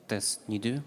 Test ni 2.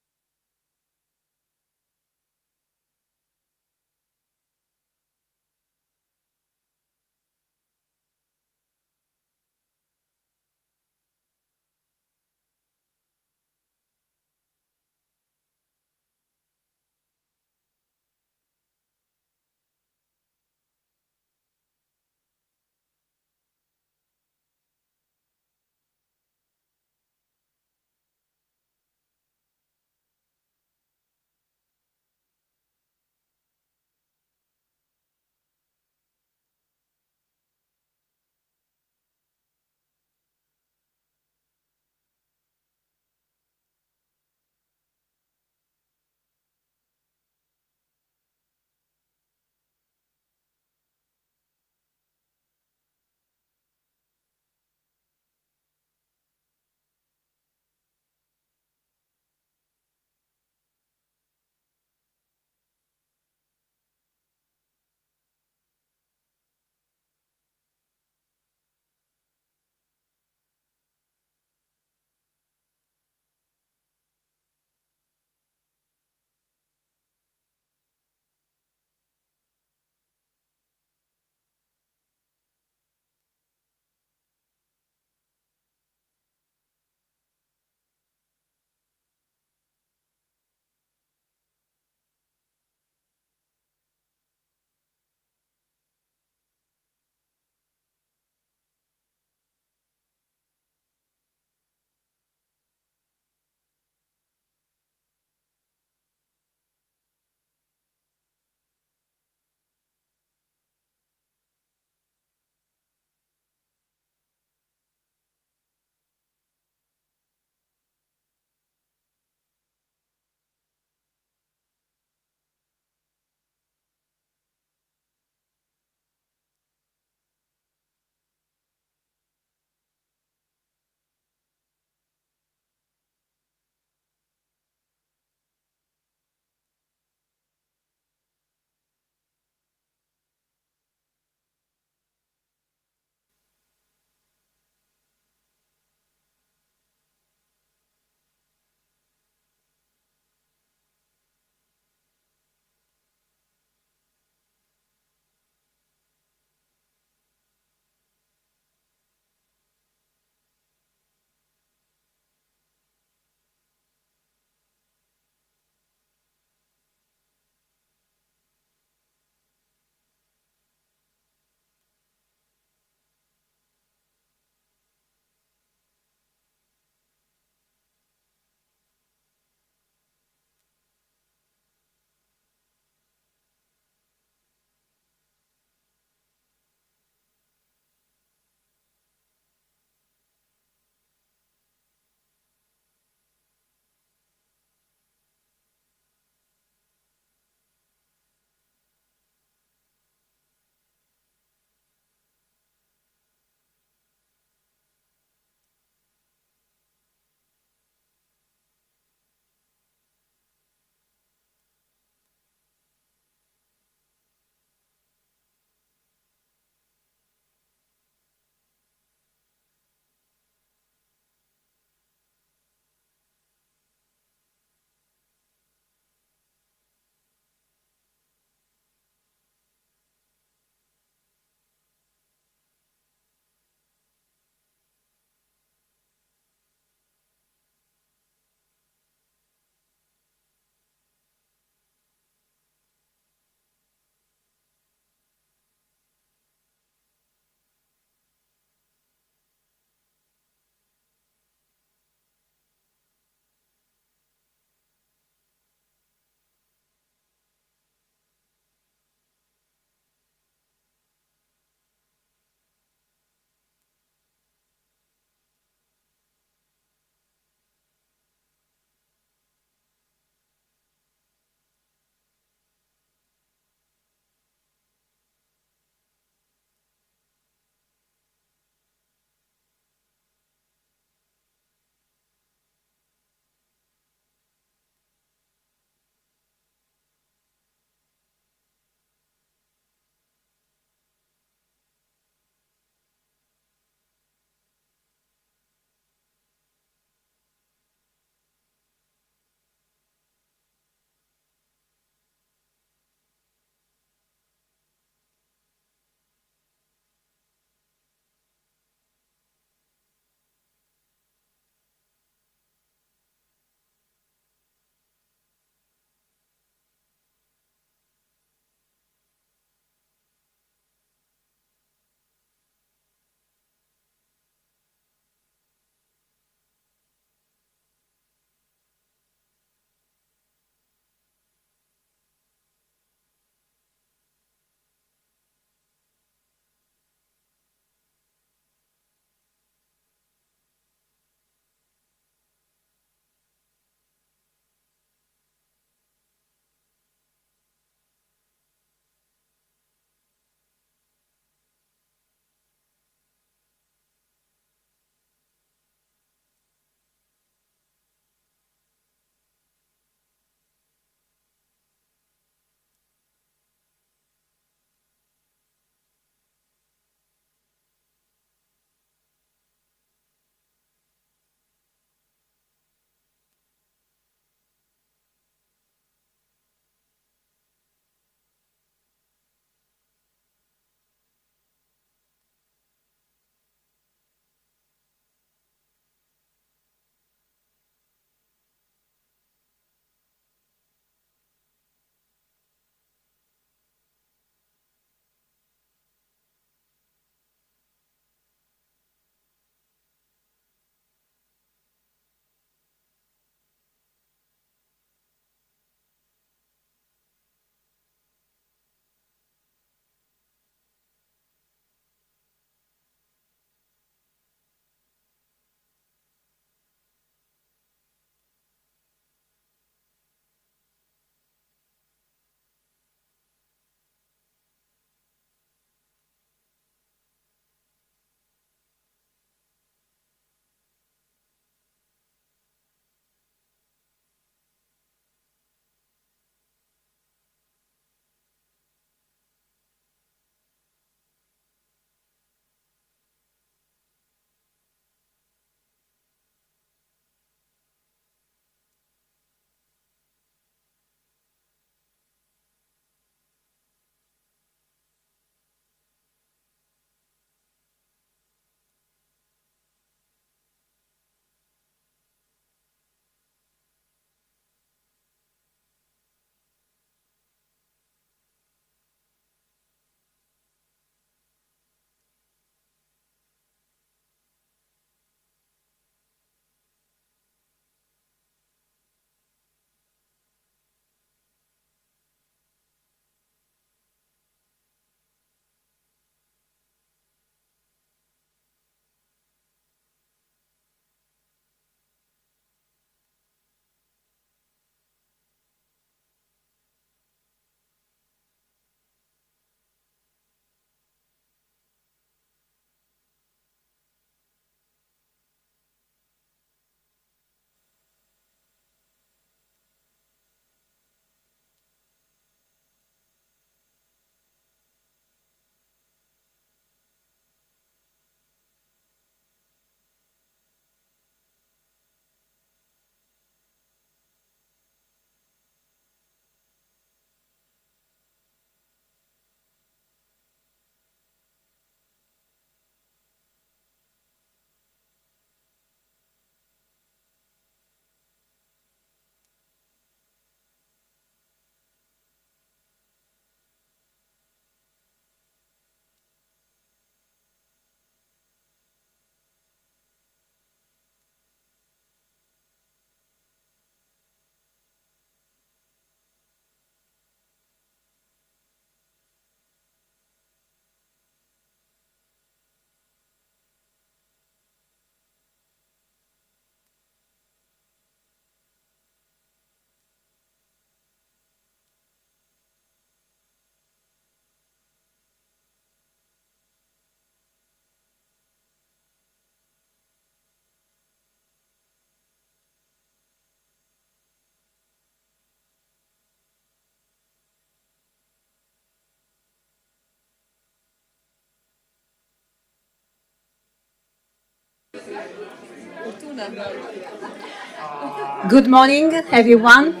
Good morning, everyone.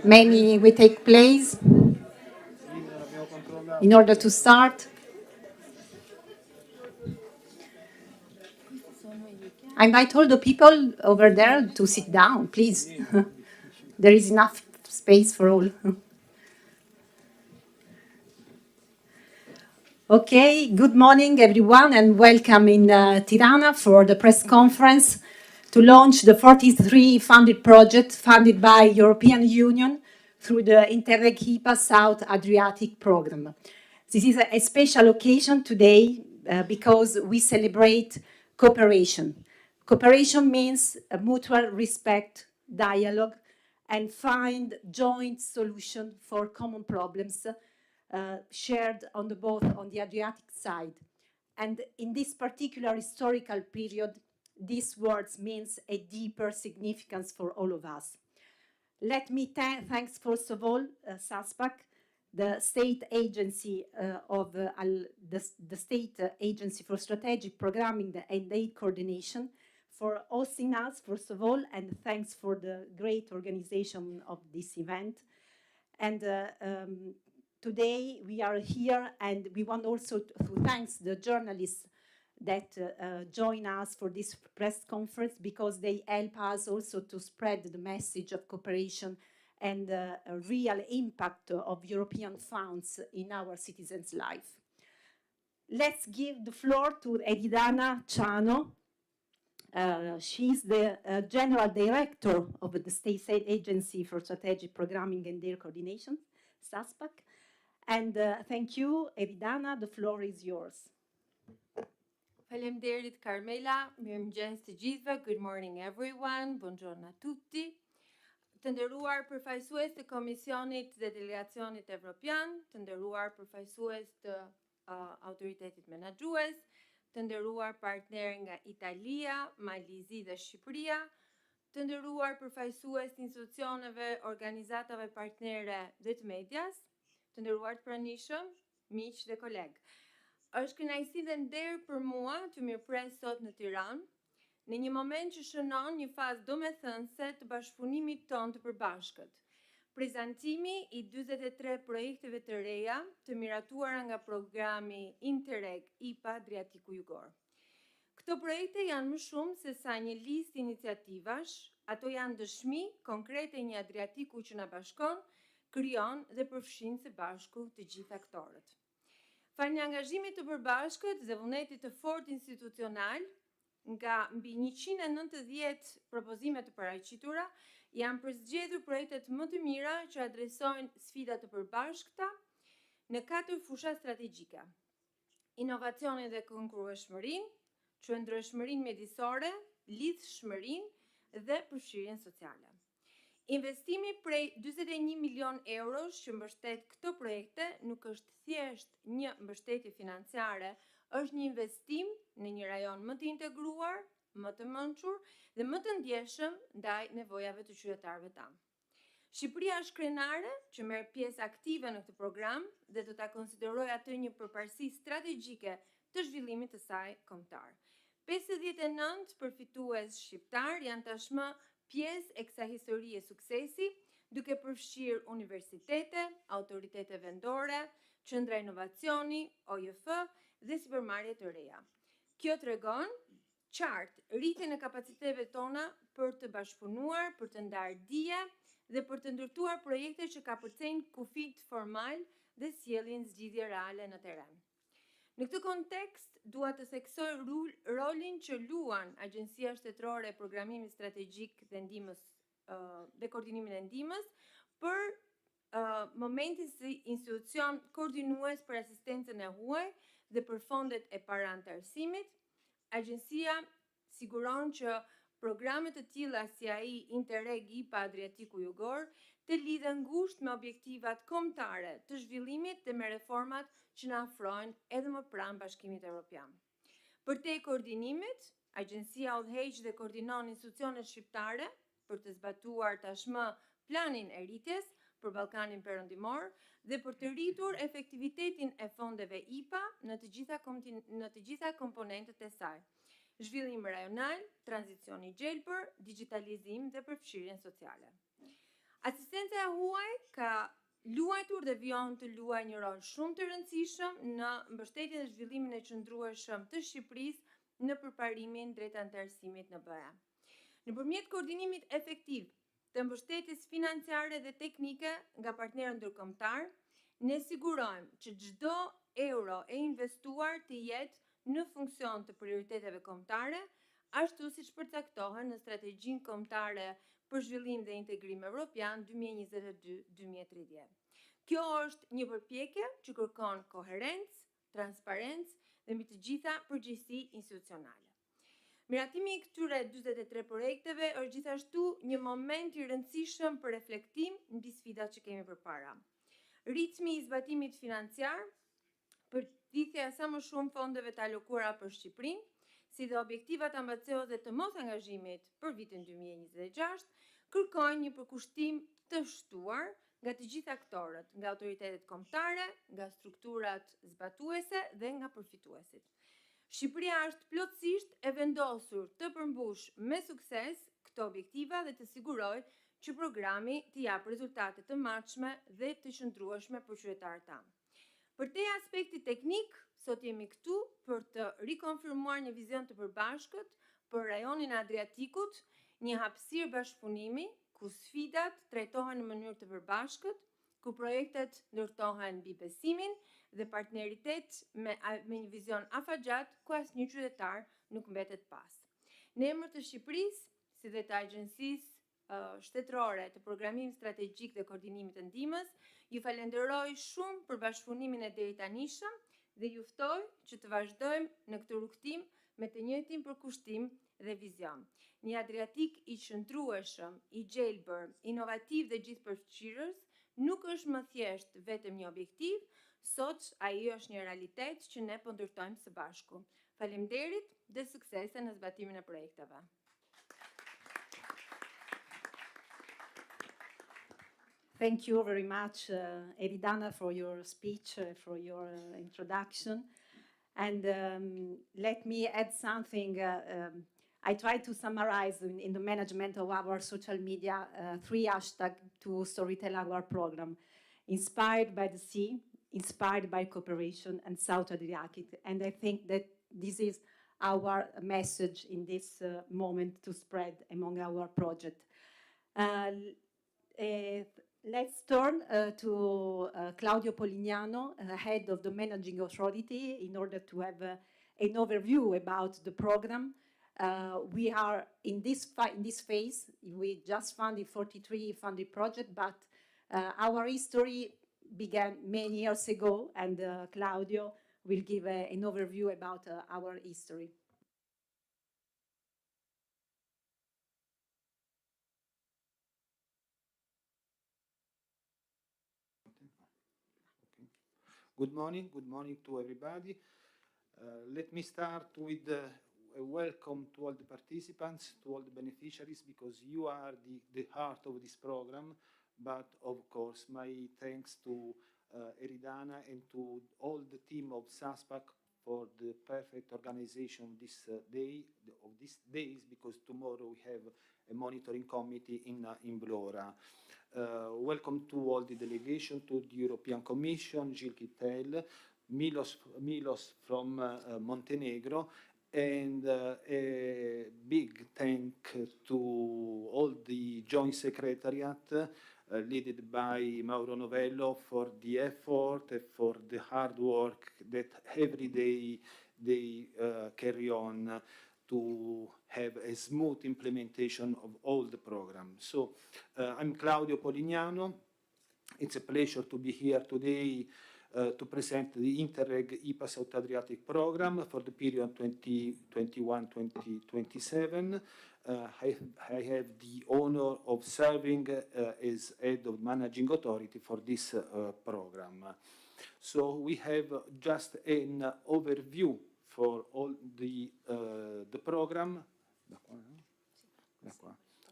May we take place in order to start. I invite all the people over there to sit down, please. There is enough space for all. Okay, good morning, everyone, and welcome in Tirana for the press conference to launch the 43 funded project funded by European Union through the Interreg IPA South Adriatic program. This is a special occasion today because we celebrate cooperation. Cooperation means a mutual respect, dialogue, and find joint solution for common problems shared on the Adriatic side. And in this particular historical period, these words means a deeper significance for all of us. Let me thanks first of all SASPAC, the state agency the State Agency for Strategic Programming and Aid Coordination, for hosting us first of all, and thanks for the great organization of this event. And today we are here, and we want also to thank the journalists that join us for this press conference, because they help us also to spread the message of cooperation and a real impact of European funds in our citizens' life. Let's give the floor to Eridana Ciano. She's the General Director of the State Agency for Strategic Programming and Aid Coordination, SASPAC. And thank you, Eridana, the floor is yours. Faleminderit Carmela, mirëmëngjes të gjithëve, good morning everyone, buongiorno a tutti. Të nderuar përfaqësues të Komisionit dhe Delegacionit Evropian, të nderuar përfaqësues të autoritetit menaxhues, të nderuar partner nga Italia, Malizi dhe Shqipëria, të nderuar përfaqësues të institucioneve, organizatave partnere dhe të medias, të nderuar të pranishëm, miq dhe kolegë. Është kënaqësi dhe nder për mua të mirëpres sot në Tiranë, në një moment që shënon një fazë domethënëse të bashkëpunimit tonë të përbashkët. Prezantimi i 43 projekteve të reja të miratuara nga programi Interreg IPA Adriatiku Jugor. Këto projekte janë më shumë se sa një listë iniciativash, ato janë dëshmi konkrete një Adriatiku që na bashkon, krijon dhe përfshin së bashku të gjithë aktorët. Fal një angazhimit të përbashkët dhe vullnetit të fortë institucional, nga mbi 190 propozime të paraqitura, janë përzgjedhur projektet më të mira që adresojnë sfidat të përbashkëta në 4 fusha strategjike: inovacionin dhe konkurrueshmërinë, qëndrueshmërinë mjedisore, lidhshmërinë dhe përfshirjen sociale. Investimi prej 41 milion eurosh që mbështet këto projekte nuk është thjesht një mbështetje financiare, është një investim në një rajon më të integruar, më të mençur dhe më të ndjeshëm ndaj nevojave të qytetarëve tanë. Shqipëria është krenare që merr pjesë aktive në këtë program dhe do ta konsiderojë atë një përparësi strategjike të zhvillimit të saj kombëtar. 59 përfitues shqiptar janë tashmë pjesë e kësaj historie suksesi, duke përfshirë universitete, autoritete vendore, qendra inovacioni, OJF dhe sipërmarrje të reja. Kjo tregon qartë rritjen e kapaciteteve tona për të bashkëpunuar, për të ndarë dije dhe për të ndërtuar projekte që kapërcejnë kufit formal dhe sjellin zgjidhje reale në terren. Në këtë kontekst, dua të theksoj rolin që luan Agjencia Shtetërore e Programimit Strategjik dhe Ndihmës dhe Koordinimin e Ndihmës për momentin si institucion koordinues për asistencën e huaj dhe për fondet e parantarësimit. Agjencia siguron që programe të tilla si ai Interreg IPA Adriatiku Jugor të lidhen ngushtë me objektivat kombëtare të zhvillimit dhe me reformat që na afrojnë edhe më pranë Bashkimit Evropian. Për te koordinimit, Agjencia udhëheq dhe koordinon institucionet shqiptare për të zbatuar tashmë planin e rritjes për Ballkanin Perëndimor dhe për të rritur efektivitetin e fondeve IPA në të gjitha komponentët e saj. zhvillim rajonal, tranzicion i gjelbër, digitalizim dhe përfshirjen sociale. Asistenca e huaj ka luajtur dhe vijon të luajë një rol shumë të rëndësishëm në mbështetjen dhe zhvillimin e qëndrueshëm të Shqipërisë në përparimin drejt anëtarësimit në BE. Nëpërmjet koordinimit efektiv të mbështetjes financiare dhe teknike nga partnerët ndërkombëtar, ne sigurojmë që çdo euro e investuar të jetë në funksion të prioriteteve kombëtare, ashtu siç përcaktohen në strategjinë kombëtare për zhvillim dhe integrim evropian 2022-2030. Kjo është një përpjekje që kërkon koherencë, transparencë dhe mbi të gjitha përgjegjësi institucionale. Miratimi i këtyre 43 projekteve është gjithashtu një moment i rëndësishëm për reflektim mbi sfidat që kemi përpara. Ritmi i zbatimit financiar, përfitja sa më shumë fondeve të alokuara për Shqipërinë, si dhe objektivat ambicioze të mos angazhimit për vitin 2026, kërkojnë një përkushtim të shtuar nga të gjithë aktorët, nga autoritetet kombëtare, nga strukturat zbatuese dhe nga përfituesit. Shqipëria është plotësisht e vendosur të përmbush me sukses këto objektiva dhe të sigurojë që programi të jap rezultate të matshme dhe të qëndrueshme për qytetarët tanë. Për te aspekti teknik, sot jemi këtu për të rikonfirmuar një vizion të përbashkët për rajonin e Adriatikut, një hapësirë bashkëpunimi ku sfidat trajtohen në mënyrë të përbashkët, ku projektet ndërtohen mbi besimin dhe partneritet me një vizion afatgjat ku asnjë qytetar nuk mbetet pas. Në emër të Shqipërisë, si dhe të Agjencisë shtetërore të programimit strategjik dhe koordinimit të ndihmës, ju falenderoj shumë për bashkëpunimin e deri tanishëm dhe ju ftoj që të vazhdojmë në këtë rrugtim me të njëjtin përkushtim dhe vizion. Një Adriatik i qëndrueshëm, i gjelbër, inovativ dhe gjithëpërfshirës nuk është më thjesht vetëm një objektiv, sot ai është një realitet që ne po ndërtojmë së bashku. Faleminderit dhe suksese në zbatimin e projekteve. Thank you very much, Eridana, for your speech, for your introduction. And let me add something. I try to summarize in the management of our social media 3 hashtags to storytell our program. Inspired by the sea, inspired by cooperation, and South Adriatic. And I think that this is our message in this moment to spread among our project. Let's turn to Claudio Polignano, head of the Managing Authority, in order to have an overview about the program. We are in this phase. We just funded 43 funded projects, but our history began many years ago, and Claudio will give an overview about our history. Good morning to everybody. Let me start with a welcome to all the participants, to all the beneficiaries, because you are the heart of this program. But of course, my thanks to Eridana and to all the team of SASPAC for the perfect organization of this these days, because tomorrow we have a monitoring committee in Vlora. Welcome to all the delegation, to the European Commission, Gilles Kittel, Milos from Montenegro, and a big thank to all the joint secretariat led by Mauro Novello for the effort and for the hard work that every day they carry on to have a smooth implementation of all the programs. So I'm Claudio Polignano. It's a pleasure to be here today to present the Interreg IPA South Adriatic program for the period 2021-2027. I have the honor of serving as head of managing authority for this program. So we have just an overview for all the program.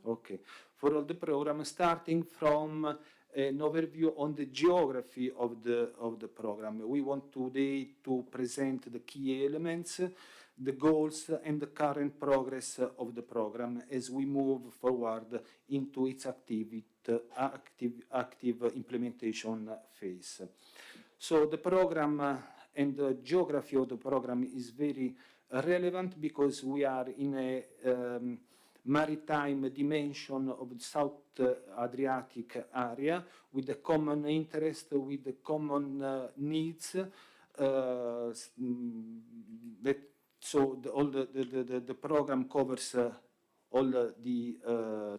Okay. For all the program, starting from an overview on the geography of the program. We want today to present the key elements. the goals and the current progress of the program as we move forward into its active implementation phase. So the program and the geography of the program is very relevant because we are in a maritime dimension of the South Adriatic area with a common interest, with the common needs. All the program covers all the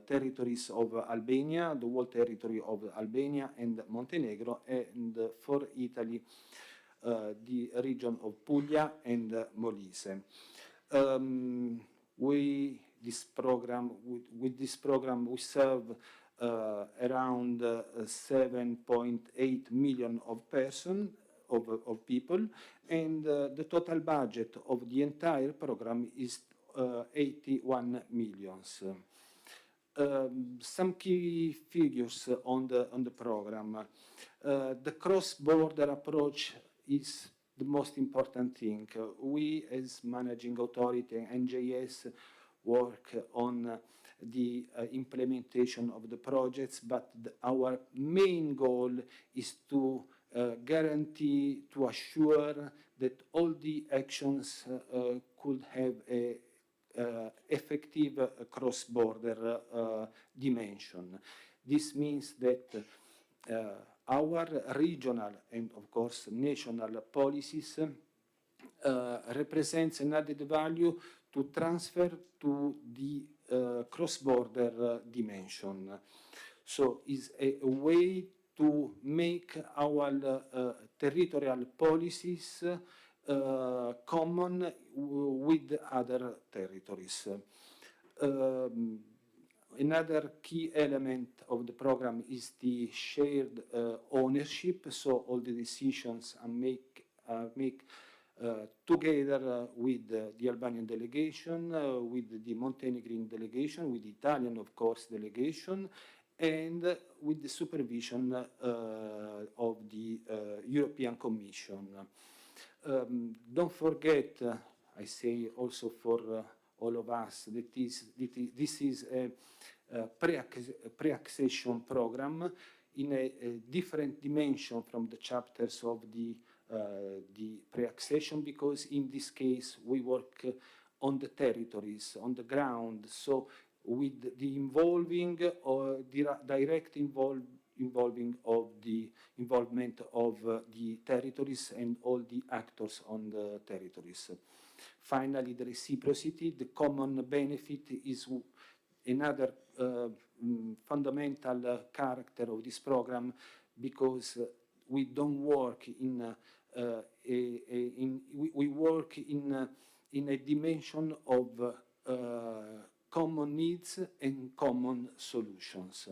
territories of Albania, the whole territory of Albania and Montenegro, and for Italy, the region of Puglia and Molise. With this program, we serve around 7.8 million of people, and the total budget of the entire program is 81 millions. Some key figures on the program. The cross-border approach is the most important thing. We, as managing authority, NJS, work on the implementation of the projects, but our main goal is to guarantee, to assure that all the actions could have a effective cross-border dimension. This means that our regional and, of course, national policies represents an added value to transfer to the cross-border dimension. So it's a way to make our territorial policies common with other territories. Another key element of the program is the shared ownership, so all the decisions are made together with the Albanian delegation, with the Montenegrin delegation, with the Italian, of course, delegation, and with the supervision of the European Commission. Don't forget, I say also for all of us, that this is a pre-accession program in a different dimension from the chapters of the pre-accession, because in this case we work on the territories, on the ground, so with the involving or direct involvement of the territories and all the actors on the territories. Finally, the reciprocity, the common benefit is another fundamental character of this program, because we don't work we work in a dimension of common needs and common solutions.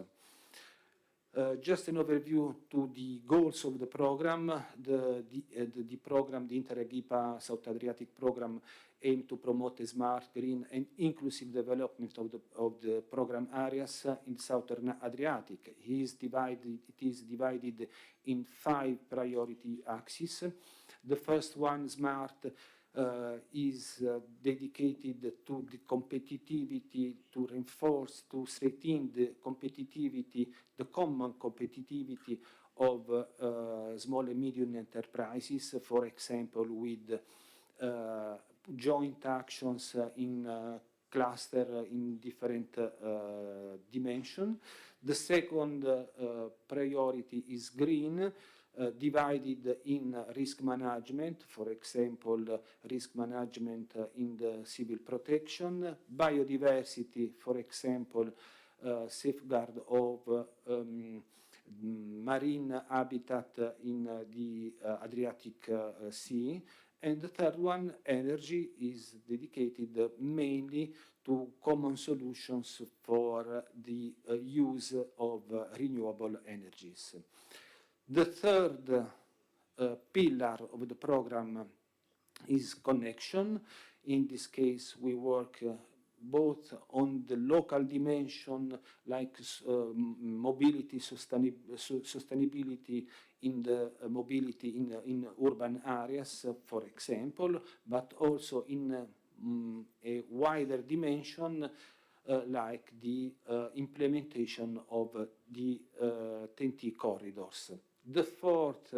Just an overview to the goals of the program. The program, the Interreg IPA South Adriatic program, aim to promote a smart, green, and inclusive development of the program areas in the Southern Adriatic. It is divided in 5 priority axes. The first one, smart, is dedicated to the competitivity, to reinforce, to strengthen the competitivity, the common competitivity of small and medium enterprises, for example, with joint actions in cluster in different dimensions. The second priority is green, divided in risk management, for example, risk management in the civil protection, biodiversity, for example, safeguard of marine habitat in the Adriatic Sea. And the third one, energy, is dedicated mainly to common solutions for the use of renewable energies. The third pillar of the program is connection. In this case, we work both on the local dimension, like mobility, sustainability in the mobility in urban areas, for example, but also in a wider dimension like the implementation of the TEN-T corridors. The fourth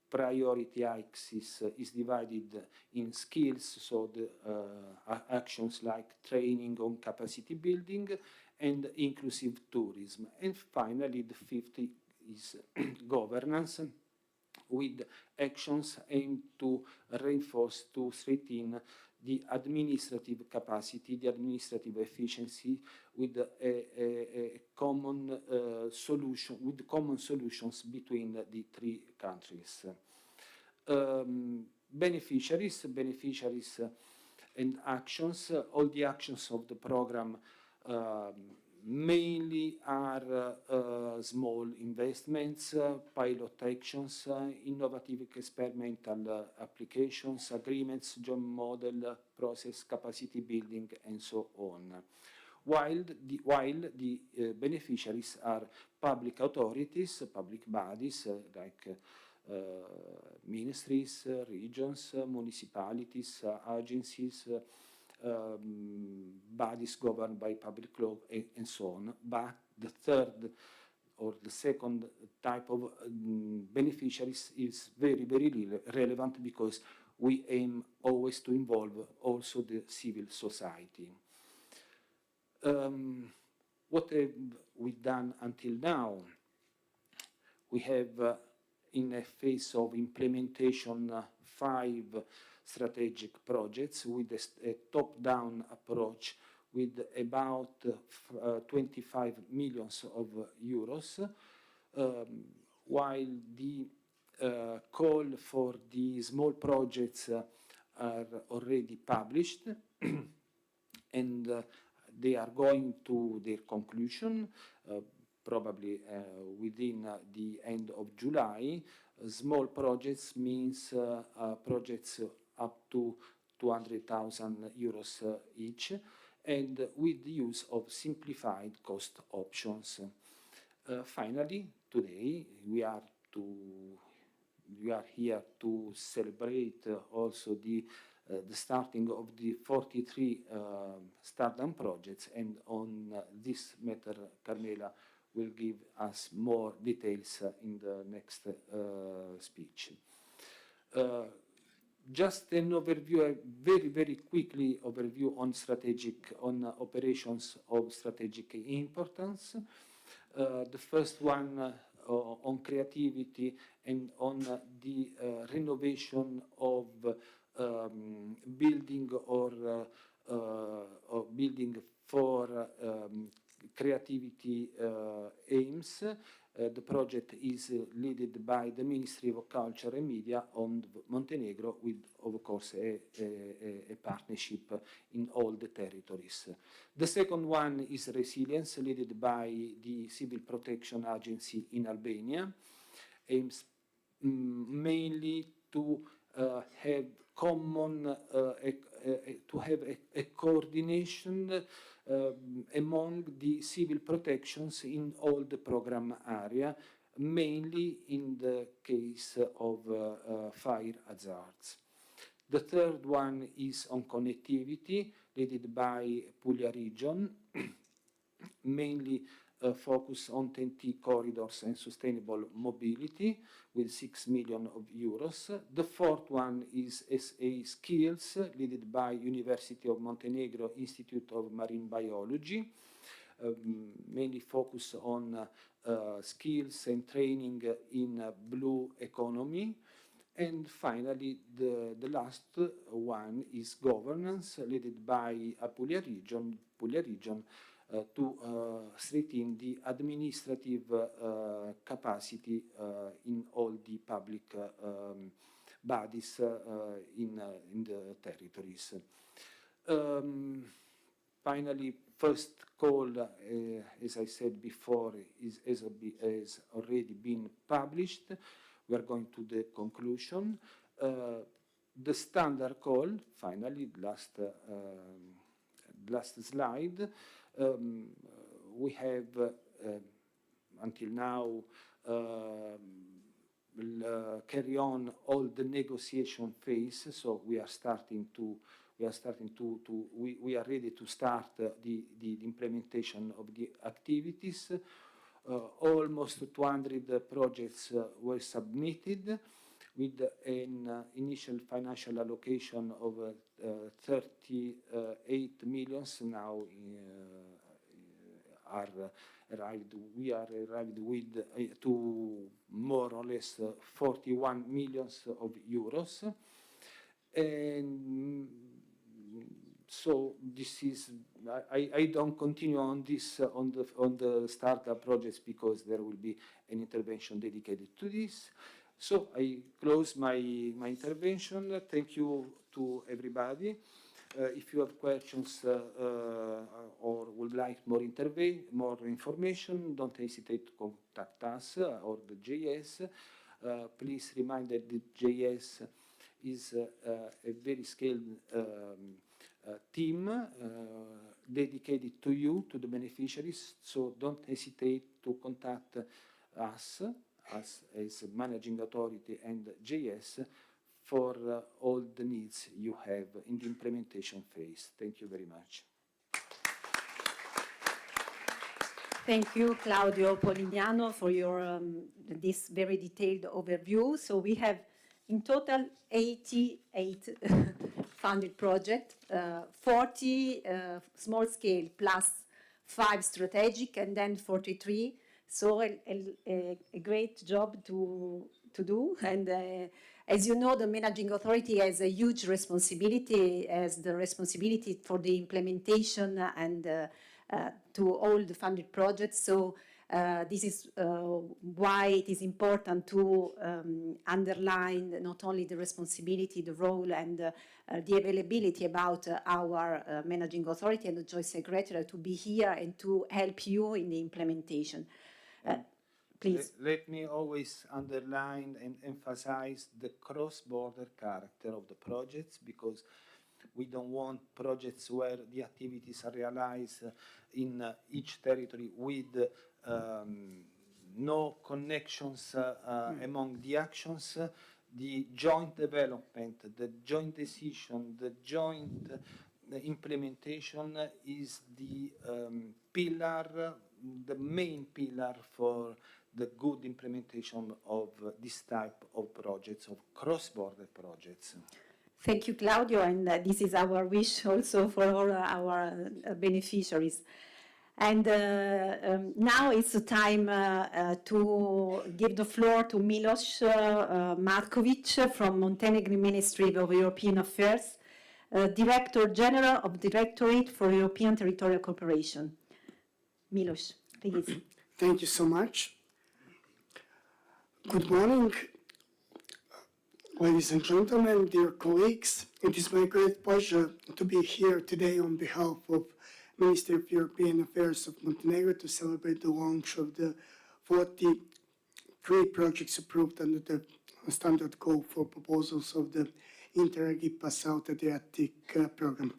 priority axis is divided in skills, so the actions like training on capacity building and inclusive tourism. And finally, the fifth is governance, with actions aimed to reinforce, to strengthen the administrative capacity, the administrative efficiency, with a common solution, with common solutions between the three countries. Beneficiaries and actions, all the actions of the program mainly are small investments, pilot actions, innovative experimental applications, agreements, joint model, process, capacity building, and so on. While the beneficiaries are public authorities, public bodies like ministries, regions, municipalities, agencies, bodies governed by public law, and so on. But the third or the second type of beneficiaries is very, very relevant, because we aim always to involve also the civil society. What have we done until now? We have, in a phase of implementation, 5 strategic projects with a top-down approach, with about 25 million euros, while the call for the small projects are already published, and they are going to their conclusion, probably within the end of July. Small projects means projects up to 200,000 euros each, and with the use of simplified cost options. Finally, today we are here to celebrate also the starting of the 43 start-up projects, and on this matter Carmela will give us more details in the next speech. Just an overview, a very, very quickly overview on operations of strategic importance. The first one on creativity and on the renovation of building or building for creativity aims. The project is led by the Ministry of Culture and Media on Montenegro, with, of course, a partnership in all the territories. The second one is resilience, led by the Civil Protection Agency in Albania, aims mainly to have common, to have a coordination among the civil protections in all the program area, mainly in the case of fire hazards. The third one is on connectivity, led by Puglia region, mainly focus on TEN-T corridors and sustainable mobility, with 6 million euros. The fourth one is SA Skills, led by University of Montenegro Institute of Marine Biology, mainly focus on skills and training in blue economy. And finally, the last one is governance, led by Puglia region, to strengthen the administrative capacity in all the public bodies in the territories. Finally, first call, as I said before, has already been published. We are going to the conclusion. The standard call, finally, last slide. We have until now carry on all the negotiation phase. So we are ready to start the implementation of the activities. Almost 200 projects were submitted with an initial financial allocation of 38 million now we are arrived with to more or less 41 million of euros. And so this is, I don't continue on this, on the startup projects because there will be an intervention dedicated to this. So I close my intervention. Thank you to everybody. If you have questions or would like more information, don't hesitate to contact us or the JS. Please remind that the JS is a very skilled team dedicated to you, to the beneficiaries. So don't hesitate to contact us as managing authority and JS for all the needs you have in the implementation phase. Thank you very much. Thank you, Claudio Polignano, for your this very detailed overview. So we have in total 88 funded projects, 40 small scale plus 5 strategic, and then 43. So a great job to do. And as you know, the managing authority has a huge responsibility, as the responsibility for the implementation and to all the funded projects. So this is why it is important to underline not only the responsibility, the role, and the availability about our managing authority and the joint secretary to be here and to help you in the implementation. Please. Let me always underline and emphasize the cross-border character of the projects, because we don't want projects where the activities are realized in each territory with no connections among the actions. The joint development, the joint decision, the joint implementation is the pillar, the main pillar for the good implementation of this type of projects, of cross-border projects. Thank you, Claudio, and this is our wish also for all our beneficiaries. And now it's the time to give the floor to Milos Markovic from Montenegrin Ministry of European Affairs, Director General of Directorate for European Territorial Cooperation. Milos, please. Thank you so much. Good morning, ladies and gentlemen, dear colleagues. It is my great pleasure to be here today on behalf of Ministry of European Affairs of Montenegro to celebrate the launch of the 43 projects approved under the standard call for proposals of the Interreg IPA South Adriatic program.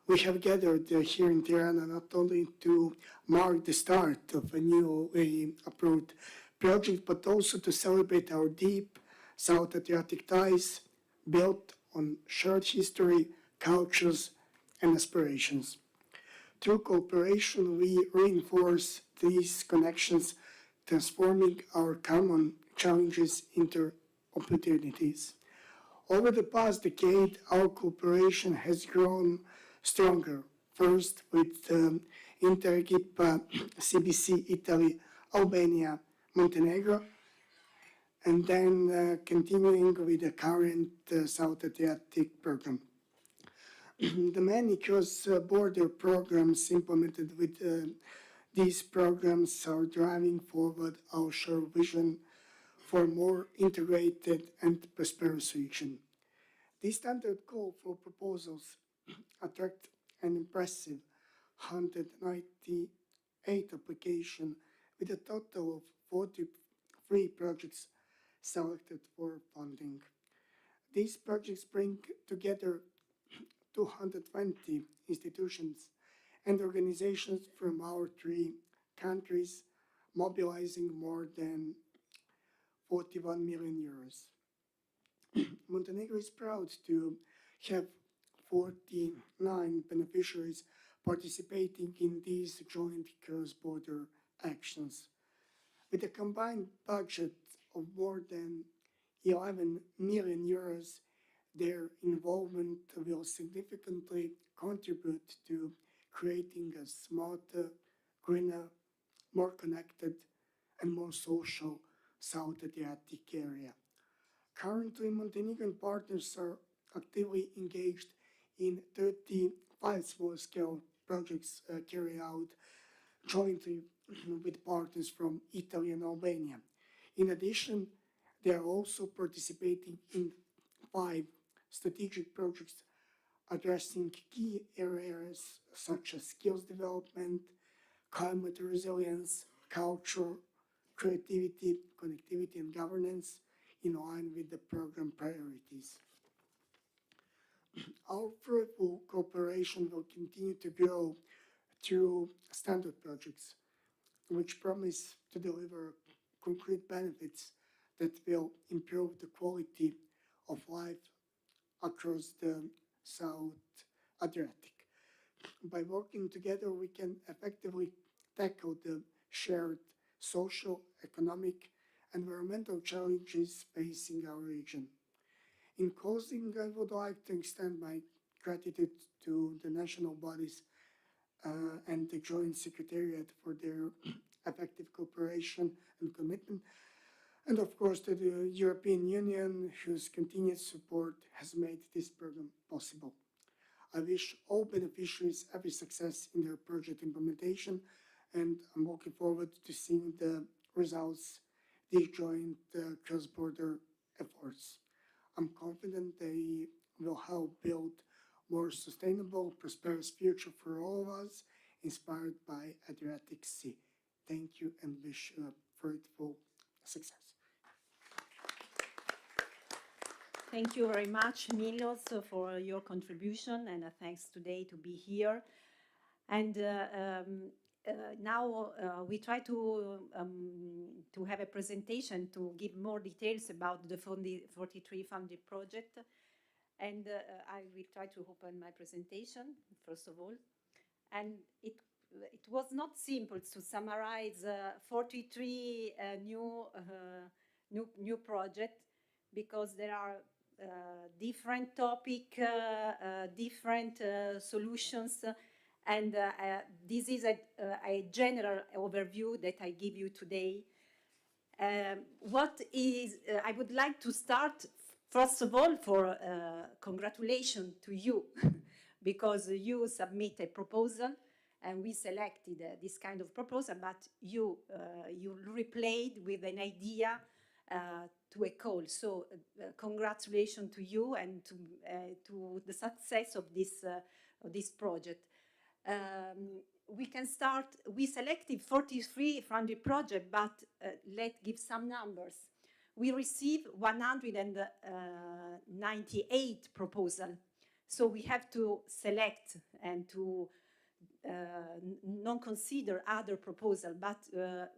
We have gathered here in Tirana not only to mark the start of a newly approved project, but also to celebrate our deep South Adriatic ties built on shared history, cultures, and aspirations. Through cooperation, we reinforce these connections, transforming our common challenges into opportunities. Over the past decade, our cooperation has grown stronger, first with Interreg IPA CBC Italy, Albania, Montenegro, and then continuing with the current South Adriatic program. The many cross-border programs implemented with these programs are driving forward our shared vision for more integrated and prosperous region. This standard call for proposals attract an impressive 198 applications with a total of 43 projects selected for funding. These projects bring together 220 institutions and organizations from our 3 countries, mobilizing more than 41 million euros. Montenegro is proud to have 49 beneficiaries participating in these joint cross-border actions. With a combined budget of more than 11 million euros, their involvement will significantly contribute to creating a smarter, greener, more connected, and more social South Adriatic area. Currently, Montenegrin partners are actively engaged in 35 small-scale projects carried out jointly with partners from Italy and Albania. In addition, they are also participating in 5 strategic projects addressing key areas such as skills development, climate resilience, culture, creativity, connectivity, and governance in line with the program priorities. Our fruitful cooperation will continue to grow through standard projects, which promise to deliver concrete benefits that will improve the quality of life across the South Adriatic. By working together, we can effectively tackle the shared social, economic, environmental challenges facing our region. In closing, I would like to extend my gratitude to the national bodies and the Joint Secretariat for their effective cooperation and commitment, and of course to the European Union, whose continued support has made this program possible. I wish all beneficiaries every success in their project implementation, and I'm looking forward to seeing the results these joint cross-border efforts. I'm confident they will help build more sustainable, prosperous future for all of us, inspired by Adriatic Sea. Thank you and wish you a fruitful success. Thank you very much, Milos, for your contribution, and thanks today to be here. And now we try to have a presentation to give more details about the 43 funded project. And I will try to open my presentation, first of all. And it was not simple to summarize 43 new projects, because there are different topics, different solutions, and this is a general overview that I give you today. I would like to start, first of all, for congratulations to you, because you submit a proposal, and we selected this kind of proposal, but you replayed with an idea to a call. So congratulations to you and to the success of this project. We can start. We selected 43 funded projects, but let's give some numbers. We received 198 proposals. So we have to select and to not consider other proposals, but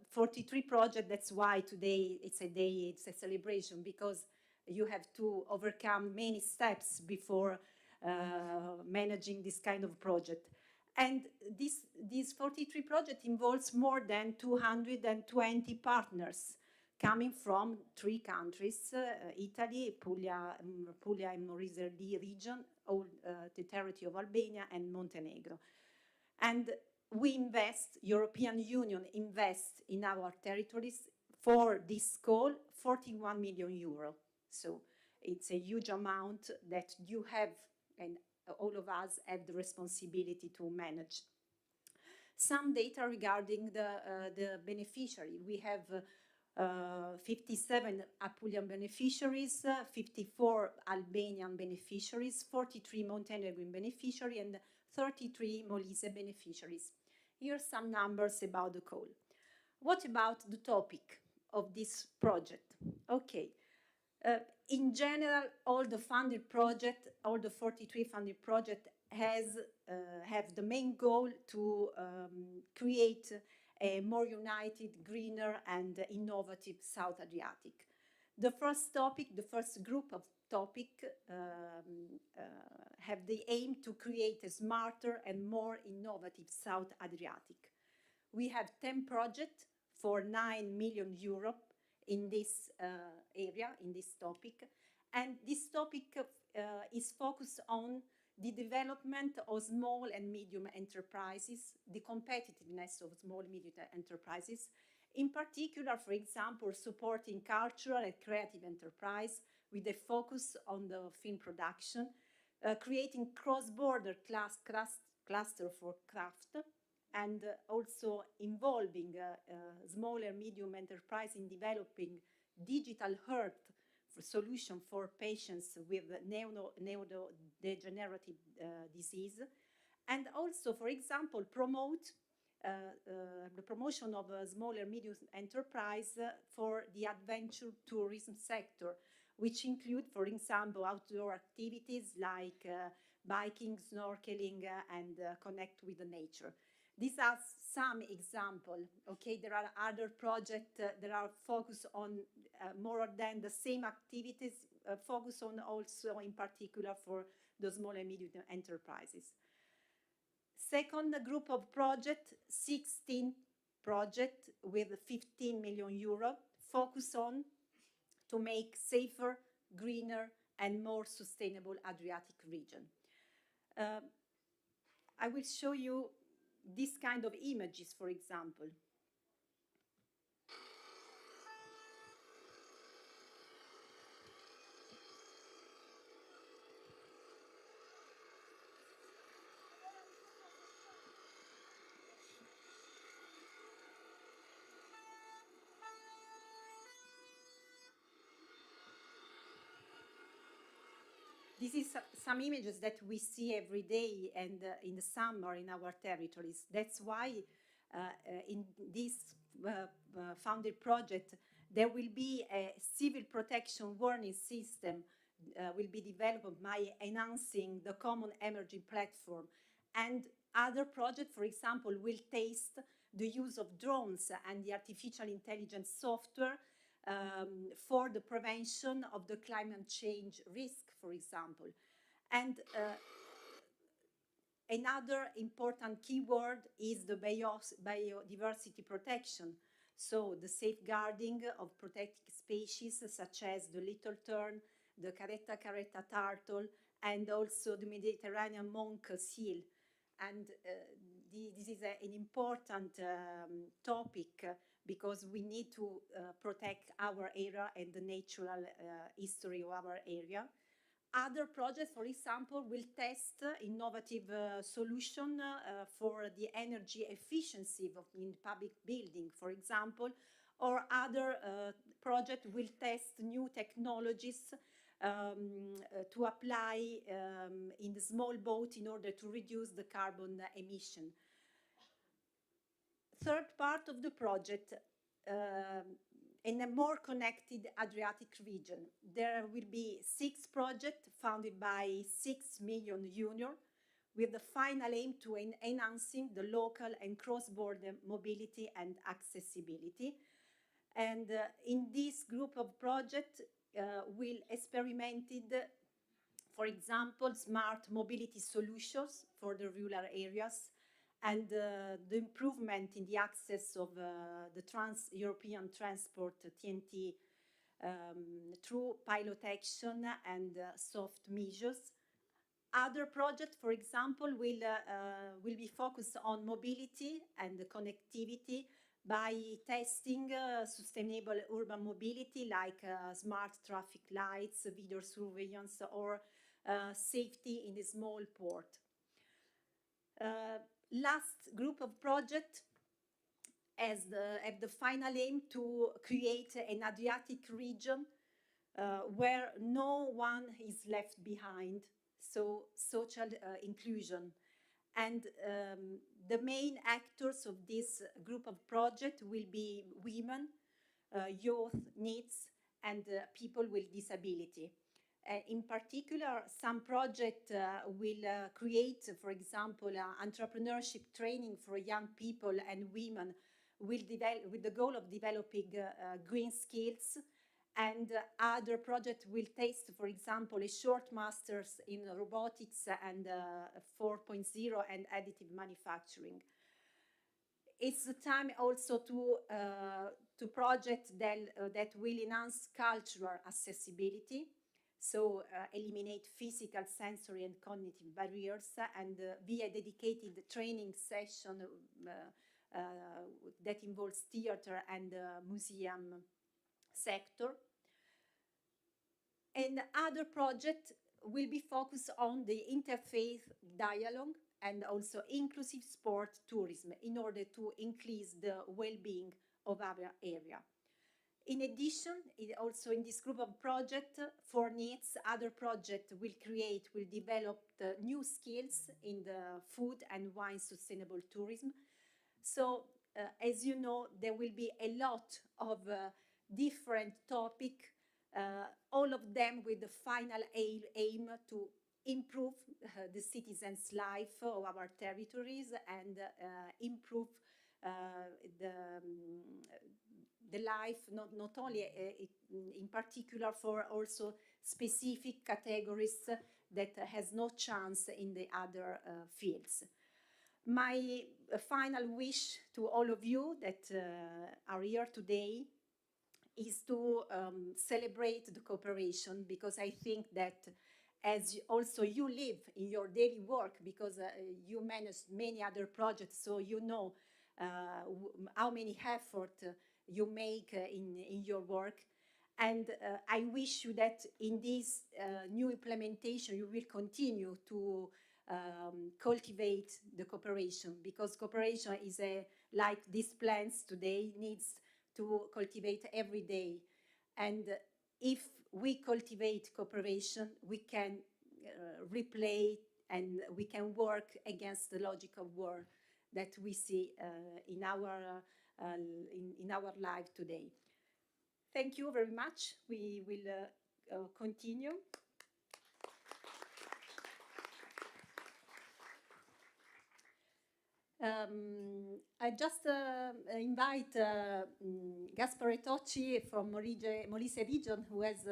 43 projects. That's why today it's a celebration, because you have to overcome many steps before managing this kind of project. And this 43 project involves more than 220 partners coming from 3 countries, Italy, Puglia and Molise region, all the territory of Albania, and Montenegro. And European Union invests in our territories for this goal 41 million euro. So it's a huge amount that you have, and all of us have the responsibility to manage. Some data regarding the beneficiary. We have 57 Apulian beneficiaries, 54 Albanian beneficiaries, 43 Montenegrin beneficiaries, and 33 Molise beneficiaries. Here are some numbers about the call. What about the topic of this project? Okay. In general, all the 43 funded projects have the main goal to create a more united, greener, and innovative South Adriatic. The first topic, the first group of topic have the aim to create a smarter and more innovative South Adriatic. We have 10 projects for 9 million euro in this area, in this topic. And this topic is focused on the development of small and medium enterprises, the competitiveness of small and medium enterprises, in particular, for example, supporting cultural and creative enterprise with a focus on the film production, creating cross-border cluster for craft, and also involving small and medium enterprise in developing digital health solution for patients with neurodegenerative disease, and also, for example, promote the promotion of a small and medium enterprise for the adventure tourism sector, which include, for example, outdoor activities like biking, snorkeling, and connect with the nature. These are some examples. Okay, there are other projects that are focused on more than the same activities, focus on also in particular for the small and medium enterprises. Second group of project, 16 project with 15 million euro, focus on to make safer, greener, and more sustainable Adriatic region. I will show you this kind of images, for example. This is some images that we see every day and in the summer in our territories. That's why in this founded project, there will be a civil protection warning system will be developed by enhancing the common emerging platform. And other projects, for example, will test the use of drones and the artificial intelligence software for the prevention of the climate change risk, for example. And another important keyword is the biodiversity protection. So the safeguarding of protected species such as the little tern, the caretta turtle, and also the Mediterranean monk seal. And this is an important topic because we need to protect our area and the natural history of our area. Other projects, for example, will test innovative solution for the energy efficiency in public building, for example, or other project will test new technologies to apply in the small boat in order to reduce the carbon emission. Third part of the project, in a more connected Adriatic region, there will be 6 projects funded by 6 million euro with the final aim to enhancing the local and cross-border mobility and accessibility. And in this group of projects, we'll experimented, for example, smart mobility solutions for the rural areas, and the improvement in the access of the Trans-European Transport TNT through pilot action and soft measures. Other projects, for example, will be focused on mobility and connectivity by testing sustainable urban mobility like smart traffic lights, video surveillance, or safety in a small port. Last group of projects have the final aim to create an Adriatic region where no one is left behind, so social inclusion. And the main actors of this group of projects will be women, youth, needs, and people with disability. In particular, some projects will create, for example, entrepreneurship training for young people and women with the goal of developing green skills And other projects will test, for example, a short master's in robotics and 4.0 and additive manufacturing. It's the time also to projects that will enhance cultural accessibility, so eliminate physical, sensory, and cognitive barriers, and be a dedicated training session that involves theater and museum sector. And other projects will be focused on the interfaith dialogue and also inclusive sport tourism in order to increase the well-being of our area. In addition, also in this group of projects, for needs, other projects will develop the new skills in the food and wine sustainable tourism. So, as you know, there will be a lot of different topics, all of them with the final aim to improve the citizens' life of our territories and improve the life, not only in particular for also specific categories that has no chance in the other fields. My final wish to all of you that are here today is to celebrate the cooperation, because I think that as also you live in your daily work, because you manage many other projects, so you know how many effort you make in your work. And I wish you that in this new implementation, you will continue to cultivate the cooperation, because cooperation is like these plants today needs to cultivate every day. And if we cultivate cooperation, we can replay and we can work against the logic of war that we see in our life today. Thank you very much. We will continue. I just invite Gaspare Tocci from Molise region who has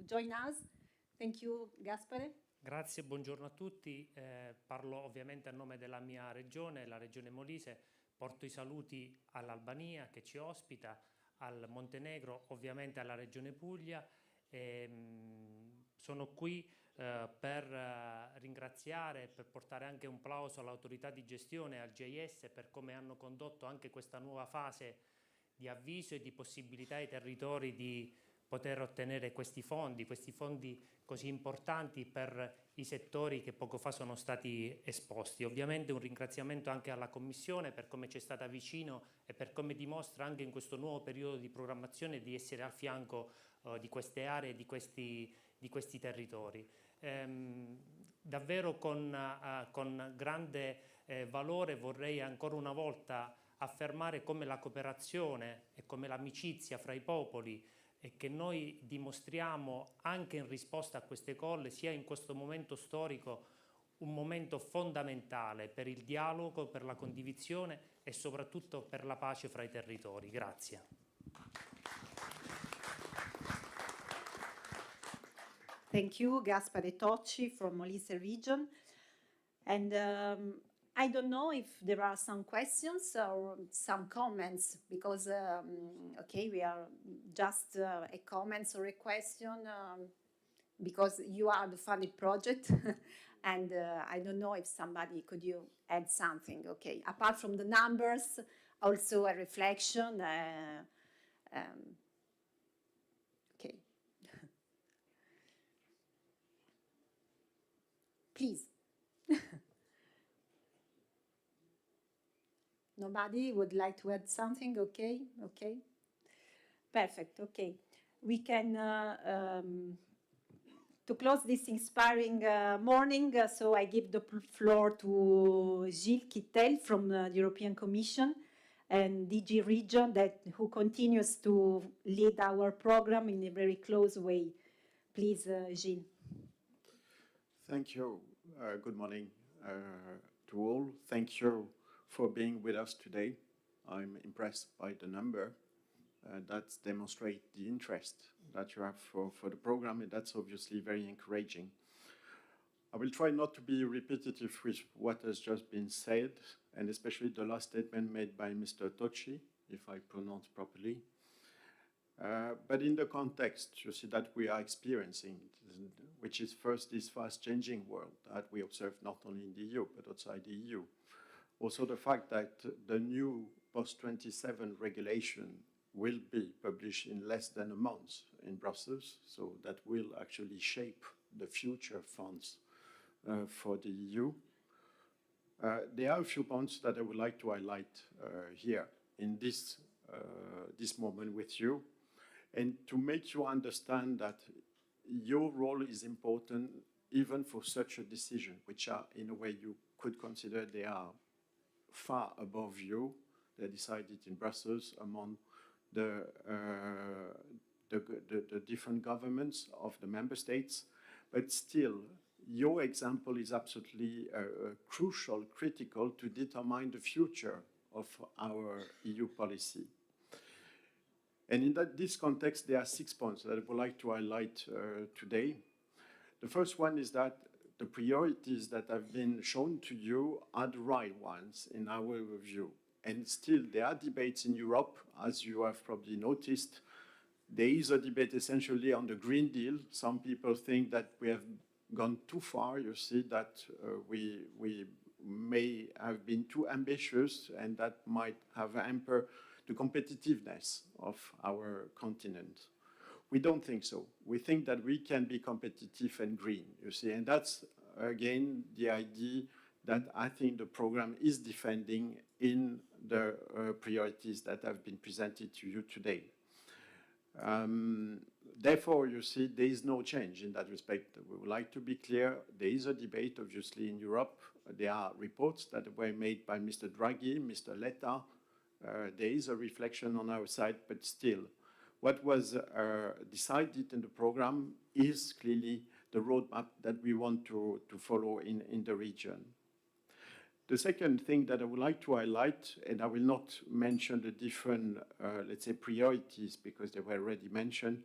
joined us. Thank you, Gaspare. Grazie, buongiorno a tutti. Parlo ovviamente a nome della mia regione, la regione Molise. Porto i saluti all'Albania che ci ospita, al Montenegro, ovviamente alla regione Puglia. Sono qui per ringraziare e per portare anche un plauso all'autorità di gestione e al GIS per come hanno condotto anche questa nuova fase di avviso e di possibilità ai territori di poter ottenere questi fondi così importanti per i settori che poco fa sono stati esposti. Ovviamente un ringraziamento anche alla Commissione per come ci è stata vicino e per come dimostra anche in questo nuovo periodo di programmazione di essere al fianco di queste aree, di questi territori. Davvero con grande valore vorrei ancora una volta affermare come la cooperazione e come l'amicizia fra i popoli e che noi dimostriamo anche in risposta a queste colle sia in questo momento storico un momento fondamentale per il dialogo, per la condivisione e soprattutto per la pace fra i territori. Grazie. Thank you, Gaspare Tocci from Molise region. And I don't know if there are some questions or some comments, because, okay, we are just a comments or a question, because you are the funded project. And I don't know if somebody, could you add something? Okay, apart from the numbers, also a reflection. Okay. Please. Nobody would like to add something? Okay, okay. Perfect, okay. We can, to close this inspiring morning, so I give the floor to Gilles Kittel from the European Commission and DG Region, who continues to lead our program in a very close way. Please, Gilles. Thank you. Good morning to all. Thank you for being with us today. I'm impressed by the number That demonstrates the interest that you have for the program, and that's obviously very encouraging. I will try not to be repetitive with what has just been said, and especially the last statement made by Mr. Tocci, if I pronounce properly. But in the context, you see, that we are experiencing, which is first this fast-changing world that we observe not only in the EU, but outside the EU. Also the fact that the new post-27 regulation will be published in less than a month in Brussels, so that will actually shape the future funds for the EU. There are a few points that I would like to highlight here in this moment with you, and to make you understand that your role is important even for such a decision, which are, in a way, you could consider they are far above you. They're decided in Brussels among the different governments of the member states, but still, your example is absolutely crucial, critical to determine the future of our EU policy. And in this context, there are 6 points that I would like to highlight today. The first one is that the priorities that have been shown to you are the right ones in our review. And still, there are debates in Europe, as you have probably noticed. There is a debate essentially on the Green Deal. Some people think that we have gone too far. You see that we may have been too ambitious, and that might have hampered the competitiveness of our continent. We don't think so. We think that we can be competitive and green, you see, and that's, again, the idea that I think the program is defending in the priorities that have been presented to you today. Therefore, you see, there is no change in that respect. We would like to be clear. There is a debate, obviously, in Europe. There are reports that were made by Mr. Draghi, Mr. Letta. There is a reflection on our side, but still, what was decided in the program is clearly the roadmap that we want to follow in the region. The second thing that I would like to highlight, and I will not mention the different, let's say, priorities because they were already mentioned,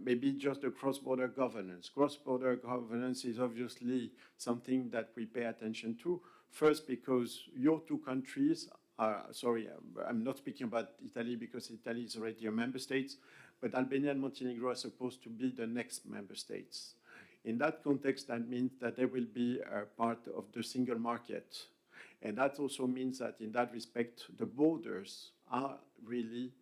maybe just the cross-border governance. Cross-border governance is obviously something that we pay attention to. First, because your two countries are, sorry, I'm not speaking about Italy because Italy is already a member state, but Albania and Montenegro are supposed to be the next member states. In that context, that means that they will be a part of the single market. And that also means that in that respect, the borders are really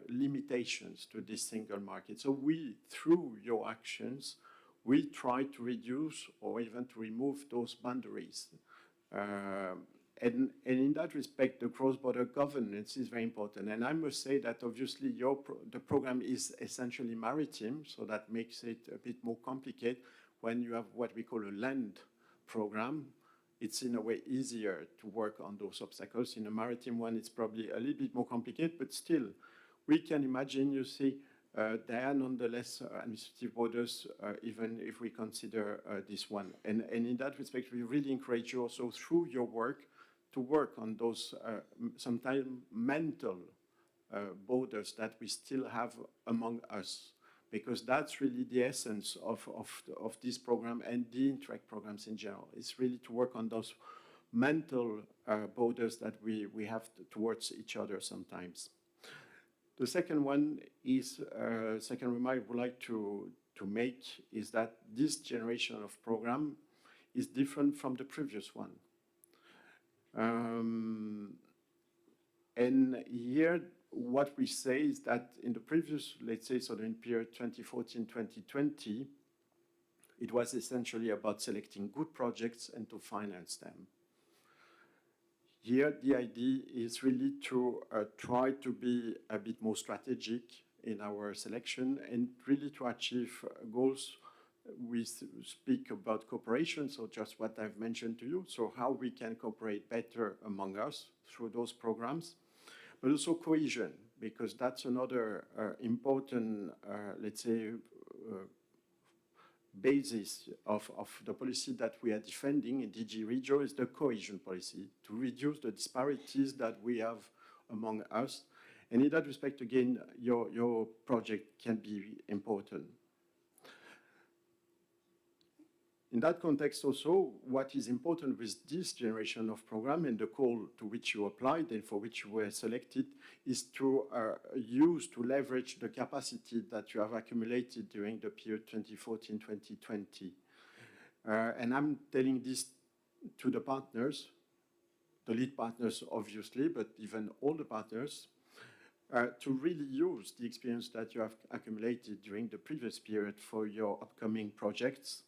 limitations to this single market. So we, through your actions, we try to reduce or even to remove those boundaries. And in that respect, the cross-border governance is very important. And I must say that obviously the program is essentially maritime, so that makes it a bit more complicated. When you have what we call a land program, it's in a way easier to work on those obstacles. In a maritime one, it's probably a little bit more complicated, but still, we can imagine, you see, there are nonetheless administrative borders, even if we consider this one. And in that respect, we really encourage you also through your work to work on those sometimes mental borders that we still have among us, because that's really the essence of this program and the Interreg programs in general. It's really to work on those mental borders that we have towards each other sometimes. The second one is, second remark I would like to make is that this generation of program is different from the previous one. And here, what we say is that in the previous, let's say, sort of in period 2014-2020, it was essentially about selecting good projects and to finance them. Here, the idea is really to try to be a bit more strategic in our selection and really to achieve goals. We speak about cooperation, so just what I've mentioned to you, so how we can cooperate better among us through those programs, but also cohesion, because that's another important, let's say, basis of the policy that we are defending in DG Regio is the cohesion policy, to reduce the disparities that we have among us. And in that respect, again, your project can be important. In that context also, what is important with this generation of program and the call to which you applied and for which you were selected is to leverage the capacity that you have accumulated during the period 2014-2020. And I'm telling this to the partners, the lead partners obviously, but even all the partners, to really use the experience that you have accumulated during the previous period for your upcoming projects,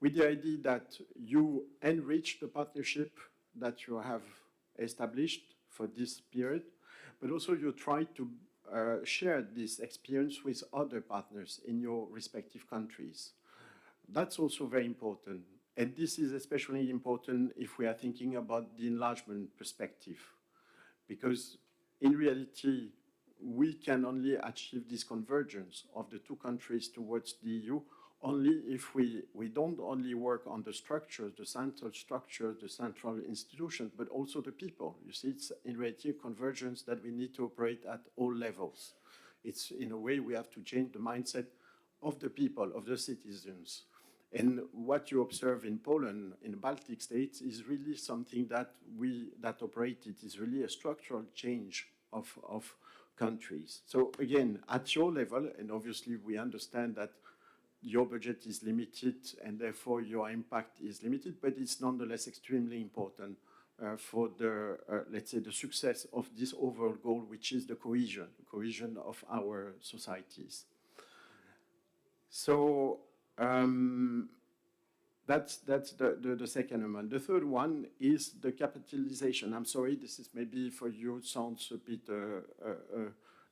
with the idea that you enrich the partnership that you have established for this period, but also you try to share this experience with other partners in your respective countries. That's also very important. And this is especially important if we are thinking about the enlargement perspective, because in reality, we can only achieve this convergence of the two countries towards the EU only if we don't only work on the structures, the central structure, the central institutions, but also the people. You see, it's in reality a convergence that we need to operate at all levels. It's in a way we have to change the mindset of the people, of the citizens. And what you observe in Poland, in the Baltic states, is really something that operated, is really a structural change of countries. So again, at your level, and obviously we understand that your budget is limited and therefore your impact is limited, but it's nonetheless extremely important for the, let's say, the success of this overall goal, which is the cohesion of our societies. So that's the second element. The third one is the capitalization. I'm sorry, this is maybe for you sounds a bit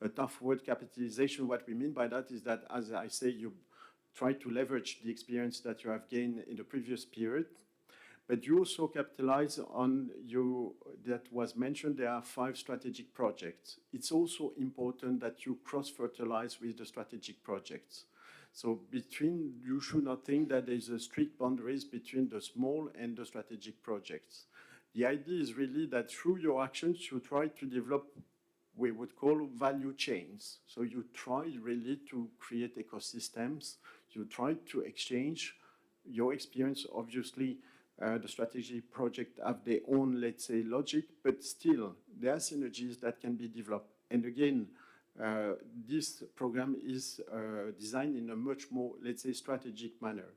a tough word, capitalization. What we mean by that is that, as I say, you try to leverage the experience that you have gained in the previous period, but you also capitalize on that was mentioned, there are 5 strategic projects. It's also important that you cross-fertilize with the strategic projects. So you should not think that there's a strict boundaries between the small and the strategic projects. The idea is really that through your actions, you try to develop we would call value chains. So you try really to create ecosystems. You try to exchange your experience. Obviously, the strategy project have their own, let's say, logic, but still there are synergies that can be developed. And again, this program is designed in a much more, let's say, strategic manner.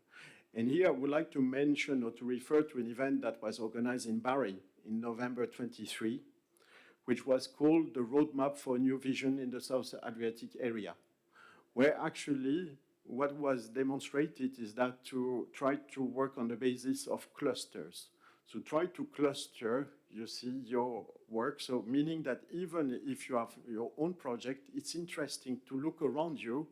And here I would like to mention or to refer to an event that was organized in Bari in November 23, which was called the Roadmap for a New Vision in the South Adriatic area, where actually what was demonstrated is that to try to work on the basis of clusters. So try to cluster, you see, your work. So meaning that even if you have your own project, it's interesting to look around you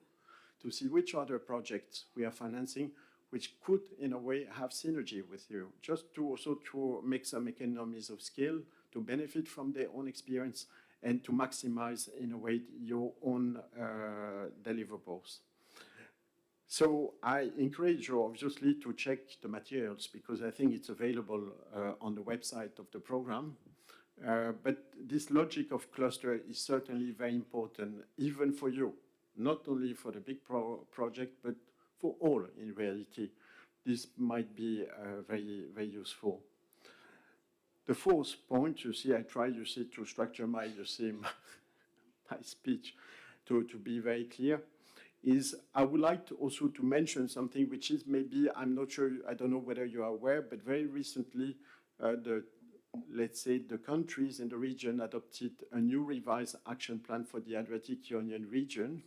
to see which other projects we are financing, which could, in a way, have synergy with you, just to also to make some economies of scale, to benefit from their own experience, and to maximize, in a way, your own deliverables. So I encourage you, obviously, to check the materials, because I think it's available on the website of the program. But this logic of cluster is certainly very important, even for you, not only for the big project, but for all, in reality. This might be very, very useful. The fourth point, you see, I try, you see, to structure my, you see, my speech to be very clear, is I would like to also to mention something which is maybe, I'm not sure, I don't know whether you are aware, but very recently, let's say the countries in the region adopted a new revised action plan for the Adriatic Ionian region.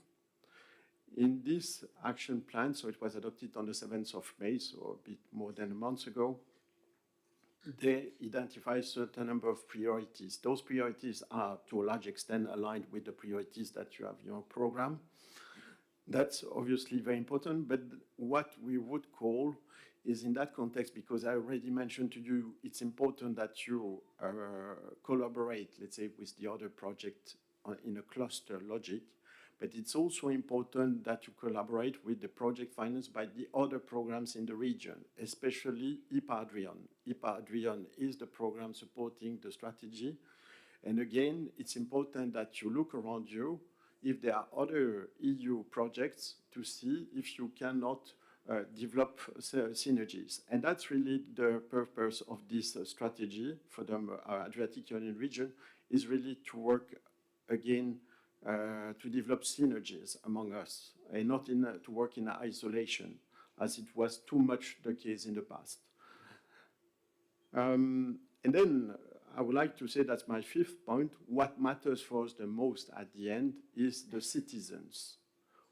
In this action plan, so it was adopted on the 7th of May, so a bit more than a month ago, they identify a certain number of priorities. Those priorities are, to a large extent, aligned with the priorities that you have in your program. That's obviously very important, but what we would call is in that context, because I already mentioned to you, it's important that you collaborate, let's say, with the other project in a cluster logic, but it's also important that you collaborate with the project financed by the other programs in the region, especially IPA Adrian. IPA Adrian is the program supporting the strategy, And again, it's important that you look around you if there are other EU projects to see if you cannot develop synergies. And that's really the purpose of this strategy for the Adriatic Union region, is really to work again to develop synergies among us and not to work in isolation, as it was too much the case in the past. And then I would like to say that's my fifth point. What matters for us the most at the end is the citizens.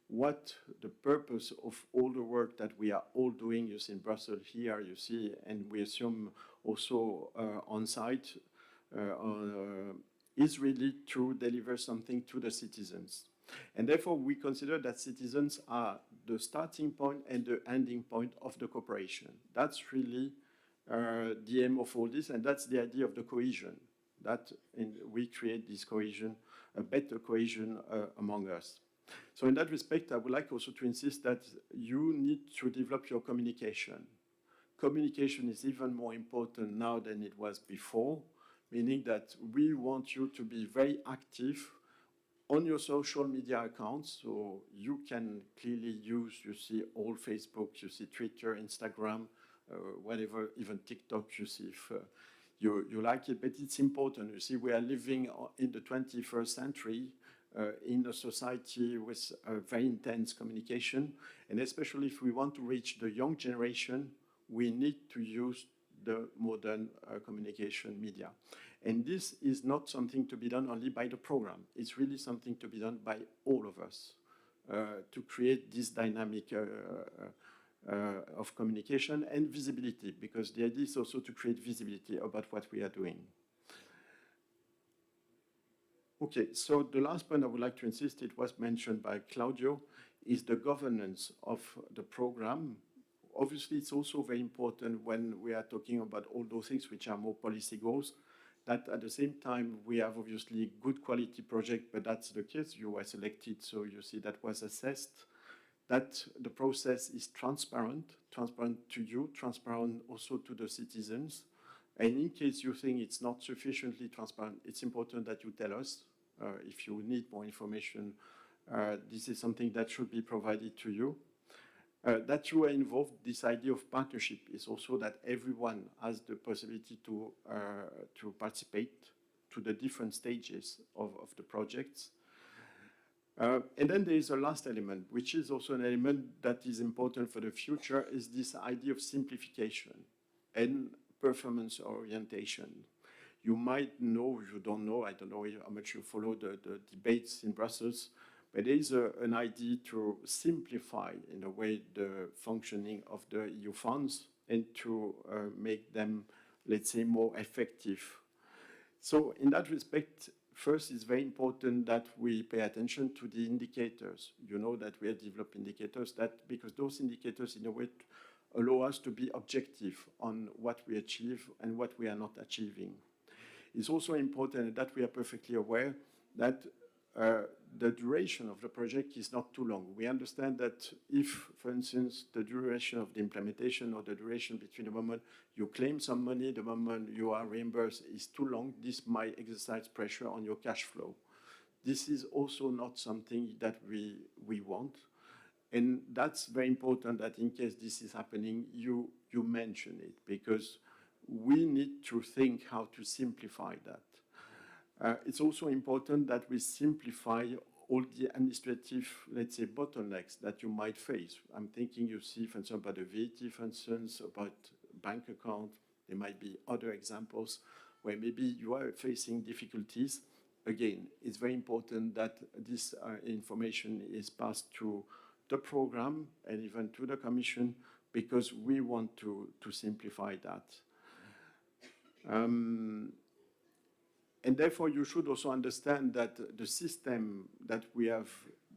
What the purpose of all the work that we are all doing, you see in Brussels here, you see, and we assume also on site, is really to deliver something to the citizens. And therefore, we consider that citizens are the starting point and the ending point of the cooperation. That's really the aim of all this, and that's the idea of the cohesion, that we create this cohesion, a better cohesion among us. So in that respect, I would like also to insist that you need to develop your communication. Communication is even more important now than it was before, meaning that we want you to be very active on your social media accounts. So you can clearly use, you see, all Facebook, you see Twitter, Instagram, whatever, even TikTok, you see if you like it. But it's important. You see, we are living in the 21st century in a society with very intense communication. And especially if we want to reach the young generation, we need to use the modern communication media. And this is not something to be done only by the program. It's really something to be done by all of us to create this dynamic of communication and visibility, because the idea is also to create visibility about what we are doing. Okay, so the last point I would like to insist, it was mentioned by Claudio, is the governance of the program. Obviously, it's also very important when we are talking about all those things which are more policy goals, that at the same time we have obviously good quality project, but that's the case. You were selected, so you see that was assessed, that the process is transparent to you, transparent also to the citizens. And in case you think it's not sufficiently transparent, it's important that you tell us. If you need more information, this is something that should be provided to you. That you are involved, this idea of partnership is also that everyone has the possibility to participate to the different stages of the projects. And then there is a last element, which is also an element that is important for the future, is this idea of simplification and performance orientation. You might know, if you don't know, I don't know how much you follow the debates in Brussels, but there is an idea to simplify, in a way, the functioning of the EU funds and to make them, let's say, more effective. So in that respect, first, it's very important that we pay attention to the indicators. You know that we have developed indicators, that because those indicators, in a way, allow us to be objective on what we achieve and what we are not achieving. It's also important that we are perfectly aware that the duration of the project is not too long. We understand that if, for instance, the duration of the implementation or the duration between the moment you claim some money, the moment you are reimbursed is too long, this might exercise pressure on your cash flow. This is also not something that we want. And that's very important that in case this is happening, you mention it, because we need to think how to simplify that. It's also important that we simplify all the administrative, let's say, bottlenecks that you might face. I'm thinking, you see, for instance, about the VAT, for instance, about bank account. There might be other examples where maybe you are facing difficulties. Again, it's very important that this information is passed to the program and even to the Commission, because we want to simplify that. And therefore, you should also understand that the system that we have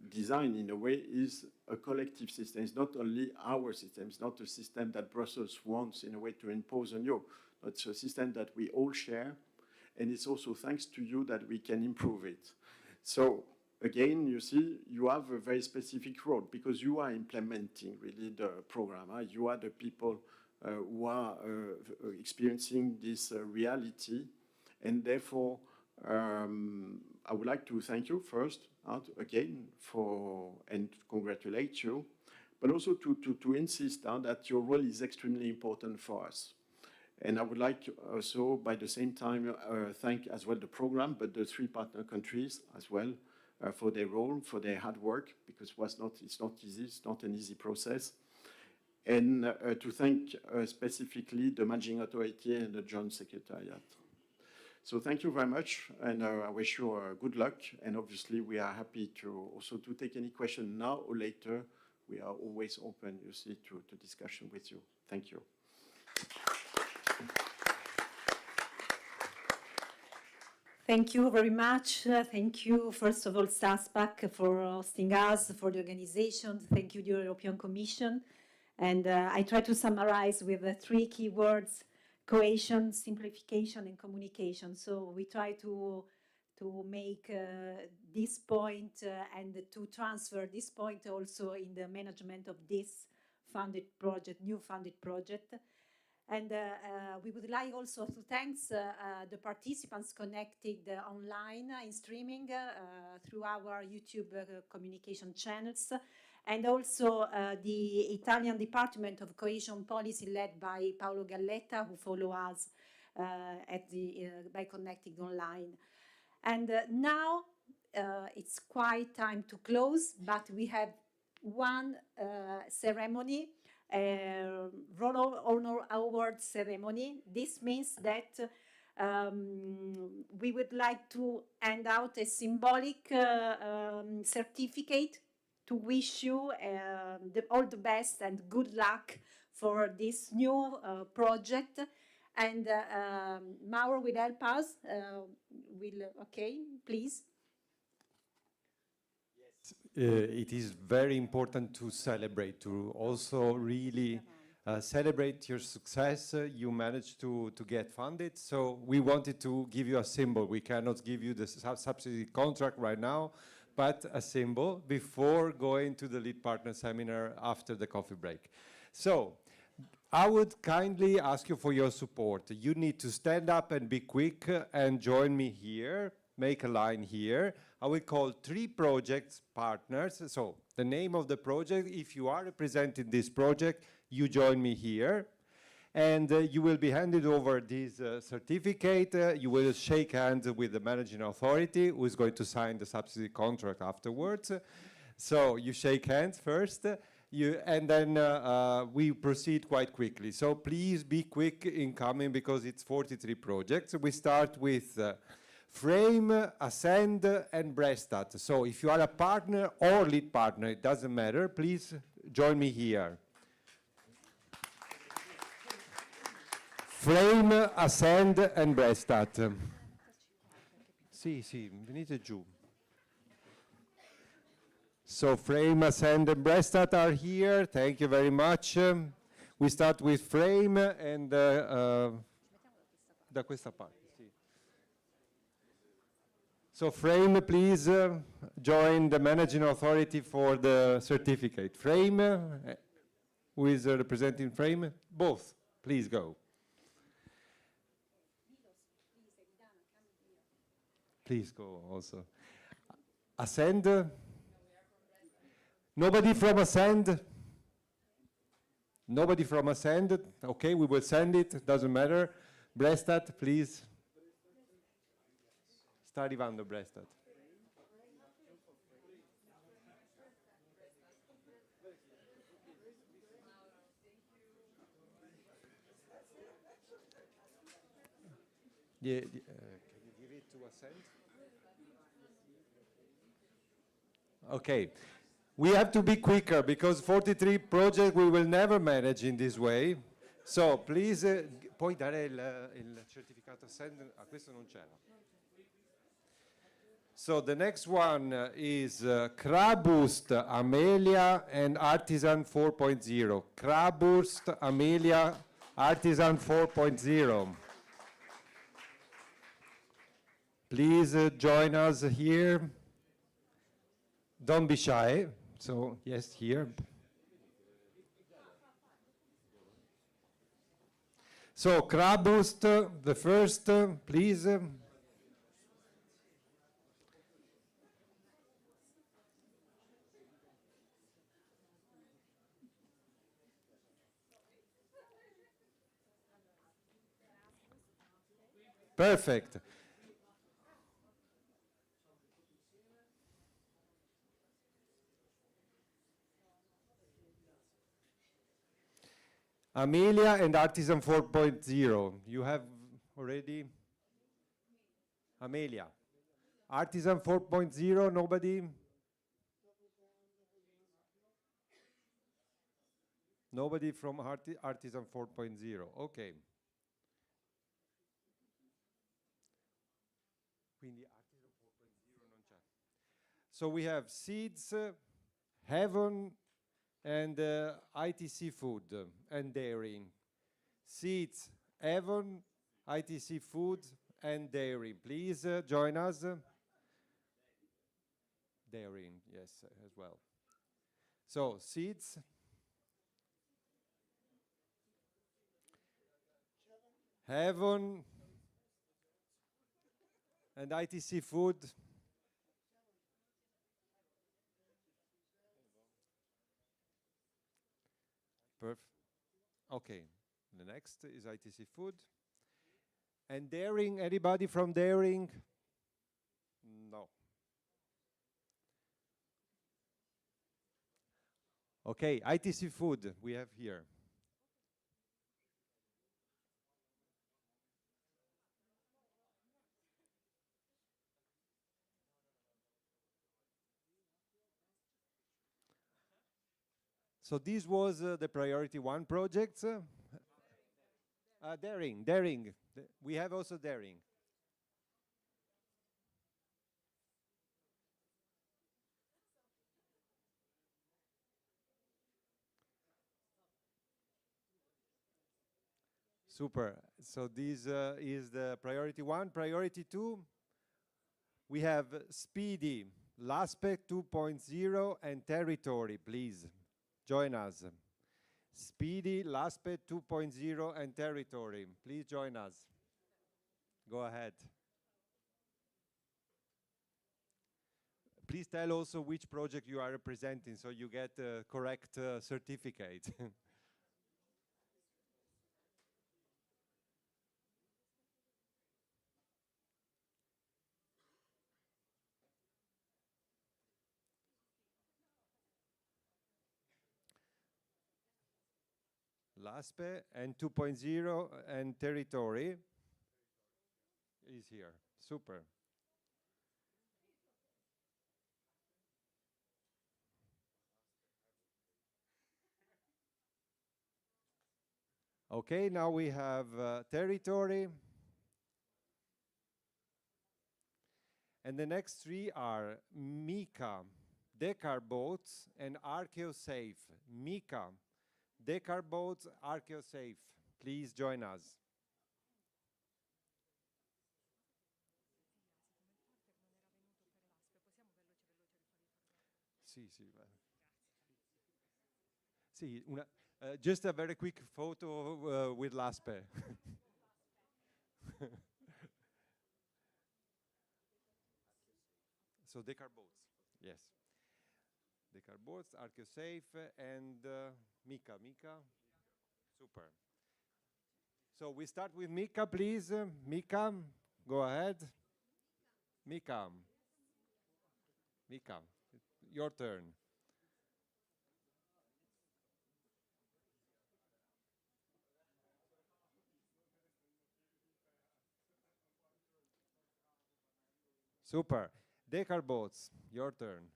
designed, in a way, is a collective system. It's not only our system. It's not a system that Brussels wants, in a way, to impose on you. It's a system that we all share, and it's also thanks to you that we can improve it. So, again, you see, you have a very specific role, because you are implementing, really, the program. You are the people who are experiencing this reality. And therefore, I would like to thank you first, again, and congratulate you, but also to insist that your role is extremely important for us. And I would like also, by the same time, thank as well the program, but the 3 partner countries as well, for their role, for their hard work, because it's not easy, it's not an easy process. And to thank specifically the Managing Authority and the Joint Secretariat. So thank you very much, and I wish you good luck. And obviously, we are happy to also to take any question now or later. We are always open, you see, to discussion with you. Thank you. Thank you very much. Thank you, first of all, SASPAC, for hosting us, for the organization. Thank you, the European Commission. And I try to summarize with 3 key words: cohesion, simplification, and communication. So we try to make this point and to transfer this point also in the management of this funded project, new funded project. And we would like also to thank the participants connected online in streaming through our YouTube communication channels, and also the Italian Department of Cohesion Policy led by Paolo Galletta, who follow us by connecting online. And now it's quite time to close, but we have one ceremony, Roll Honor Award ceremony. This means that we would like to hand out a symbolic certificate to wish you all the best and good luck for this new project. And Mauro will help us. Okay, please. It is very important to celebrate, to also really celebrate your success. You managed to get funded, so we wanted to give you a symbol. We cannot give you the subsidy contract right now, but a symbol before going to the lead partner seminar after the coffee break. So I would kindly ask you for your support. You need to stand up and be quick and join me here. Make a line here. I will call 3 projects partners. So the name of the project, if you are representing this project, you join me here. And you will be handed over this certificate. You will shake hands with the managing authority, who is going to sign the subsidy contract afterwards. So you shake hands first, and then we proceed quite quickly. So please be quick in coming, because it's 43 projects. We start with Frame, Ascend, and Brestat. So if you are a partner or lead partner, it doesn't matter, please join me here. Frame, Ascend, and Brestat. Sì, venite giù. So Frame, Ascend, and Brestat are here. Thank you very much. We start with Frame and da questa parte. So Frame, please join the managing authority for the certificate. Frame, who is representing Frame? Both, please go. Please go also. Ascend? Nobody from Ascend? Nobody from Ascend? Okay, we will send it, doesn't matter. Brestat, please. Sta arrivando Brestat. Can you give it to Ascend? Okay. We have to be quicker, because 43 projects we will never manage in this way. So please, puoi dare il certificato Ascend? Questo non c'era. So the next one is Craboost, Amelia, and Artisan 4.0. Craboost, Amelia, Artisan 4.0. Please join us here. Don't be shy. So, yes, here. So, Craboost, the first, please. Perfect. Amelia and Artisan 4.0. You have already? Amelia. Artisan 4.0, nobody? Nobody from Artisan 4.0. Okay. Quindi Artisan 4.0 non c'è. So we have Seeds, Heaven, and ITC Food and Dairy. Seeds, Heaven, ITC Food, and Dairy. Please join us. Dairy, yes, as well. So, Seeds. Heaven and ITC Food. Perfect. Okay, the next is ITC Food. And Daring, anybody from Daring? No. Okay, ITC Food we have here. So this was the priority one project. Daring. We have also Daring. Super. So this is the priority one. Priority two, we have Speedy, LASPE 2.0, and Territory. Please join us. Speedy, LASPE 2.0, and Territory. Please join us. Go ahead. Please tell also which project you are representing so you get a correct certificate. LASPE and 2.0 and Territory is here. Super. Okay, now we have Territory. And the next three are Mika, Decarboats, and ArcheoSafe. Mika, Decarboats, ArcheoSafe. Please join us. Sì, just a very quick photo with LASPE. So Decarboats, yes. Decarboats, ArcheoSafe, and Mika. Super. So we start with Mika, please. Mika, go ahead. Mika, your turn. Super. Decarboats, your turn.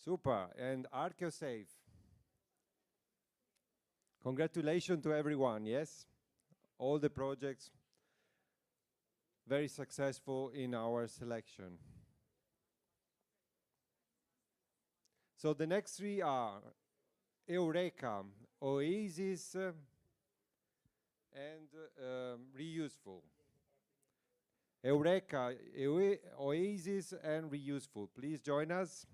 Super. And ArcheoSafe. Congratulations to everyone, yes? All the projects very successful in our selection. So the next three are Eureka, Oasis, and Reuseful. Eureka, Oasis, and Reuseful. Please join us.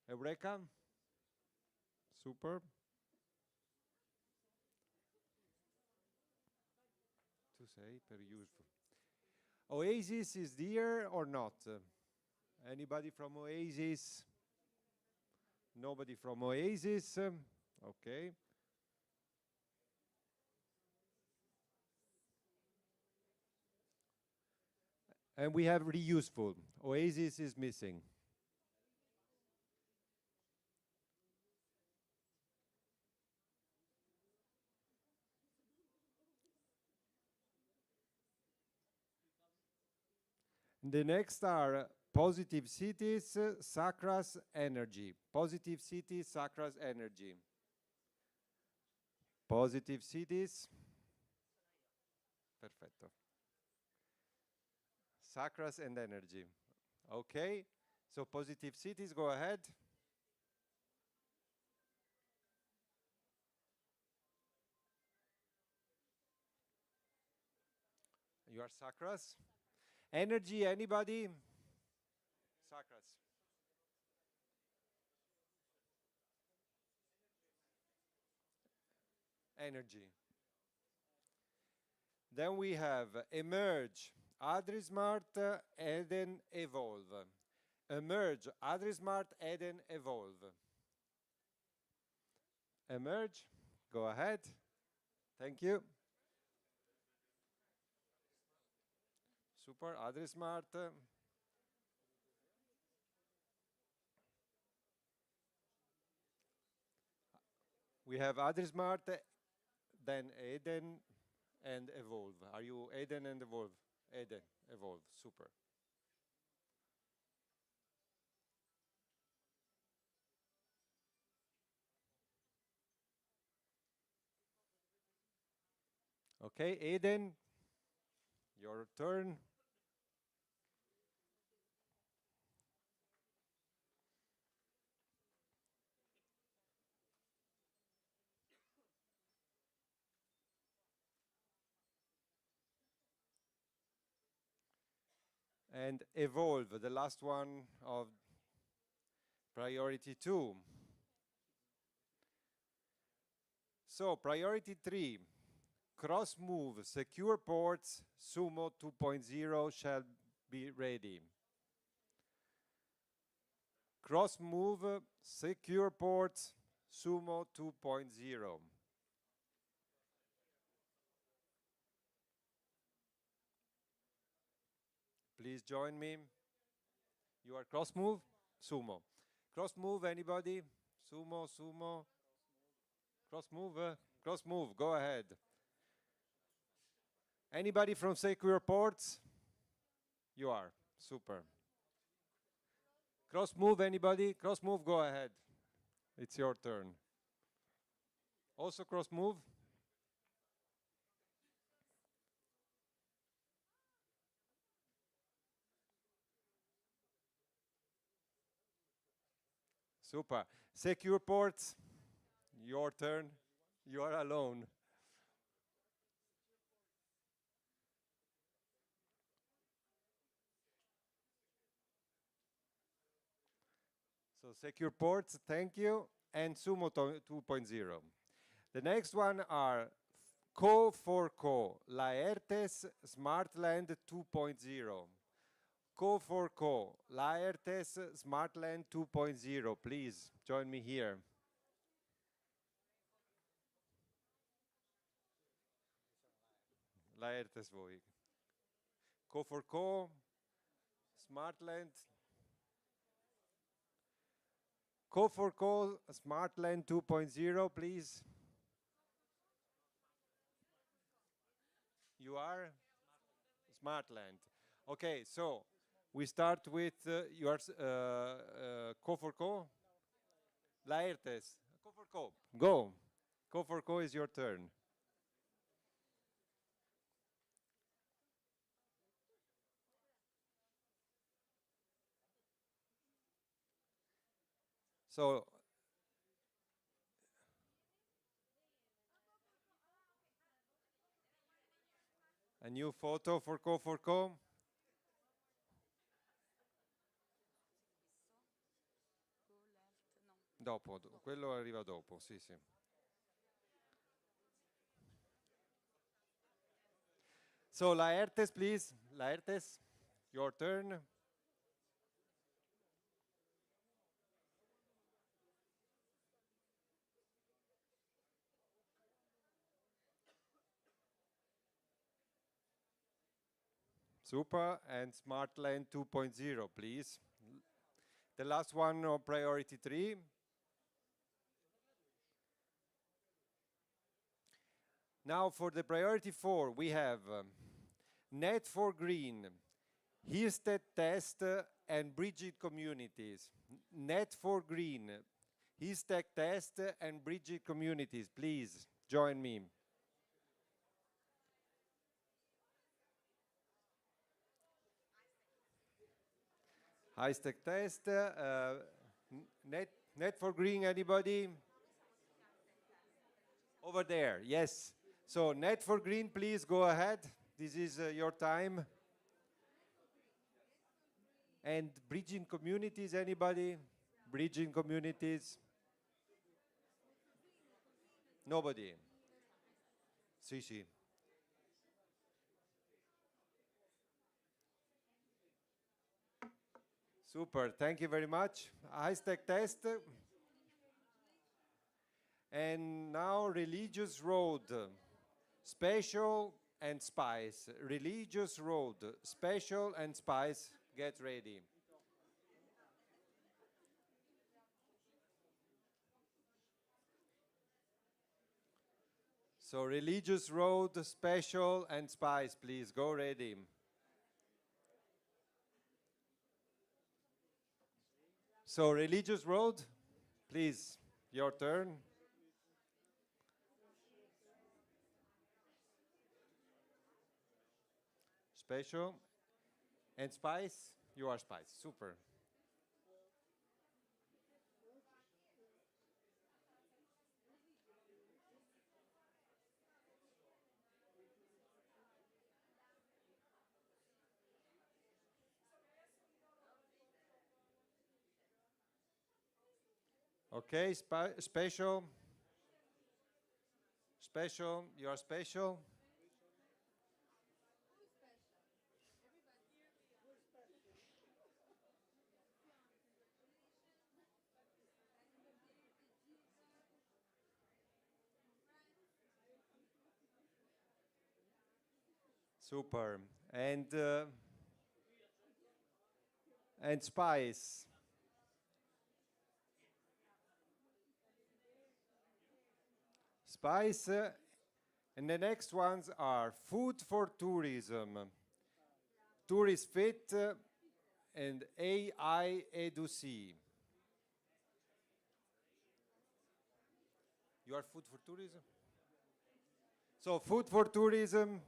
Eureka. Super. To say per useful. Oasis is there or not? Anybody from Oasis? Nobody from Oasis? Okay. And we have reuseful. Oasis is missing. The next are positive cities, Sacras energy. Positive cities, Sacras energy. Positive cities. Perfetto. Sacras and energy. Okay. So positive cities, go ahead. You are Sacras. Energy, anybody? Sacras. Energy. Then we have emerge, AdriSmart, Eden, evolve. Emerge, AdriSmart, Eden, evolve. Emerge, go ahead. Thank you. Super, AdriSmart. We have AdriSmart, then Eden and evolve. Are you Eden and evolve? Eden, evolve, super. Okay, Eden, your turn. And evolve, the last one of priority 2. So priority 3, cross move, secure ports, Sumo 2.0 shall be ready. Cross move, secure ports, Sumo 2.0. Please join me. You are cross move? Sumo. Cross move, anybody? Sumo, Sumo. Cross move, cross move, go ahead. Anybody from secure ports? You are, super. Cross move, anybody? Cross move, go ahead. It's your turn. Also cross move? Super. Secure ports, your turn. You are alone. So secure ports, thank you. And Sumo 2.0. The next one are Co for Co, Laertes Smartland 2.0. Co for Co, Laertes Smartland 2.0. Please join me here. Laertes voi. Co for Co, Smartland. Co for Co, Smartland 2.0, please. You are Smartland. Okay, so we start with your Co for Co. Laertes. Co for Co. Go. Co for Co is your turn. So a new photo for Co for Co. Dopo, quello arriva dopo, sì, sì. So Laertes, please. Laertes, your turn. Super. And Smart Land 2.0, please. The last one on priority 3. Now for the priority 4, we have Net for Green, Hirstedt Test and Bridged Communities. Net for Green, Hirstedt Test and Bridged Communities. Please join me. Hirstedt Test, Net for Green, anybody? Over there, yes. So Net for Green, please go ahead. This is your time. And Bridging Communities, anybody? Bridging Communities? Nobody? Sì, sì. Super, thank you very much. High-stack test. And now Religious Road, Special and Spice. Religious Road, Special and Spice, get ready. So Religious Road, Special and Spice, please, go ready. So Religious Road, please, your turn. Special and Spice, you are Spice, super. Okay, special. Special, you are special. Super. And Spice. Spice. And the next ones are Food for Tourism, Tourist Fit, and AI Edu-C. You are Food for Tourism? So Food for Tourism,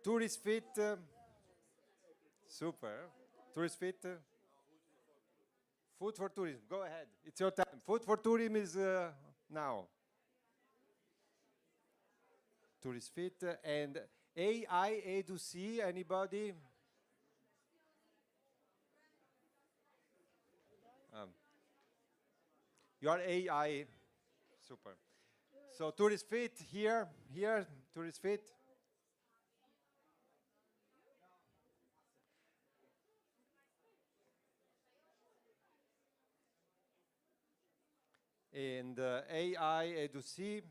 Tourist Fit, super. Tourist Fit, Food for Tourism, go ahead, it's your time. Food for Tourism is now. Tourist Fit and AI Edu-C, anybody? You are AI, super. So Tourist Fit, here, Tourist Fit. And AI Edu-C.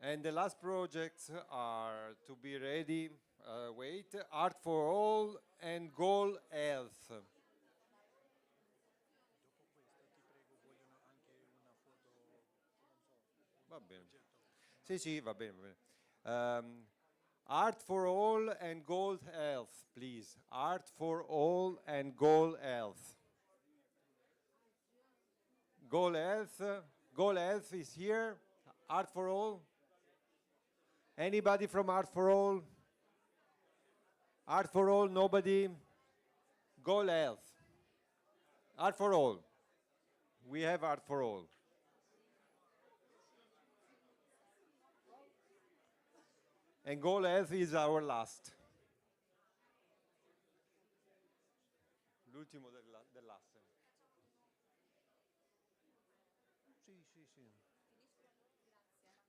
And the last projects are to be ready, wait, Art for All and Goal Health. Va bene. Sì, sì, va bene, va bene. Art for All and Goal Health, please. Art for All and Goal Health. Goal Health is here. Art for All. Anybody from Art for All? Art for All, nobody? Goal Health. Art for All. We have Art for All. And Goal Health is our last. L'ultimo dell'asse. Sì, sì, sì.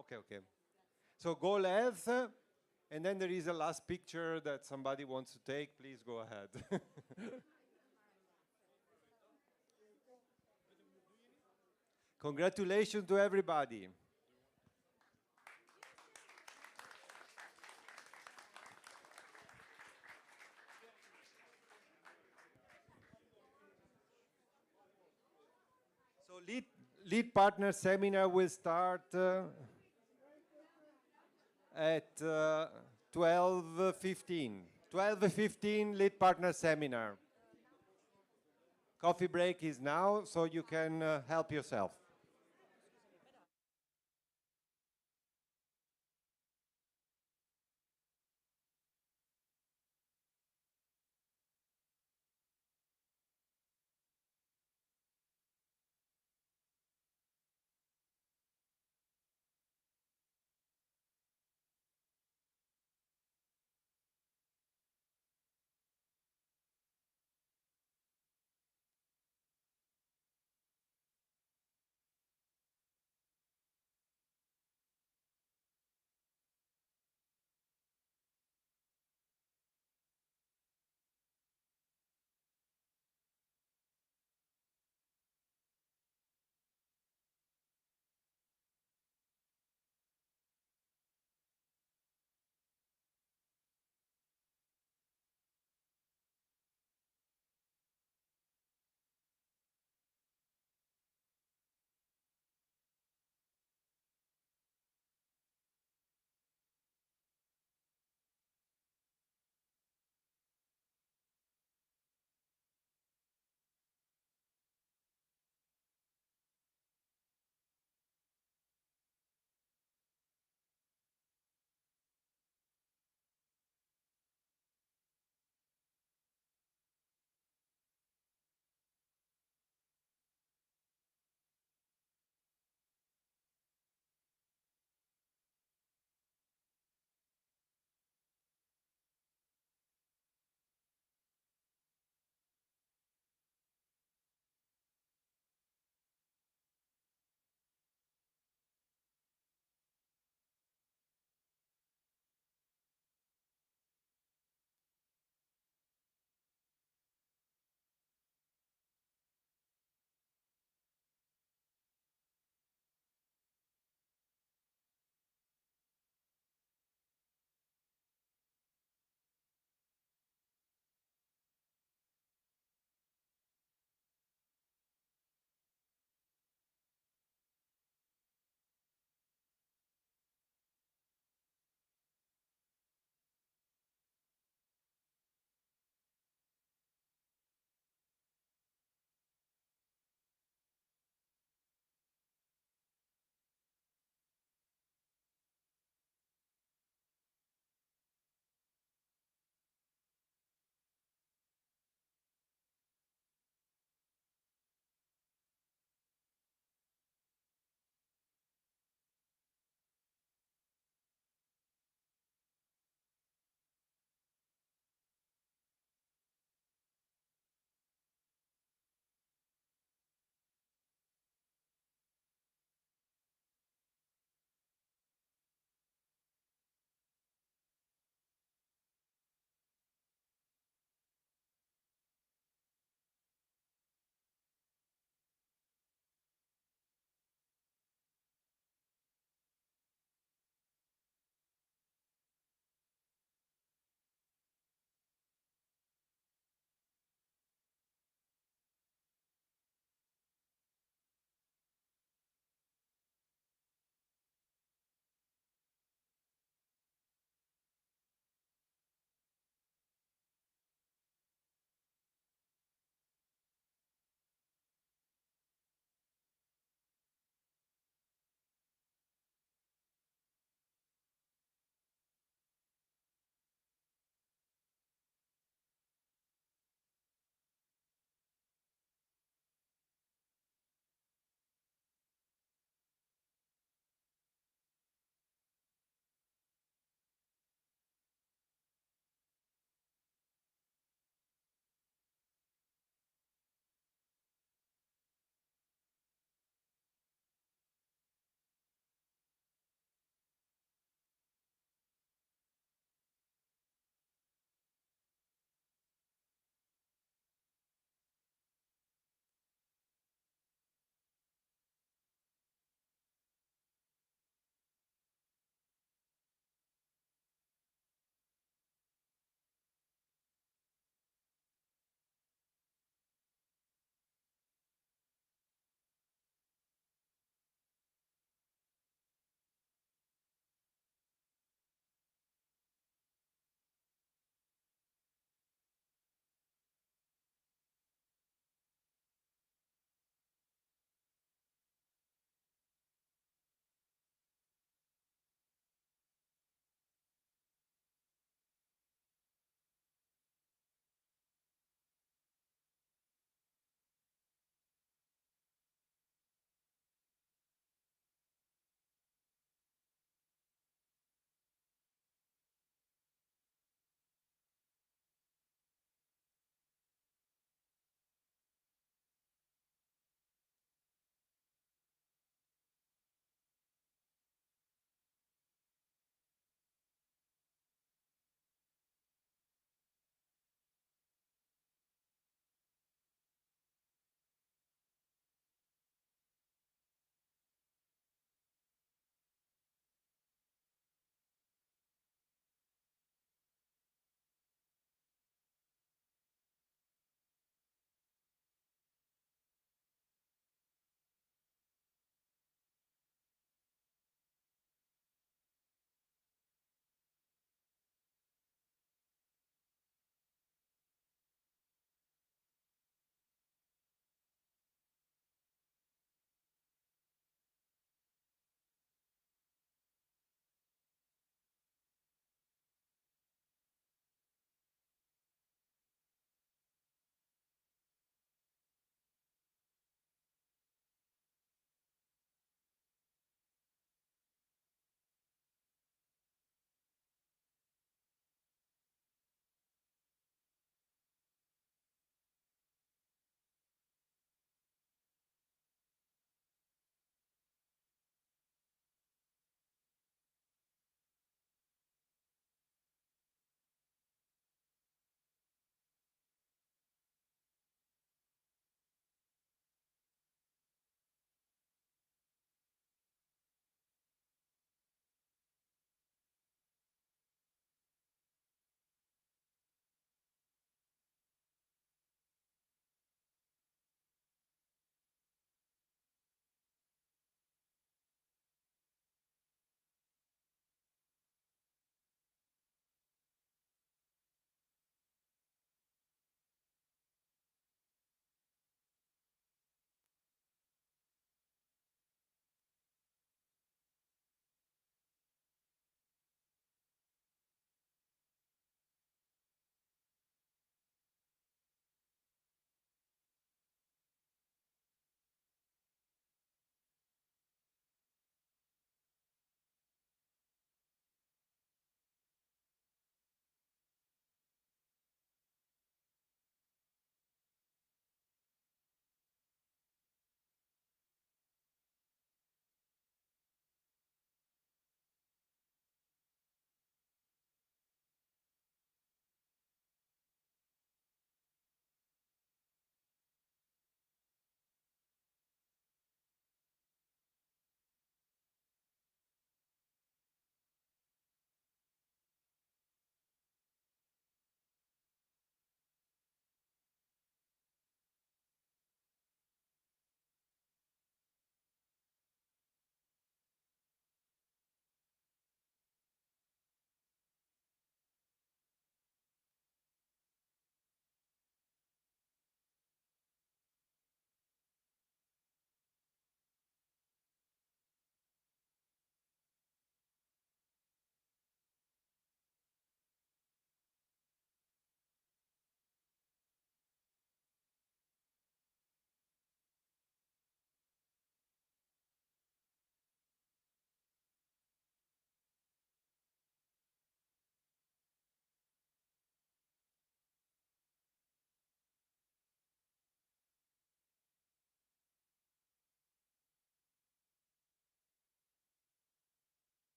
Okay, okay. So goal health, and then there is a last picture that somebody wants to take. Please go ahead. Congratulations to everybody. So lead partner seminar will start at 12:15. 12:15 lead partner seminar. Coffee break is now, so you can help yourself.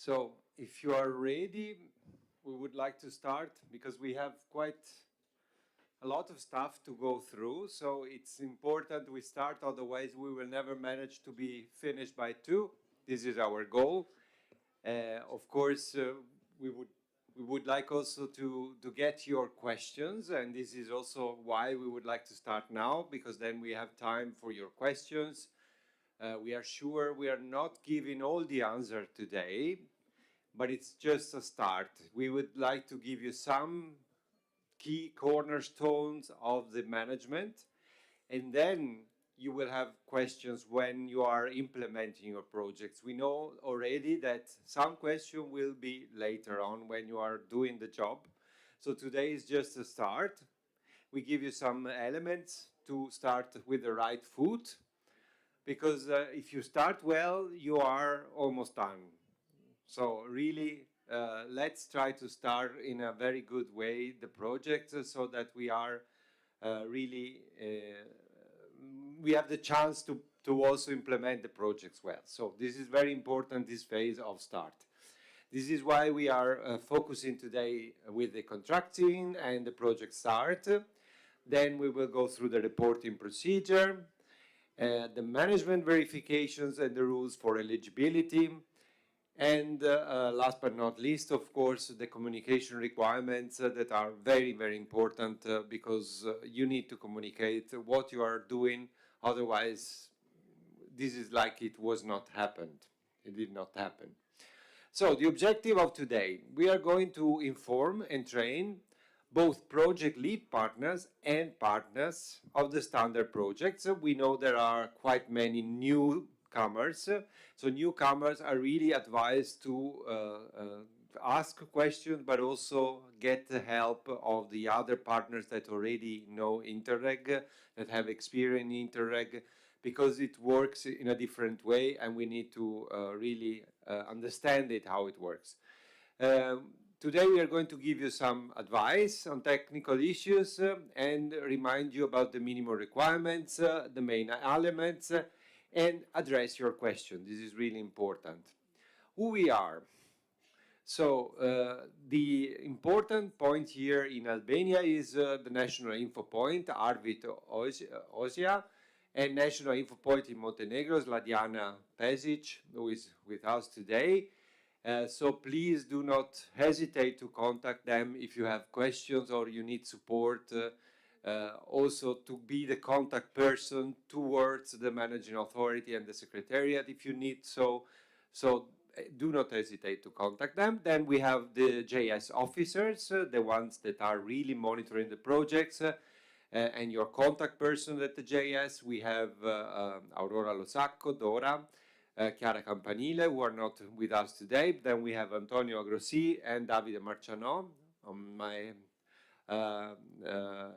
So if you are ready, we would like to start because we have quite a lot of stuff to go through. So it's important we start, otherwise we will never manage to be finished by 2. This is our goal. Of course, we would like also to get your questions, and this is also why we would like to start now, because then we have time for your questions. We are sure we are not giving all the answer today, but it's just a start. We would like to give you some key cornerstones of the management, and then you will have questions when you are implementing your projects. We know already that some question will be later on when you are doing the job. So today is just a start. We give you some elements to start with the right foot, because if you start well, you are almost done. So really, let's try to start in a very good way the project, so that we are really we have the chance to also implement the projects well. So this is very important, this phase of start. This is why we are focusing today with the contracting and the project start. Then we will go through the reporting procedure, the management verifications and the rules for eligibility, and last but not least, of course, the communication requirements that are very, very important, because you need to communicate what you are doing. Otherwise, this is like it was not happened. It did not happen. So the objective of today, we are going to inform and train both project lead partners and partners of the standard projects. We know there are quite many newcomers. So newcomers are really advised to ask questions, but also get the help of the other partners that already know Interreg, that have experience in Interreg, because it works in a different way and we need to really understand it, how it works. Today we are going to give you some advice on technical issues and remind you about the minimum requirements, the main elements, and address your question. This is really important. Who we are. So the important point here in Albania is the national info point, Arvit Osija, and national info point in Montenegro, Sladiana Pesic, who is with us today. So please do not hesitate to contact them if you have questions or you need support. Also to be the contact person towards the managing authority and the secretariat if you need so. So do not hesitate to contact them. Then we have the JS officers, the ones that are really monitoring the projects, and your contact person at the JS. We have Aurora Losacco, Dora, Chiara Campanile, who are not with us today. Then we have Antonio Agrossi and Davide Marciano on my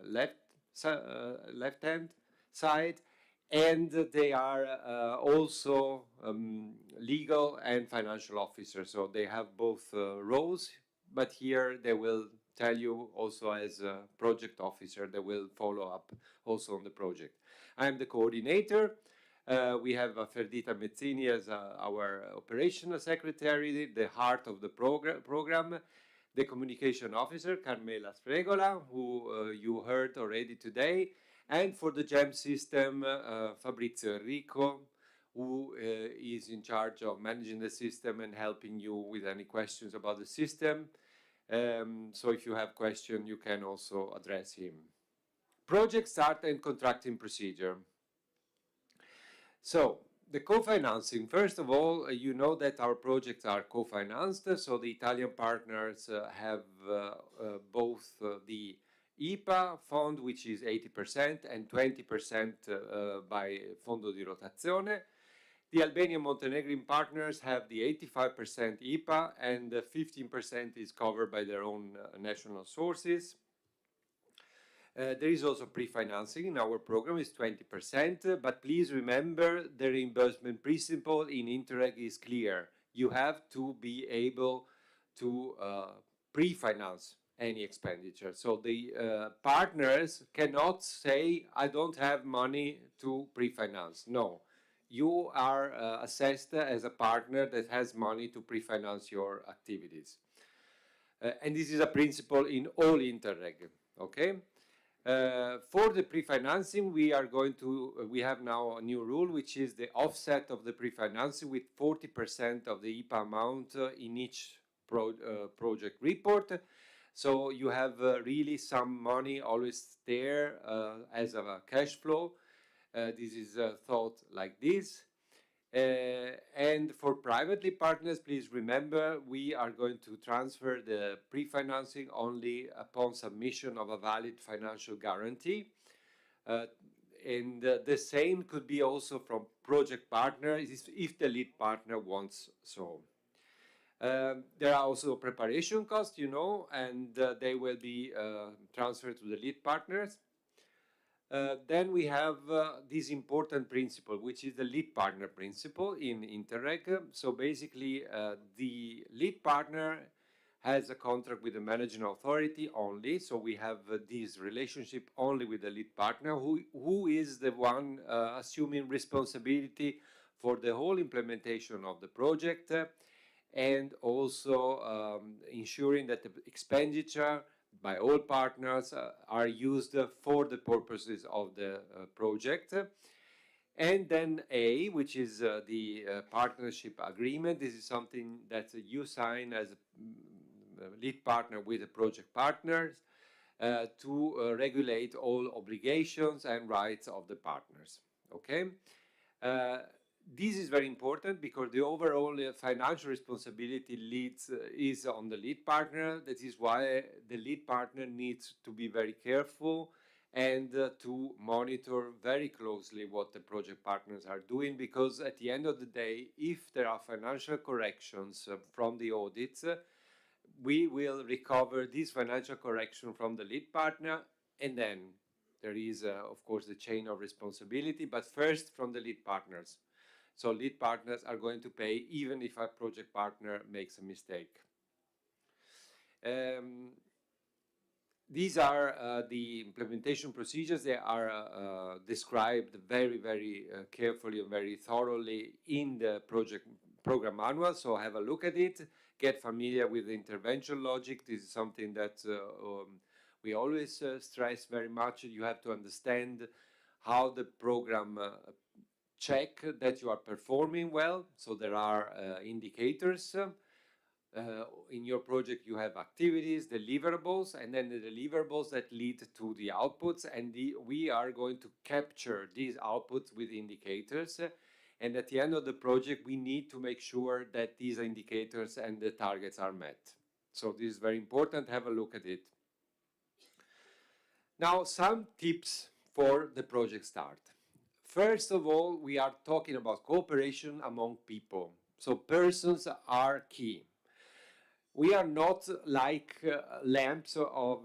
left hand side, and they are also legal and financial officers, so they have both roles, but here they will tell you also as a project officer. They will follow up also on the project. I am the coordinator. We have Ferdita Mezzini as our operational secretary, the heart of the program. The communication officer, Carmela Spregola, who you heard already today, and for the GEM system, Fabrizio Enrico, who is in charge of managing the system and helping you with any questions about the system. So if you have questions, you can also address him. Project start and contracting procedure. So the co-financing, first of all, you know that our projects are co-financed, so the Italian partners have both the IPA fund, which is 80%, and 20% by Fondo di Rotazione. The Albanian Montenegrin partners have the 85% IPA, and 15% is covered by their own national sources. There is also pre-financing in our program, is 20%, but please remember the reimbursement principle in Interreg is clear. You have to be able to pre-finance any expenditure. So the partners cannot say, I don't have money to pre-finance. No, you are assessed as a partner that has money to pre-finance your activities. And this is a principle in all Interreg, okay? For the pre-financing, we have now a new rule, which is the offset of the pre-financing with 40% of the IPA amount in each project report. So you have really some money always there as a cash flow. This is thought like this. And for privately partners, please remember, we are going to transfer the pre-financing only upon submission of a valid financial guarantee. And the same could be also from project partners if the lead partner wants so. There are also preparation costs, you know, and they will be transferred to the lead partners. Then we have this important principle, which is the lead partner principle in Interreg. So basically, the lead partner has a contract with the managing authority only. So we have this relationship only with the lead partner, who is the one assuming responsibility for the whole implementation of the project, and also ensuring that the expenditure by all partners are used for the purposes of the project. And then A, which is the partnership agreement. This is something that you sign as a lead partner with the project partners to regulate all obligations and rights of the partners. Okay? This is very important because the overall financial responsibility is on the lead partner. That is why the lead partner needs to be very careful and to monitor very closely what the project partners are doing, because at the end of the day, if there are financial corrections from the audits, we will recover this financial correction from the lead partner, and then there is, of course, the chain of responsibility, but first from the lead partners. So lead partners are going to pay even if a project partner makes a mistake. These are the implementation procedures. They are described very, very carefully and very thoroughly in the program manual. So have a look at it. Get familiar with the intervention logic. This is something that we always stress very much. You have to understand how the program check that you are performing well. So there are indicators. In your project you have activities, deliverables, and then the deliverables that lead to the outputs, and we are going to capture these outputs with indicators, and at the end of the project we need to make sure that these indicators and the targets are met. So this is very important. Have a look at it. Now, some tips for the project start. First of all, we are talking about cooperation among people. So persons are key. We are not like lamps of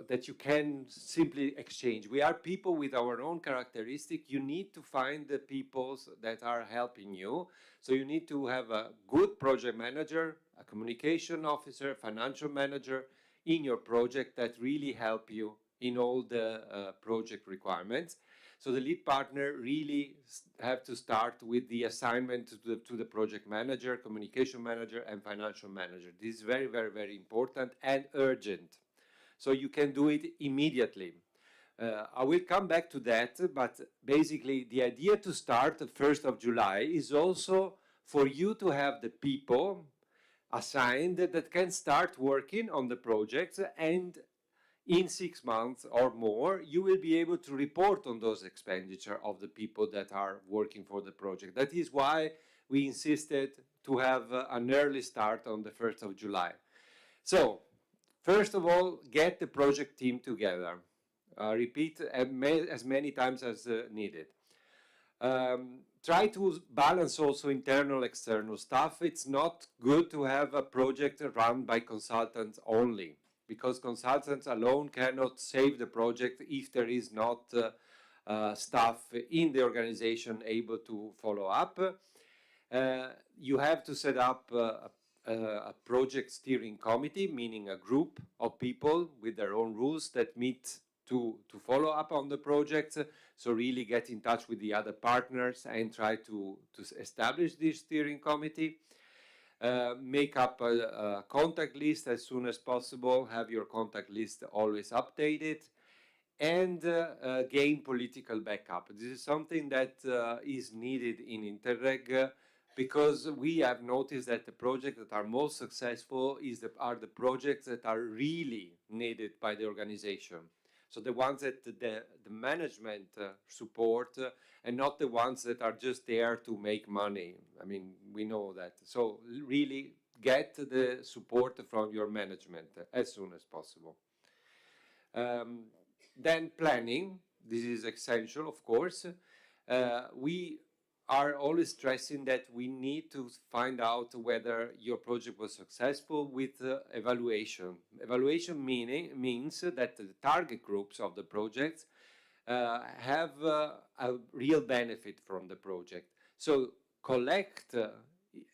that you can simply exchange. We are people with our own characteristic. You need to find the people that are helping you. So you need to have a good project manager, a communication officer, financial manager in your project that really help you in all the project requirements. So the lead partner really have to start with the assignment to the project manager, communication manager, and financial manager. This is very, very, very important and urgent. So you can do it immediately. I will come back to that, but basically the idea to start the 1st of July is also for you to have the people assigned that can start working on the projects, and in 6 months or more, you will be able to report on those expenditure of the people that are working for the project. That is why we insisted to have an early start on the 1st of July. So, first of all, get the project team together. Repeat as many times as needed. Try to balance also internal, external stuff. It's not good to have a project run by consultants only, because consultants alone cannot save the project if there is not staff in the organization able to follow up. You have to set up a project steering committee, meaning a group of people with their own rules that meet to follow up on the projects. So really get in touch with the other partners and try to establish this steering committee. Make up a contact list as soon as possible, have your contact list always updated, and gain political backup. This is something that is needed in Interreg, because we have noticed that the projects that are most successful are the projects that are really needed by the organization. So the ones that the management support, and not the ones that are just there to make money. I mean, we know that. So really get the support from your management as soon as possible. Then planning, this is essential, of course. We are always stressing that we need to find out whether your project was successful with evaluation. Evaluation means that the target groups of the project have a real benefit from the project. So collect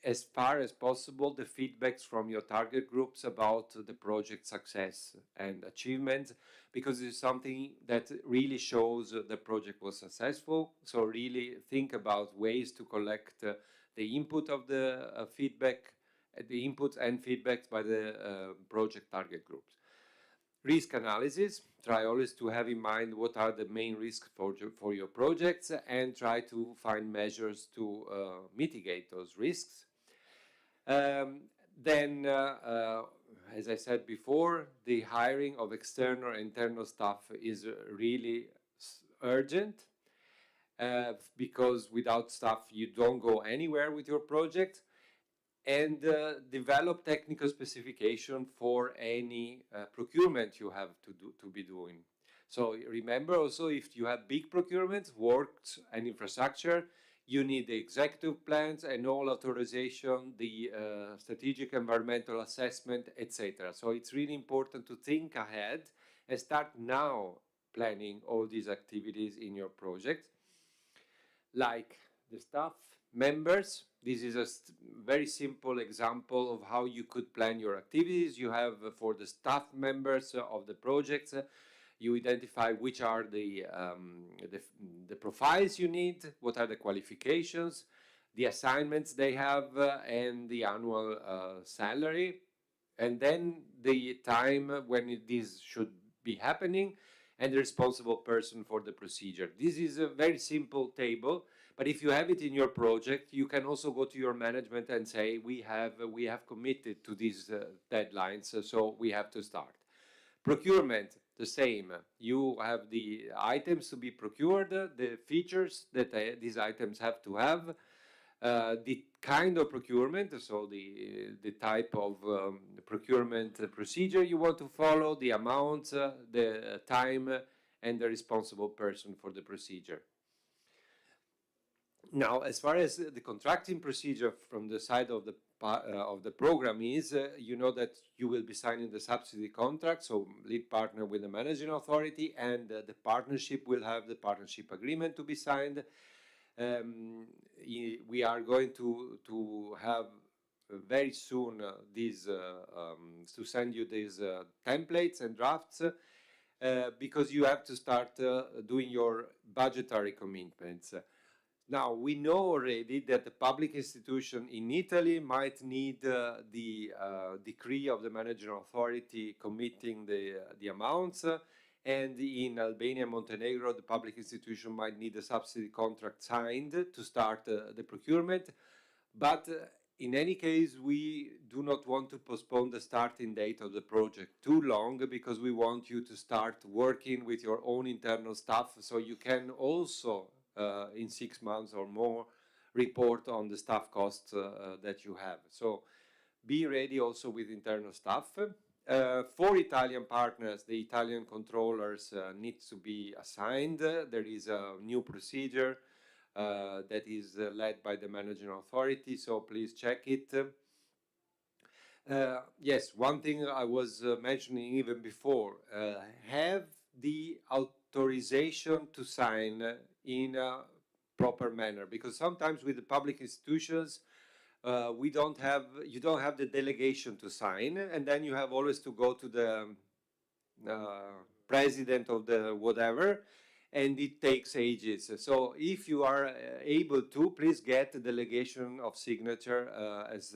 as far as possible the feedbacks from your target groups about the project success and achievements, because it's something that really shows the project was successful. So really think about ways to collect the input of the feedback, the inputs and feedbacks by the project target groups. Risk analysis, try always to have in mind what are the main risks for your projects, and try to find measures to mitigate those risks. Then, as I said before, the hiring of external and internal staff is really urgent, because without staff you don't go anywhere with your project. And develop technical specification for any procurement you have to be doing. So remember also, if you have big procurements, works and infrastructure, you need the executive plans and all authorization, the strategic environmental assessment, etc. So it's really important to think ahead and start now planning all these activities in your project. Like the staff members, this is a very simple example of how you could plan your activities. You have for the staff members of the projects, you identify which are the profiles you need, what are the qualifications, the assignments they have, and the annual salary, and then the time when this should be happening, and the responsible person for the procedure. This is a very simple table. But if you have it in your project, you can also go to your management and say, we have committed to these deadlines, so we have to start. Procurement, the same. You have the items to be procured, the features that these items have to have, the kind of procurement, so the type of procurement procedure you want to follow, the amount, the time, and the responsible person for the procedure. Now, as far as the contracting procedure from the side of the program is, you know that you will be signing the subsidy contract, so lead partner with the managing authority, and the partnership will have the partnership agreement to be signed. We are going to have very soon to send you these templates and drafts, because you have to start doing your budgetary commitments. Now, we know already that the public institution in Italy might need the decree of the managing authority committing the amounts, and in Albania and Montenegro, the public institution might need a subsidy contract signed to start the procurement. But in any case, we do not want to postpone the starting date of the project too long, because we want you to start working with your own internal staff, so you can also in 6 months or more report on the staff costs that you have. So be ready also with internal staff. For Italian partners, the Italian controllers needs to be assigned. There is a new procedure that is led by the managing authority, so please check it. Yes, one thing I was mentioning even before, have the authorization to sign in a proper manner, because sometimes with the public institutions you don't have the delegation to sign, and then you have always to go to the president of the whatever, and it takes ages. So if you are able to, please get a delegation of signature as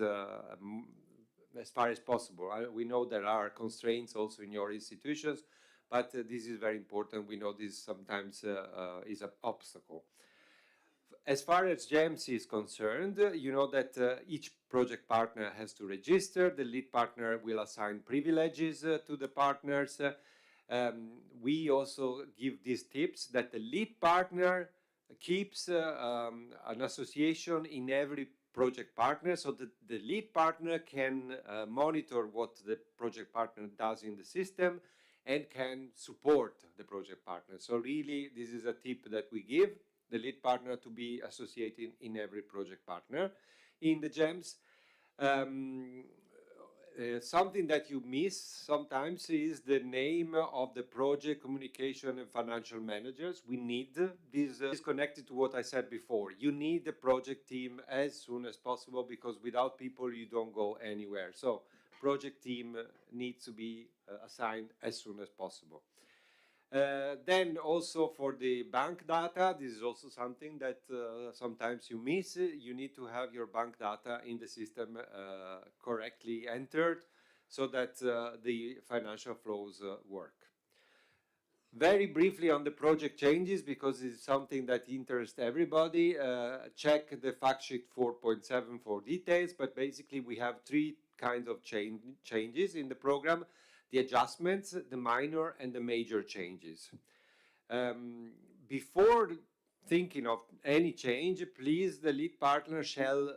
far as possible. We know there are constraints also in your institutions, but this is very important. We know this sometimes is an obstacle. As far as GEMS is concerned, you know that each project partner has to register. The lead partner will assign privileges to the partners. We also give these tips that the lead partner keeps an association in every project partner, so that the lead partner can monitor what the project partner does in the system and can support the project partner. So really, this is a tip that we give the lead partner to be associated in every project partner in the GEMS. Something that you miss sometimes is the name of the project communication and financial managers. We need this is connected to what I said before. You need the project team as soon as possible, because without people you don't go anywhere. So project team needs to be assigned as soon as possible. Then also for the bank data, this is also something that sometimes you miss. You need to have your bank data in the system correctly entered, so that the financial flows work. Very briefly on the project changes, because it's something that interests everybody. Check the fact sheet 4.7 for details, but basically we have three kinds of changes in the program: the adjustments, the minor, and the major changes. Before thinking of any change, please, the lead partner shall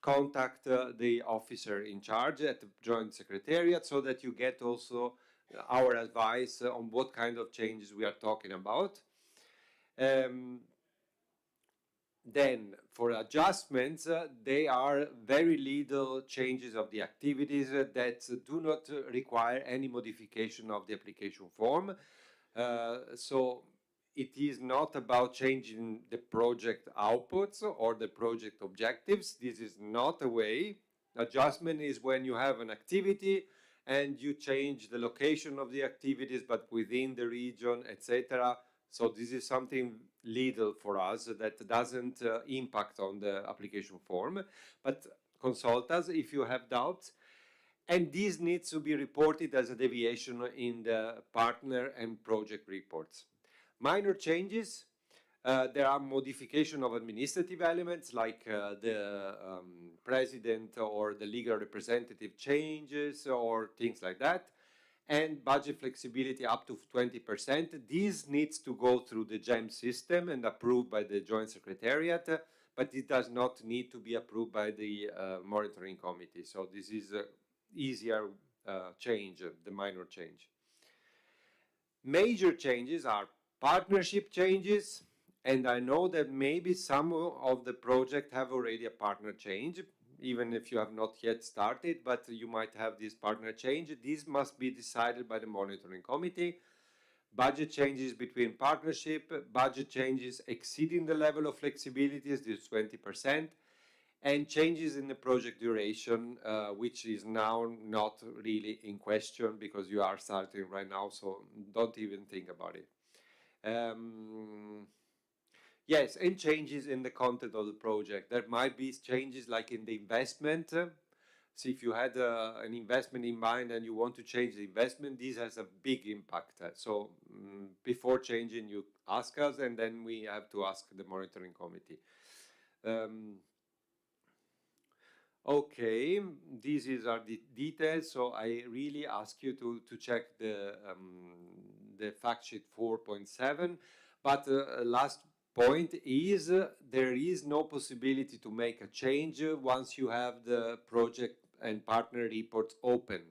contact the officer in charge at the Joint Secretariat, so that you get also our advice on what kind of changes we are talking about. Then, for adjustments, they are very little changes of the activities that do not require any modification of the application form. So it is not about changing the project outputs or the project objectives. This is not a way. Adjustment is when you have an activity and you change the location of the activities, but within the region, etc. So this is something little for us that doesn't impact on the application form, but consult us if you have doubts. And this needs to be reported as a deviation in the partner and project reports. Minor changes, there are modification of administrative elements like the president or the legal representative changes or things like that. And budget flexibility up to 20%. This needs to go through the GEM system and approved by the Joint Secretariat, but it does not need to be approved by the monitoring committee. So this is an easier change, the minor change. Major changes are partnership changes, and I know that maybe some of the project have already a partner change, even if you have not yet started, but you might have this partner change. This must be decided by the monitoring committee. Budget changes between partnership, budget changes exceeding the level of flexibility, this is 20%, and changes in the project duration, which is now not really in question because you are starting right now, so don't even think about it. Yes, and changes in the content of the project. There might be changes like in the investment. So if you had an investment in mind and you want to change the investment, this has a big impact. So before changing, you ask us, and then we have to ask the monitoring committee. Okay, these are the details. So I really ask you to check the fact sheet 4.7. But last point is there is no possibility to make a change once you have the project and partner reports open,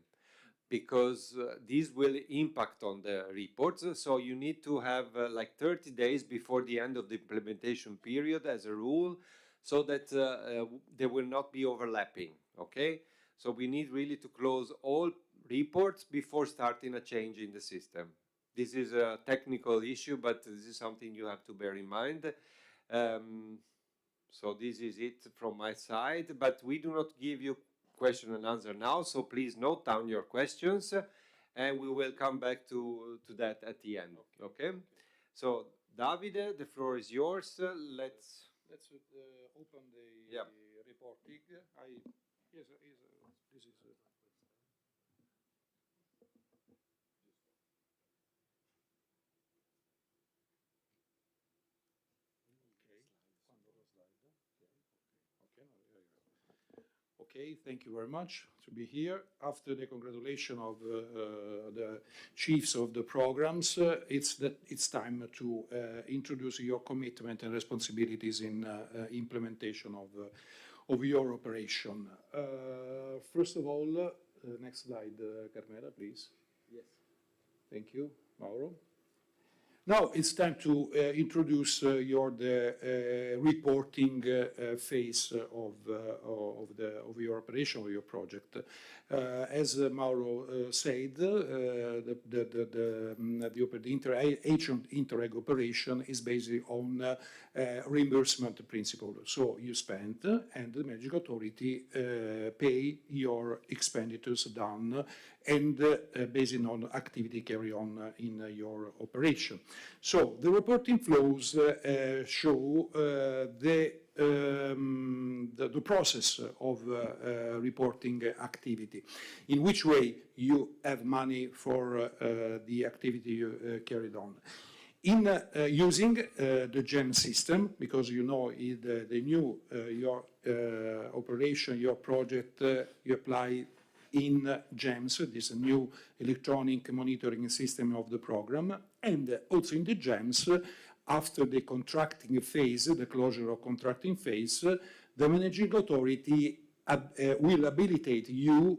because this will impact on the reports. So you need to have like 30 days before the end of the implementation period as a rule, so that there will not be overlapping, okay? So we need really to close all reports before starting a change in the system. This is a technical issue, but this is something you have to bear in mind. So this is it from my side, but we do not give you question and answer now, so please note down your questions, and we will come back to that at the end. Okay? So, Davide, the floor is yours. Let's open the Yeah. reporting. This is Okay, thank you very much to be here. After the congratulation of the chiefs of the programs, it's time to introduce your commitment and responsibilities in implementation of your operation. First of all, next slide, Carmela, please. Yes. Thank you, Mauro. Now it's time to introduce the reporting phase of your operation, of your project. As Mauro said, the Interreg operation is based on reimbursement principle. So you spend, and the managing authority pay your expenditures down, and based on activity carry on in your operation. So the reporting flows show the process of reporting activity, in which way you have money for the activity you carried on. In using the GEM system, because you know the new your operation, your project, you apply in GEMS, this new electronic monitoring system of the program, and also in the GEMS, after the contracting phase, the closure of contracting phase, the managing authority will habilitate you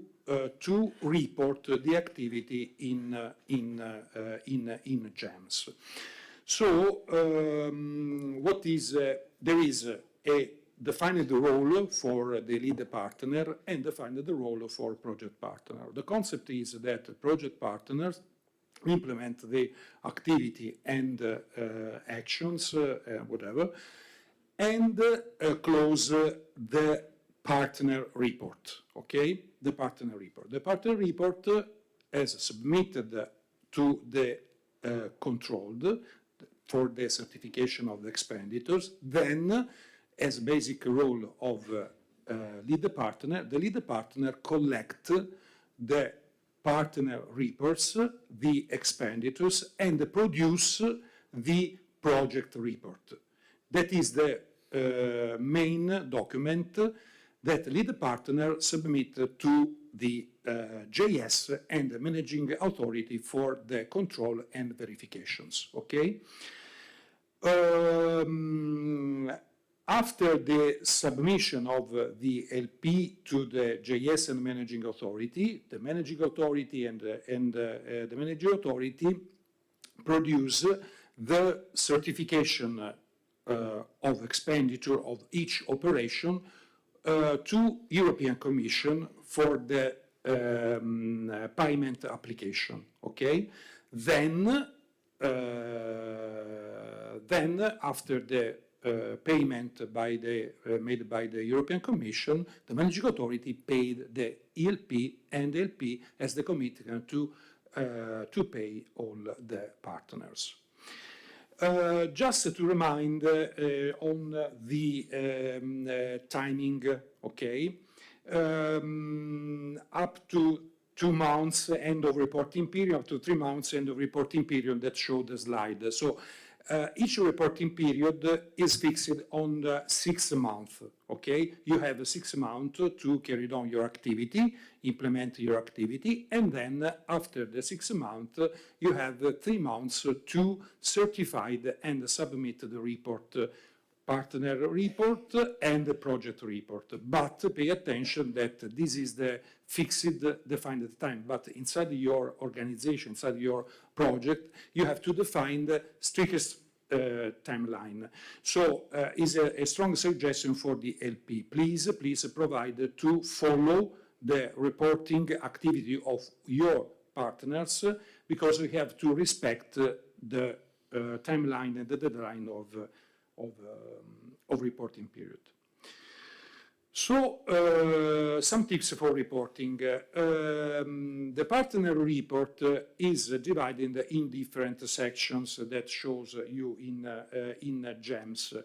to report the activity in GEMS. So, what is there is a defined role for the lead partner and defined the role for project partner. The concept is that project partners implement the activity and actions, whatever, and close the partner report, okay? The partner report. The partner report is submitted to the controlled for the certification of the expenditures. Then, as basic role of lead partner, the lead partner collect the partner reports, the expenditures, and produce the project report. That is the main document that lead partner submit to the JS and the managing authority for the control and verifications, okay? After the submission of the LP to the JS and managing authority, the managing authority and the managing authority produce the certification of expenditure of each operation to European Commission for the payment application. Okay, then after the payment by the made by the European Commission, the managing authority paid the ELP, and the LP has the commitment to pay all the partners. Just to remind on the timing, okay, up to 2 months end of reporting period, up to 3 months end of reporting period that show the slide. So each reporting period is fixed on the 6 months, okay? You have 6 months to carry on your activity, implement your activity, and then after the 6 months, you have 3 months to certify and submit the report, partner report and the project report. But pay attention that this is the fixed, defined time. But inside your organization, inside your project, you have to define the strictest timeline. So is a strong suggestion for the LP. Please provide to follow the reporting activity of your partners, because we have to respect the timeline and the deadline of reporting period. So, some tips for reporting. The partner report is divided in different sections that shows you in GEMS.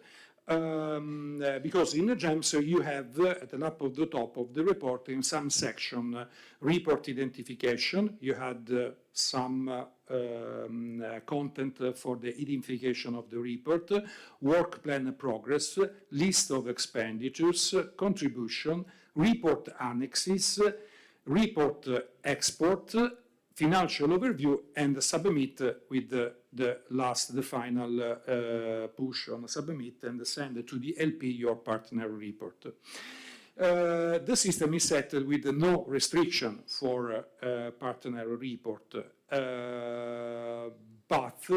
Because in GEMS you have at the top of the report in some section report identification. You had some content for the identification of the report, work plan progress, list of expenditures, contribution, report annexes, report export, financial overview, and submit with the final push on submit and send to the LP your partner report. The system is set with no restriction for partner report, but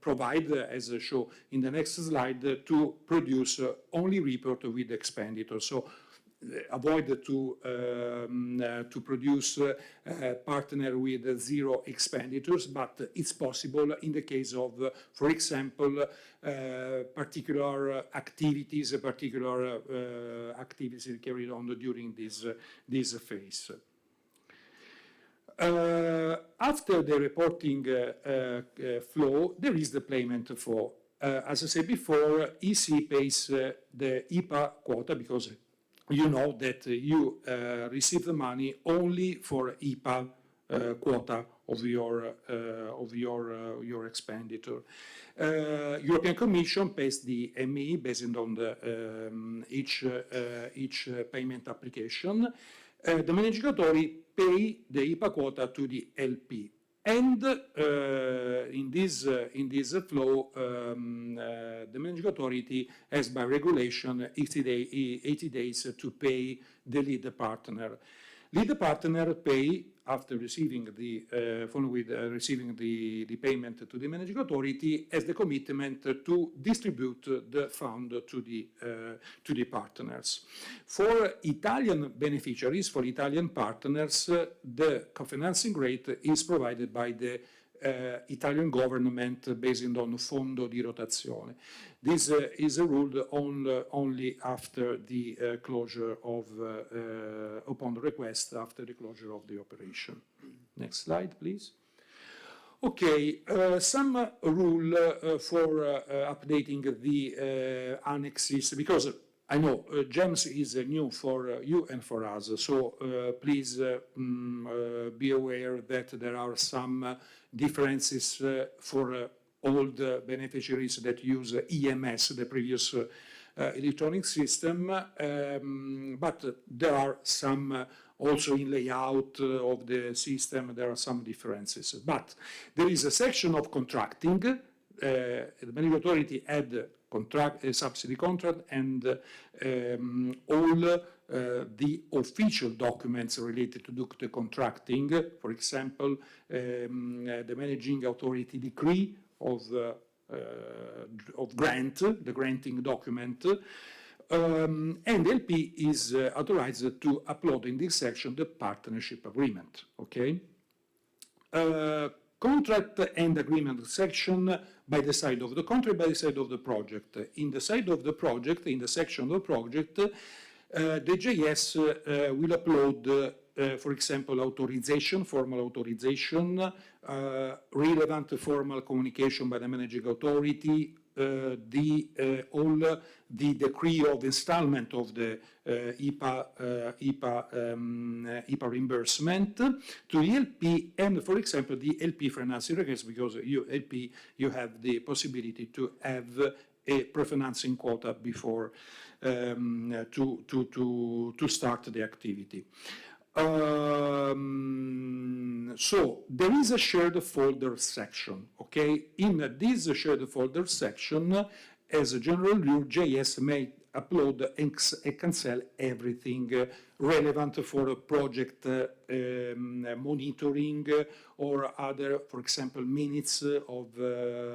provide, as shown in the next slide, to produce only report with expenditure. So avoid to produce partner with zero expenditures, but it's possible in the case of, for example, particular activities carried on during this phase. After the reporting flow, there is the payment flow. As I said before, EC pays the IPA quota because you know that you receive the money only for IPA quota of your expenditure. European Commission pays the ME based on the each payment application. The managing authority pay the IPA quota to the LP. And in this flow, the managing authority has by regulation 80 days to pay the lead partner. Lead partner pay after receiving receiving the payment to the managing authority as the commitment to distribute the fund to the partners. For Italian beneficiaries, for Italian partners, the co-financing rate is provided by the Italian government based on fondo di rotazione. This is ruled only after the closure of, upon request, after the closure of the operation. Next slide, please. Okay, some rule for updating the annexes, because I know GEMS is new for you and for us, so please be aware that there are some differences for old beneficiaries that use EMS, the previous electronic system, but there are some also in layout of the system, there are some differences. But there is a section of contracting. The managing authority had a subsidy contract, and all the official documents related to the contracting, for example, the managing authority decree of grant, the granting document, and LP is authorized to upload in this section the partnership agreement, okay? Contract and agreement section by the side of the contract, by the side of the project. In the side of the project, in the section of the project, the JS will upload, for example, authorization, formal authorization, relevant formal communication by the managing authority, all the decree of installment of the IPA reimbursement to the LP, and for example the LP financing request, because you LP you have the possibility to have a pre-financing quota before to start the activity. So there is a shared folder section, okay? In this shared folder section, as a general rule, JS may upload and cancel everything relevant for a project monitoring or other, for example, minutes of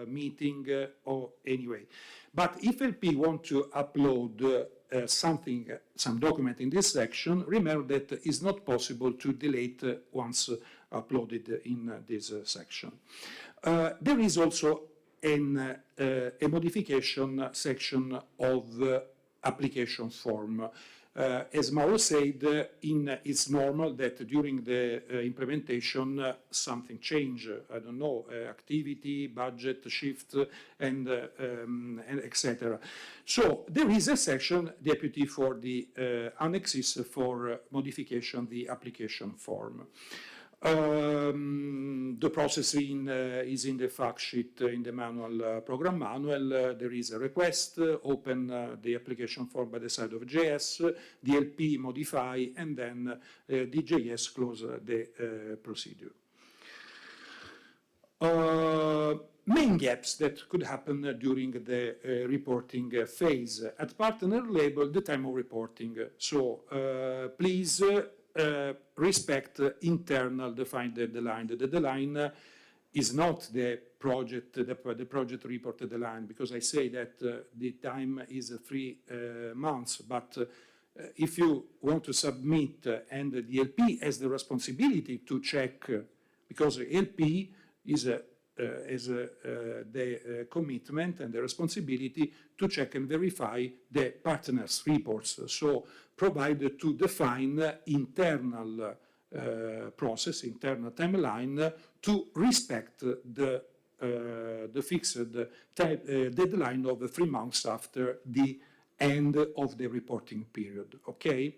meeting or anyway. But if LP want to upload some document in this section, remember that it's not possible to delete once uploaded in this section. There is also a modification section of application form. As Mauro said, it's normal that during the implementation something change. I don't know, activity, budget shift, and etc. So there is a section deputy for the annexes for modification the application form. The process is in the fact sheet in the manual, program manual. There is a request, open the application form by the side of JS, DLP modify, and then DJS close the procedure. Main gaps that could happen during the reporting phase. At partner level, the time of reporting. So please respect internal defined deadline. The deadline is not the project report deadline, because I say that the time is 3 months, but if you want to submit and the LP has the responsibility to check, because LP is the commitment and the responsibility to check and verify the partners' reports. So provided to define internal process, internal timeline to respect the fixed deadline of 3 months after the end of the reporting period. Okay.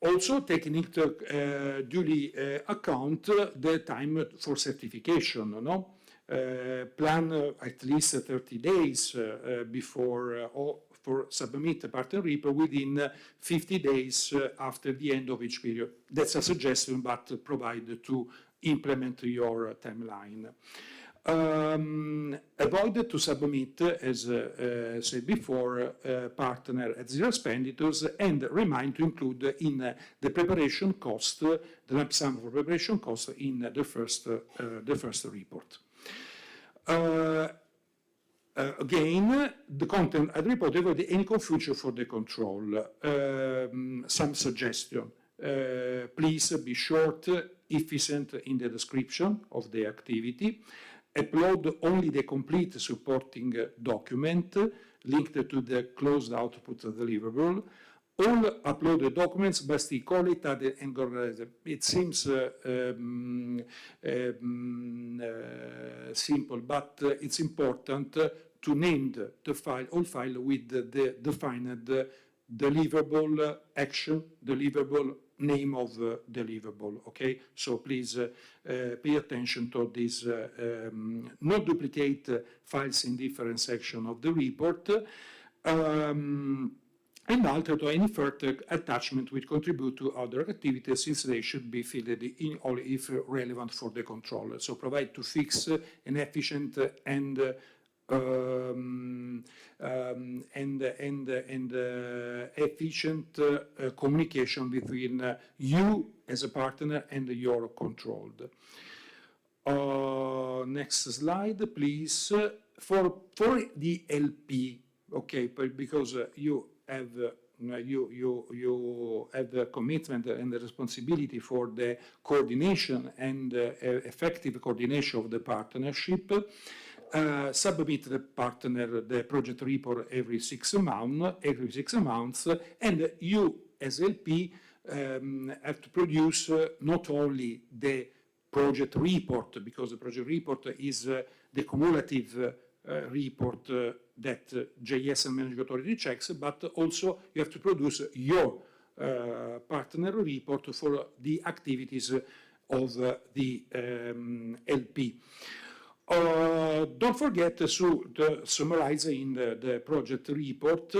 Also taking into duly account the time for certification, no? Plan at least 30 days before or for submit a partner report within 50 days after the end of each period. That's a suggestion, but provide to implement your timeline. Avoid to submit, as said before, partner at zero expenditures, and remind to include in the preparation cost, the lump sum for preparation cost in the first report. Again, the content of the report avoid any confusion for the control. Some suggestion. Please be short, efficient in the description of the activity. Upload only the complete supporting document linked to the closed output deliverable. All uploaded documents must be qualitative and organized. It seems simple, but it's important to name the file, all file with the defined deliverable action, deliverable name of deliverable. Okay, so please pay attention to this. Not duplicate files in different sections of the report, and alter to any further attachment which contribute to other activities, since they should be filled in only if relevant for the controller. So provide to fix an efficient and efficient communication between you as a partner and your controlled. Next slide, please. For the LP, okay, because you have you have the commitment and the responsibility for the coordination and effective coordination of the partnership. Submit the partner the project report every 6 months, and you as LP have to produce not only the project report, because the project report is the cumulative report that JS and managing authority checks, but also you have to produce your partner report for the activities of the LP. Don't forget to summarize in the project report,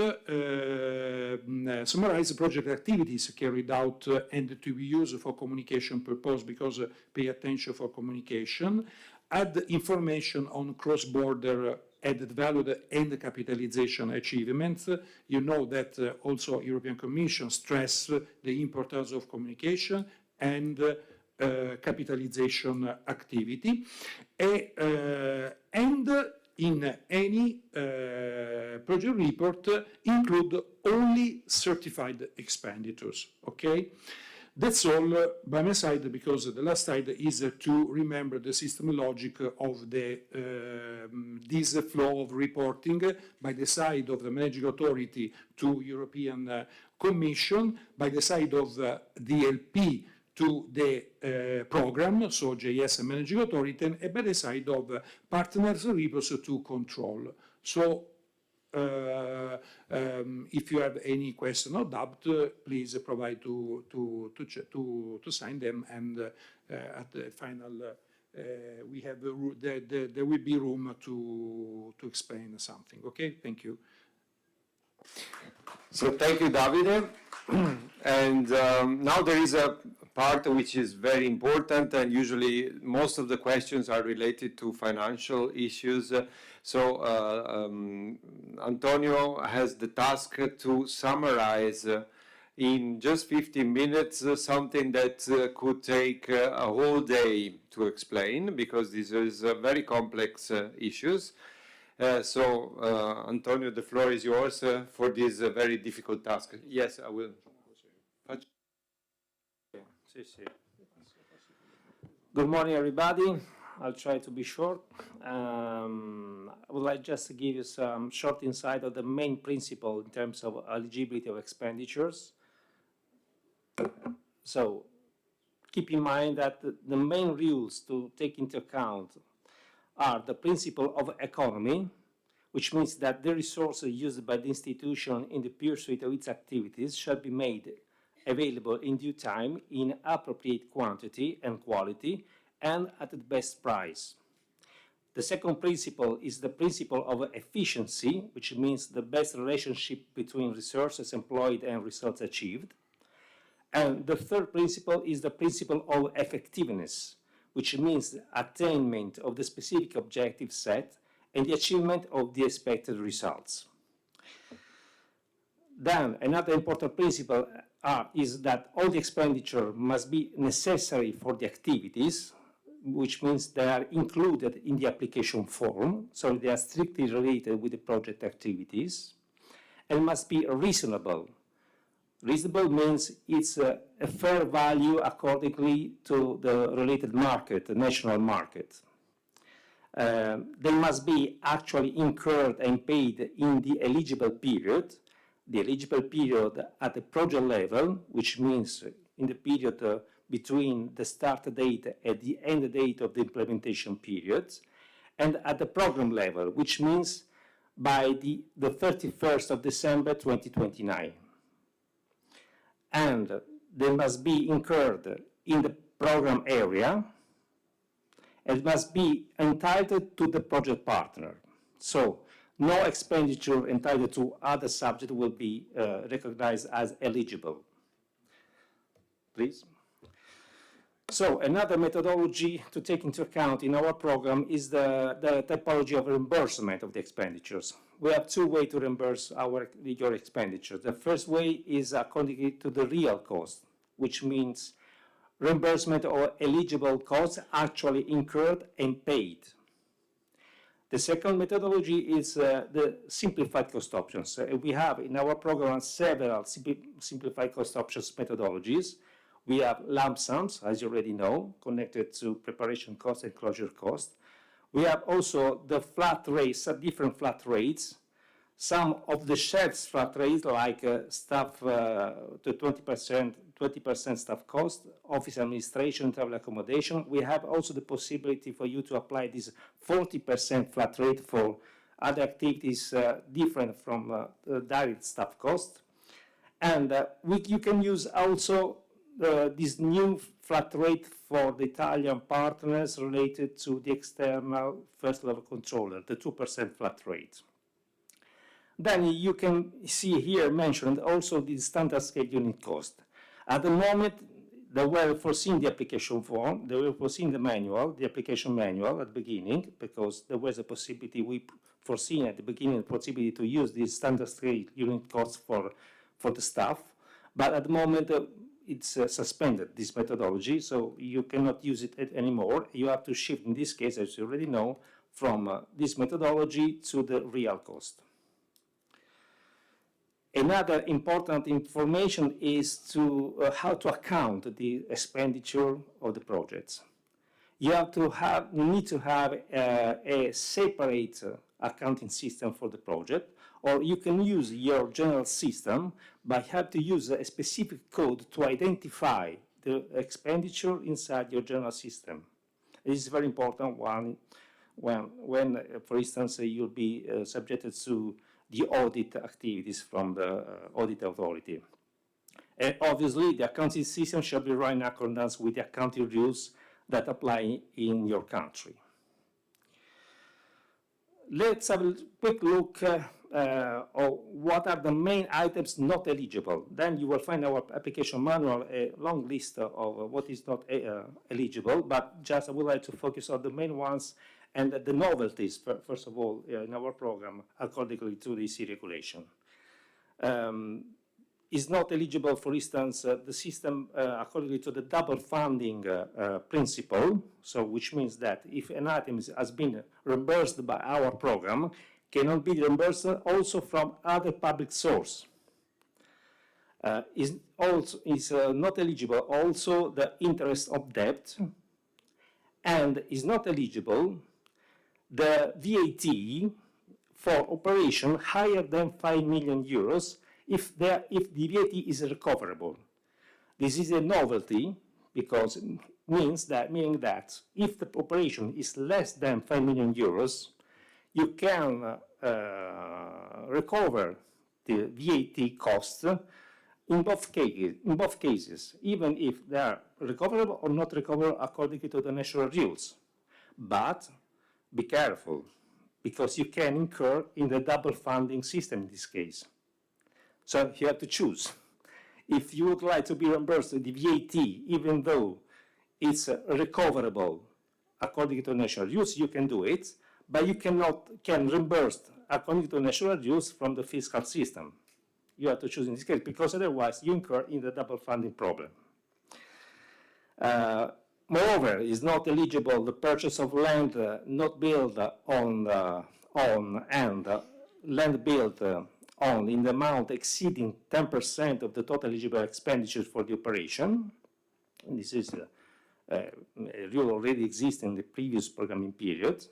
summarize project activities carried out and to be used for communication purpose, because pay attention for communication. Add information on cross-border added value and capitalization achievements. You know that also European Commission stress the importance of communication and capitalization activity. And in any project report include only certified expenditures, okay? That's all by my side, because the last slide is to remember the system logic of this flow of reporting by the side of the managing authority to European Commission, by the side of DLP to the program, so JS and managing authority, and by the side of partners reports to control. So if you have any question or doubt, please provide to sign them, and at the final we have there will be room to explain something. Okay, thank you. So thank you, Davide. And now there is a part which is very important, and usually most of the questions are related to financial issues. So Antonio has the task to summarize in just 15 minutes something that could take a whole day to explain, because these are very complex issues. So Antonio, the floor is yours for this very difficult task. Yes, I will. Good morning, everybody. I'll try to be short. I would like just to give you some short insight of the main principle in terms of eligibility of expenditures. So keep in mind that the main rules to take into account are the principle of economy, which means that the resources used by the institution in the pursuit of its activities shall be made available in due time in appropriate quantity and quality and at the best price. The second principle is the principle of efficiency, which means the best relationship between resources employed and results achieved. And the third principle is the principle of effectiveness, which means the attainment of the specific objective set and the achievement of the expected results. Then another important principle is that all the expenditure must be necessary for the activities, which means they are included in the application form, so they are strictly related with the project activities, and must be reasonable. Reasonable means it's a fair value accordingly to the related market, the national market. They must be actually incurred and paid in the eligible period. The eligible period at the project level, which means in the period between the start date and the end date of the implementation period, and at the program level, which means by the 31st of December 2029. And they must be incurred in the program area and must be entitled to the project partner. So no expenditure entitled to other subject will be recognized as eligible. Please. So another methodology to take into account in our program is the typology of reimbursement of the expenditures. We have two ways to reimburse your expenditures. The first way is according to the real cost, which means reimbursement of eligible costs actually incurred and paid. The second methodology is the simplified cost options. We have in our program several simplified cost options methodologies. We have lump sums, as you already know, connected to preparation cost and closure cost. We have also the flat rates, different flat rates. Some of the shared flat rates, like staff to 20% staff cost, office administration, travel accommodation. We have also the possibility for you to apply this 40% flat rate for other activities different from direct staff cost. And you can use also this new flat rate for the Italian partners related to the external first level controller, the 2% flat rate. Then you can see here mentioned also the standard scale unit cost. At the moment, they were foreseen the application form, they were foreseen the manual, the application manual at the beginning, because there was a possibility, we foreseen at the beginning the possibility to use this standard scale unit cost for the staff. But at the moment, it's suspended, this methodology, so you cannot use it anymore. You have to shift, in this case, as you already know, from this methodology to the real cost. Another important information is to how to account the expenditure of the projects. You need to have a separate accounting system for the project, or you can use your general system, but you have to use a specific code to identify the expenditure inside your general system. This is very important when for instance, you'll be subjected to the audit activities from the audit authority. And obviously, the accounting system shall be run in accordance with the accounting rules that apply in your country. Let's have a quick look at what are the main items not eligible. Then you will find our application manual a long list of what is not eligible, but just I would like to focus on the main ones and the novelties, first of all, in our program, accordingly to the EC regulation. Is not eligible, for instance, the system according to the double funding principle, so which means that if an item has been reimbursed by our program, cannot be reimbursed also from other public source. Is not eligible also the interest of debt, and is not eligible the VAT for operation higher than 5 million euros if the VAT is recoverable. This is a novelty because it meaning that if the operation is less than 5 million euros, you can recover the VAT costs in both cases, even if they are recoverable or not recoverable according to the national rules. But be careful, because you can incur in the double funding system in this case. So you have to choose. If you would like to be reimbursed the VAT, even though it's recoverable according to national rules, you can do it, but you can reimburse according to national rules from the fiscal system. You have to choose in this case, because otherwise you incur in the double funding problem. Moreover, is not eligible the purchase of land not built on and land built on in the amount exceeding 10% of the total eligible expenditures for the operation. And this is a rule already exists in the previous programming period.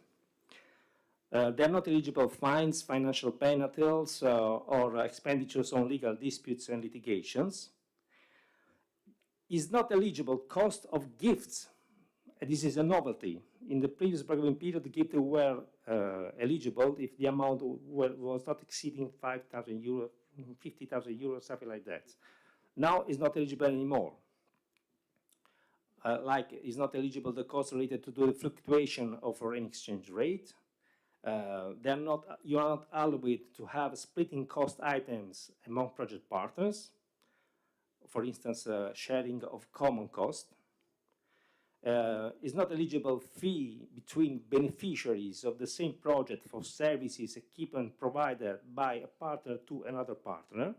They are not eligible fines, financial penalties, or expenditures on legal disputes and litigations. Is not eligible cost of gifts. This is a novelty. In the previous programming period, gifts were eligible if the amount was not exceeding 5,000 euros, 50,000 euros, something like that. Now it's not eligible anymore. Like it's not eligible the cost related to the fluctuation of foreign exchange rate. You are not allowed to have splitting cost items among project partners. For instance, sharing of common cost. Is not eligible fee between beneficiaries of the same project for services equipment provided by a partner to another partner.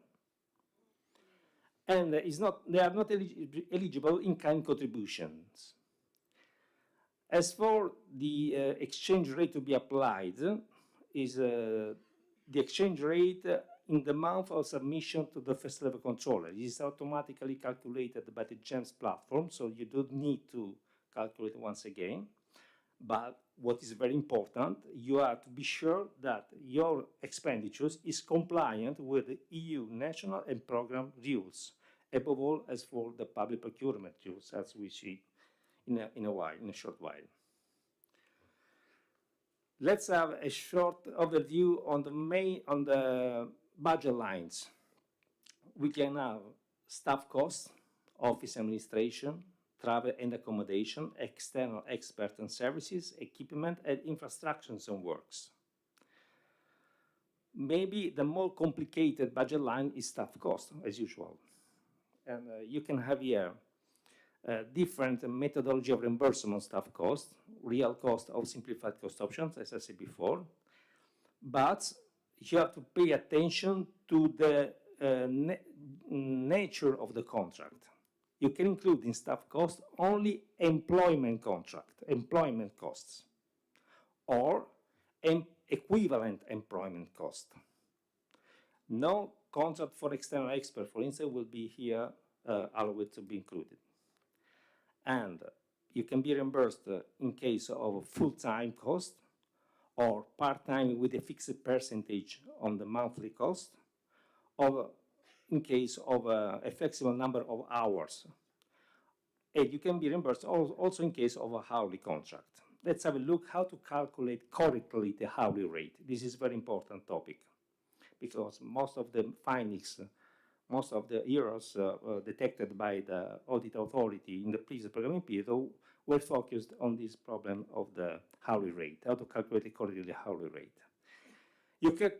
And they are not eligible in-kind contributions. As for the exchange rate to be applied, is the exchange rate in the month of submission to the first level controller. It is automatically calculated by the GEMS platform, so you don't need to calculate once again. But what is very important, you have to be sure that your expenditures is compliant with the EU national and program rules, above all as for the public procurement rules, as we see in a short while. Let's have a short overview on the budget lines. We can have staff costs, office administration, travel and accommodation, external experts and services, equipment and infrastructures and works. Maybe the more complicated budget line is staff cost, as usual. And you can have here different methodology of reimbursement staff cost, real cost of simplified cost options, as I said before. But you have to pay attention to the nature of the contract. You can include in staff cost only employment costs, or equivalent employment cost. No contract for external expert, for instance, will be here allowed to be included. And you can be reimbursed in case of full-time cost or part-time with a fixed percentage on the monthly cost, or in case of a flexible number of hours. And you can be reimbursed also in case of a hourly contract. Let's have a look how to calculate correctly the hourly rate. This is a very important topic because most of the findings, most of the errors detected by the audit authority in the previous programming period were focused on this problem of the hourly rate, how to calculate correctly the hourly rate. You can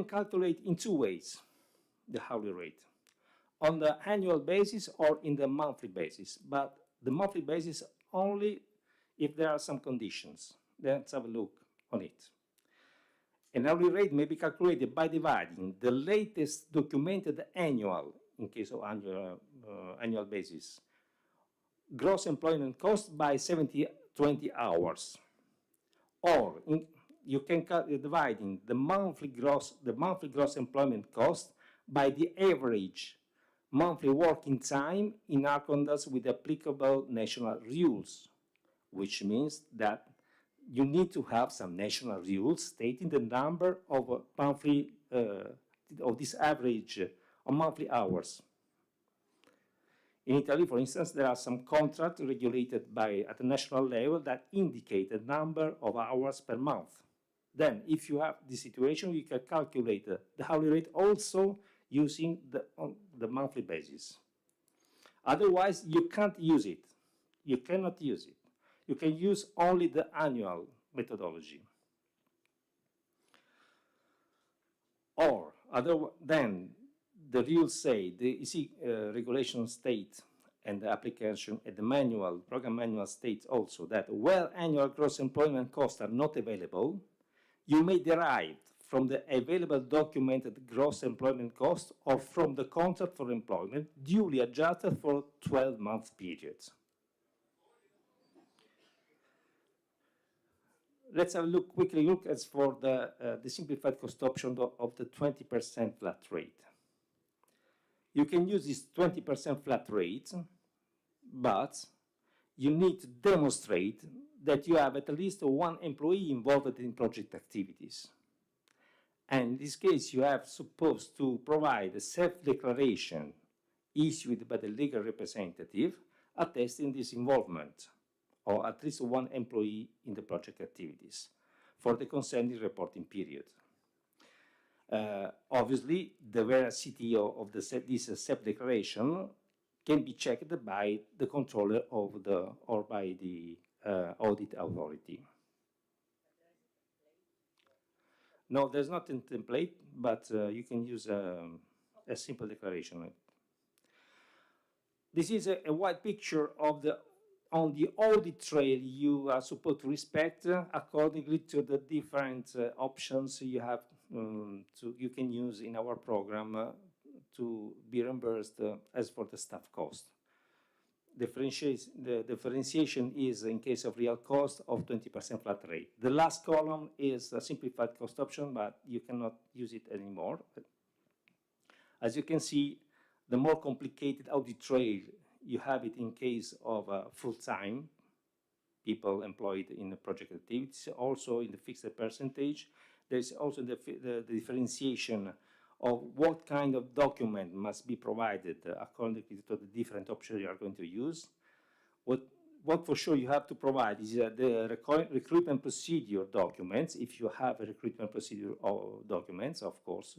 calculate in two ways the hourly rate, on the annual basis or in the monthly basis, but the monthly basis only if there are some conditions. Let's have a look on it. An hourly rate may be calculated by dividing the latest documented annual, in case of annual basis, gross employment cost by 20 hours. Or you can dividing the monthly gross employment cost by the average monthly working time in accordance with applicable national rules, which means that you need to have some national rules stating the number of monthly, of this average of monthly hours. In Italy, for instance, there are some contracts regulated at the national level that indicate the number of hours per month. Then, if you have this situation, you can calculate the hourly rate also using the monthly basis. Otherwise, you can't use it. You cannot use it. You can use only the annual methodology. Or, then the rules say, the EC regulation state and the application and the manual, program manual states also that where annual gross employment costs are not available, you may derive from the available documented gross employment cost or from the contract for employment duly adjusted for 12-month periods. Let's have a quickly look as for the simplified cost option of the 20% flat rate. You can use this 20% flat rate, but you need to demonstrate that you have at least one employee involved in project activities. And in this case, you have supposed to provide a self-declaration issued by the legal representative attesting this involvement, or at least one employee in the project activities for the concerning reporting period. Obviously, the veracity of this self-declaration can be checked by the controller of or by the audit authority. No, there's not a template, but you can use a simple declaration. This is a wide picture of on the audit trail you are supposed to respect accordingly to the different options you have you can use in our program to be reimbursed as for the staff cost. The differentiation is in case of real cost of 20% flat rate. The last column is a simplified cost option, but you cannot use it anymore. As you can see, the more complicated audit trail, you have it in case of full-time people employed in the project activities, also in the fixed percentage. There's also the differentiation of what kind of document must be provided according to the different options you are going to use. What for sure you have to provide is the recruitment procedure documents, if you have a recruitment procedure documents, of course,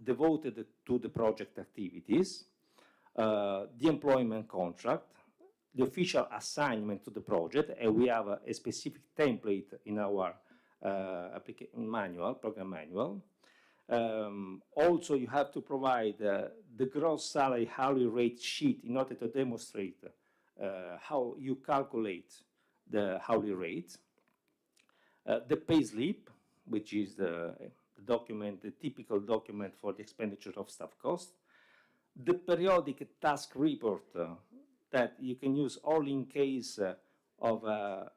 devoted to the project activities, the employment contract, the official assignment to the project, and we have a specific template in our program manual. Also, you have to provide the gross salary hourly rate sheet in order to demonstrate how you calculate the hourly rate. The pay slip, which is the document, the typical document for the expenditure of staff cost. The periodic task report that you can use only in case of a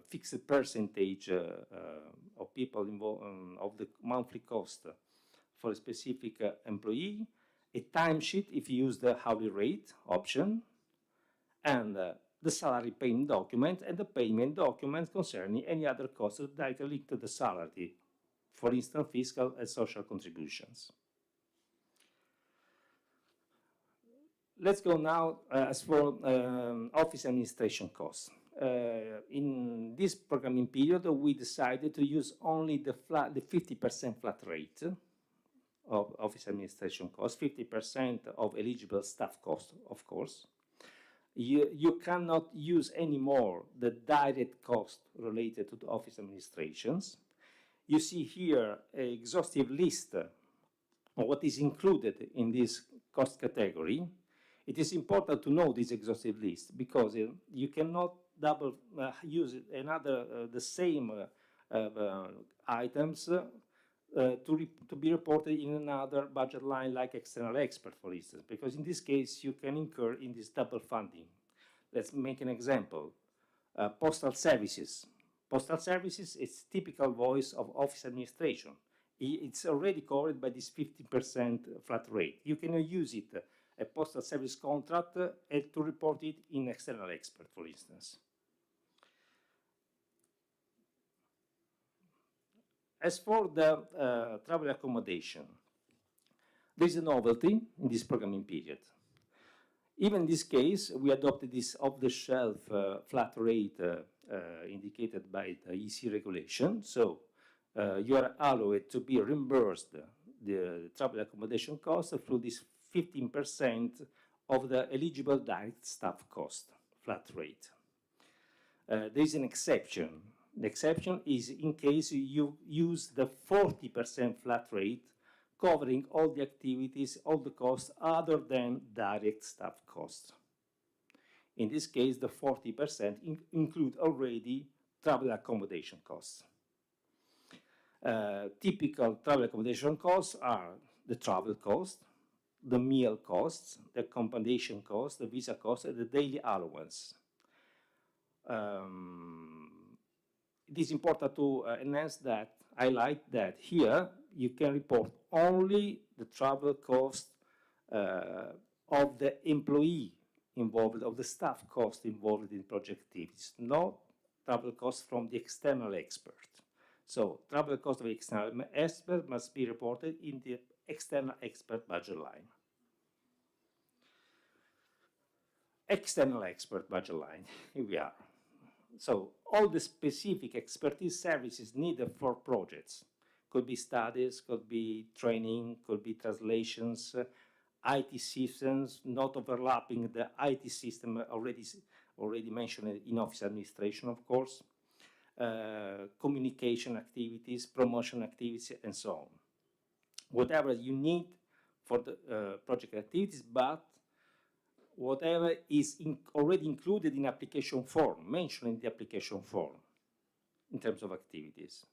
fixed percentage of people involved of the monthly cost for a specific employee, a timesheet if you use the hourly rate option, and the salary payment document and the payment document concerning any other costs directly linked to the salary, for instance, fiscal and social contributions. Let's go now as for office administration costs. In this programming period, we decided to use only the 50% flat rate of office administration costs, 50% of eligible staff costs, of course. You cannot use anymore the direct cost related to the office administrations. You see here an exhaustive list of what is included in this cost category. It is important to know this exhaustive list because you cannot double use the same items to be reported in another budget line like external expert, for instance, because in this case you can incur in this double funding. Let's make an example. Postal services. Postal services is typical voice of office administration. It's already covered by this 50% flat rate. You can use it, a postal service contract, to report it in external expert, for instance. As for the travel accommodation, there is a novelty in this programming period. Even in this case, we adopted this off-the-shelf flat rate indicated by the EC regulation. So you are allowed to be reimbursed the travel accommodation cost through this 15% of the eligible direct staff cost flat rate. There is an exception. The exception is in case you use the 40% flat rate covering all the activities, all the costs other than direct staff costs. In this case, the 40% include already travel accommodation costs. Typical travel accommodation costs are the travel cost, the meal costs, the accommodation cost, the visa cost, and the daily allowance. It is important to highlight that here you can report only the travel cost of the employee involved, of the staff cost involved in project activities, not travel costs from the external expert. So travel cost of the external expert must be reported in the external expert budget line. External expert budget line, here we are. So all the specific expertise services needed for projects, could be studies, could be training, could be translations, IT systems, not overlapping the IT system already mentioned in office administration, of course, communication activities, promotion activities, and so on. Whatever you need for the project activities, but whatever is already included in application form, mentioned in the application form in terms of activities.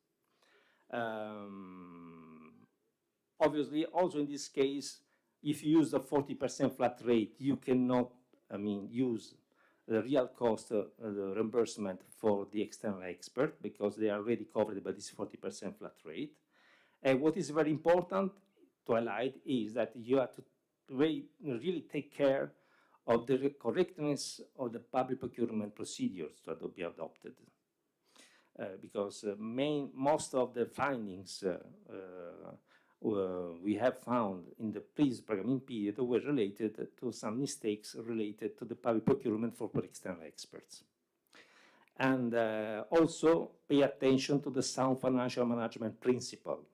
Obviously, also in this case, if you use the 40% flat rate, you cannot, use the real cost, the reimbursement for the external expert because they are already covered by this 40% flat rate. And what is very important to highlight is that you have to really take care of the correctness of the public procurement procedures to be adopted. Because most of the findings we have found in the previous programming period were related to some mistakes related to the public procurement for external experts. And also pay attention to the sound financial management principle,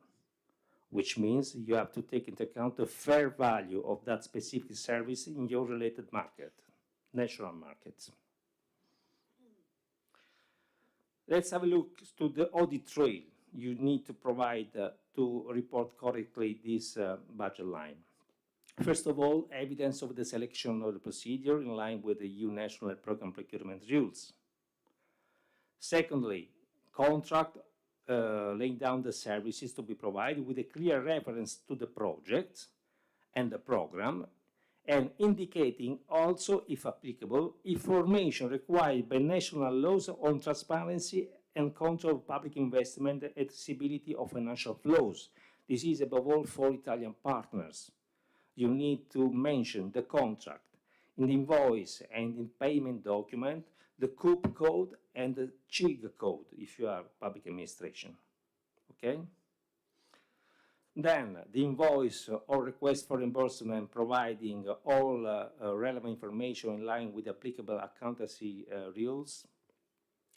which means you have to take into account the fair value of that specific service in your related market, national markets. Let's have a look to the audit trail you need to provide to report correctly this budget line. First of all, evidence of the selection of the procedure in line with the EU national program procurement rules. Secondly, contract laying down the services to be provided with a clear reference to the project and the program, and indicating also, if applicable, information required by national laws on transparency and control of public investment and traceability of financial flows This is above all for Italian partners. You need to mention the contract in the invoice and in payment document, the COOP code and the CIG code if you are public administration. Okay? Then the invoice or request for reimbursement providing all relevant information in line with applicable accountancy rules.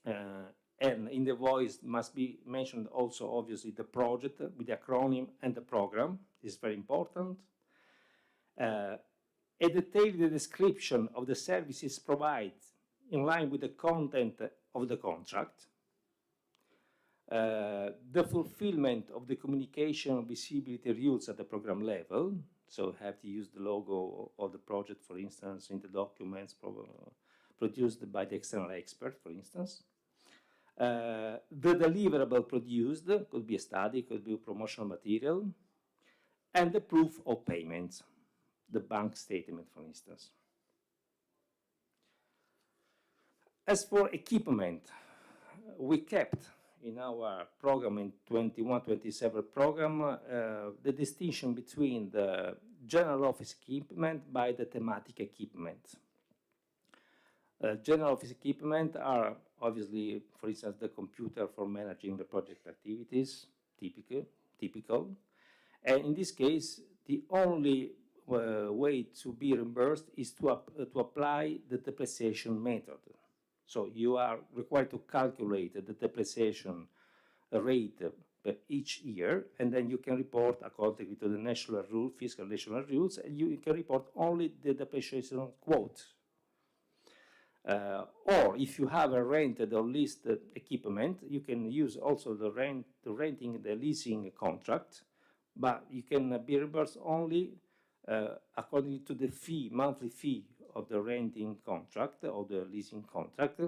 And in the invoice must be mentioned also obviously the project with the acronym and the program. This is very important. A detailed description of the services provided in line with the content of the contract. The fulfillment of the communication visibility rules at the program level. So have to use the logo of the project, for instance, in the documents produced by the external expert, for instance. The deliverable produced could be a study, could be a promotional material, and the proof of payment, the bank statement, for instance. As for equipment, we kept in our program in 21-27 program the distinction between the general office equipment by the thematic equipment. General office equipment are obviously, for instance, the computer for managing the project activities, typical. And in this case, the only way to be reimbursed is to apply the depreciation method. So you are required to calculate the depreciation rate per each year, and then you can report according to the national rule, fiscal national rules, and you can report only the depreciation quote. Or if you have a rented or leased equipment, you can use also the renting, the leasing contract, but you can be reimbursed only according to the fee, monthly fee of the renting contract or the leasing contract,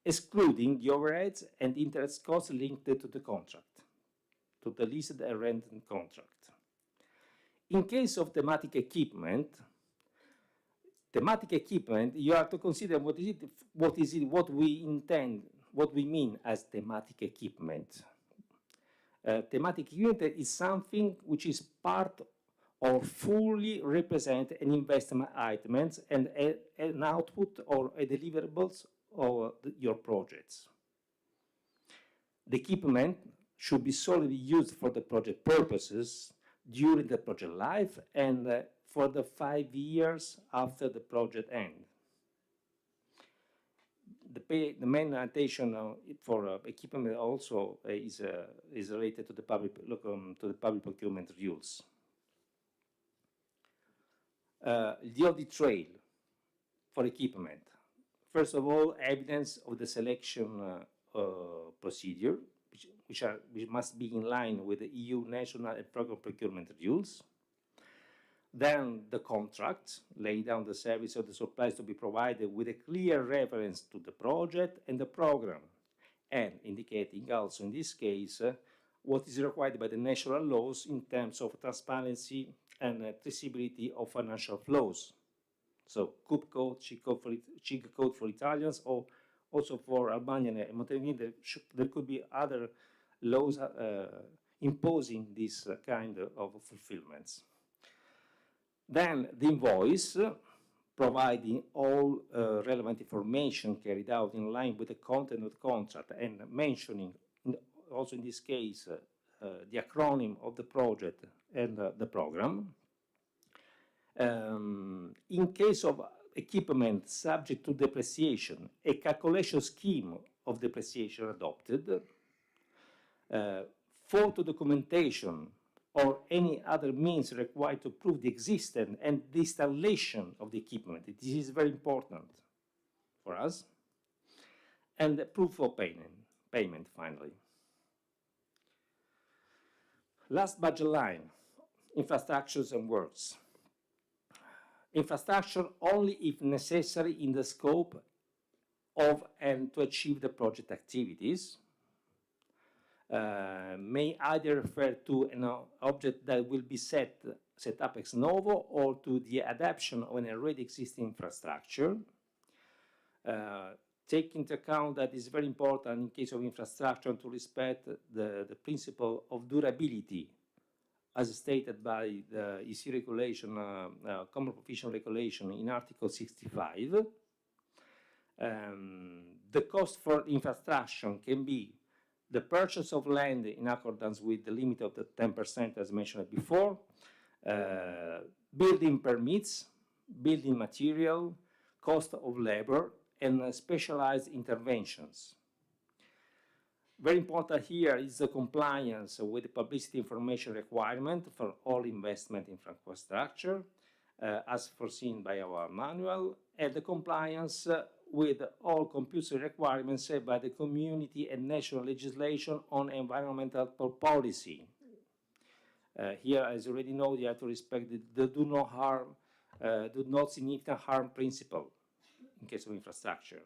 excluding the overheads and interest costs linked to the contract, to the leased and rented contract. In case of thematic equipment, you have to consider what we intend, what we mean as thematic equipment. Thematic equipment is something which is part or fully represent an investment items and an output or a deliverables of your projects. The equipment should be solely used for the project purposes during the project life and for the 5 years after the project end. The main attention for equipment also is related to the public procurement rules. The audit trail for equipment. First of all, evidence of the selection procedure, which must be in line with the EU national and program procurement rules. Then the contract, laying down the service of the supplies to be provided with a clear reference to the project and the program, and indicating also in this case what is required by the national laws in terms of transparency and traceability of financial flows. So COOP code, CIG code for Italians, or also for Albanian and Montenegrin, there could be other laws imposing this kind of fulfillments. Then the invoice, providing all relevant information carried out in line with the content of the contract and mentioning, also in this case, the acronym of the project and the program. In case of equipment subject to depreciation, a calculation scheme of depreciation adopted, photo documentation or any other means required to prove the existence and the installation of the equipment. This is very important for us. And the proof of payment finally. Last budget line, infrastructures and works. Infrastructure only if necessary in the scope of and to achieve the project activities. May either refer to an object that will be set up ex novo or to the adaptation of an already existing infrastructure. Take into account that it's very important in case of infrastructure to respect the principle of durability as stated by the EC regulation, Common Provision Regulation in Article 65. The cost for infrastructure can be the purchase of land in accordance with the limit of the 10% as mentioned before, building permits, building material, cost of labor, and specialized interventions. Very important here is the compliance with the publicity information requirement for all investment in infrastructure, as foreseen by our manual, and the compliance with all compulsory requirements set by the community and national legislation on environmental policy. Here, as you already know, you have to respect the do not significant harm principle in case of infrastructure.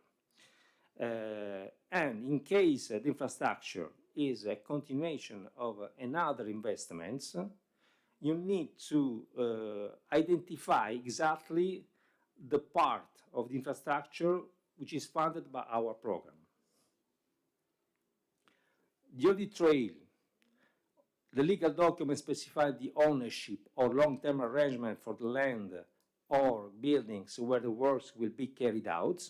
And in case the infrastructure is a continuation of another investments, you need to identify exactly the part of the infrastructure which is funded by our program. The audit trail, the legal document specifying the ownership or long-term arrangement for the land or buildings where the works will be carried out.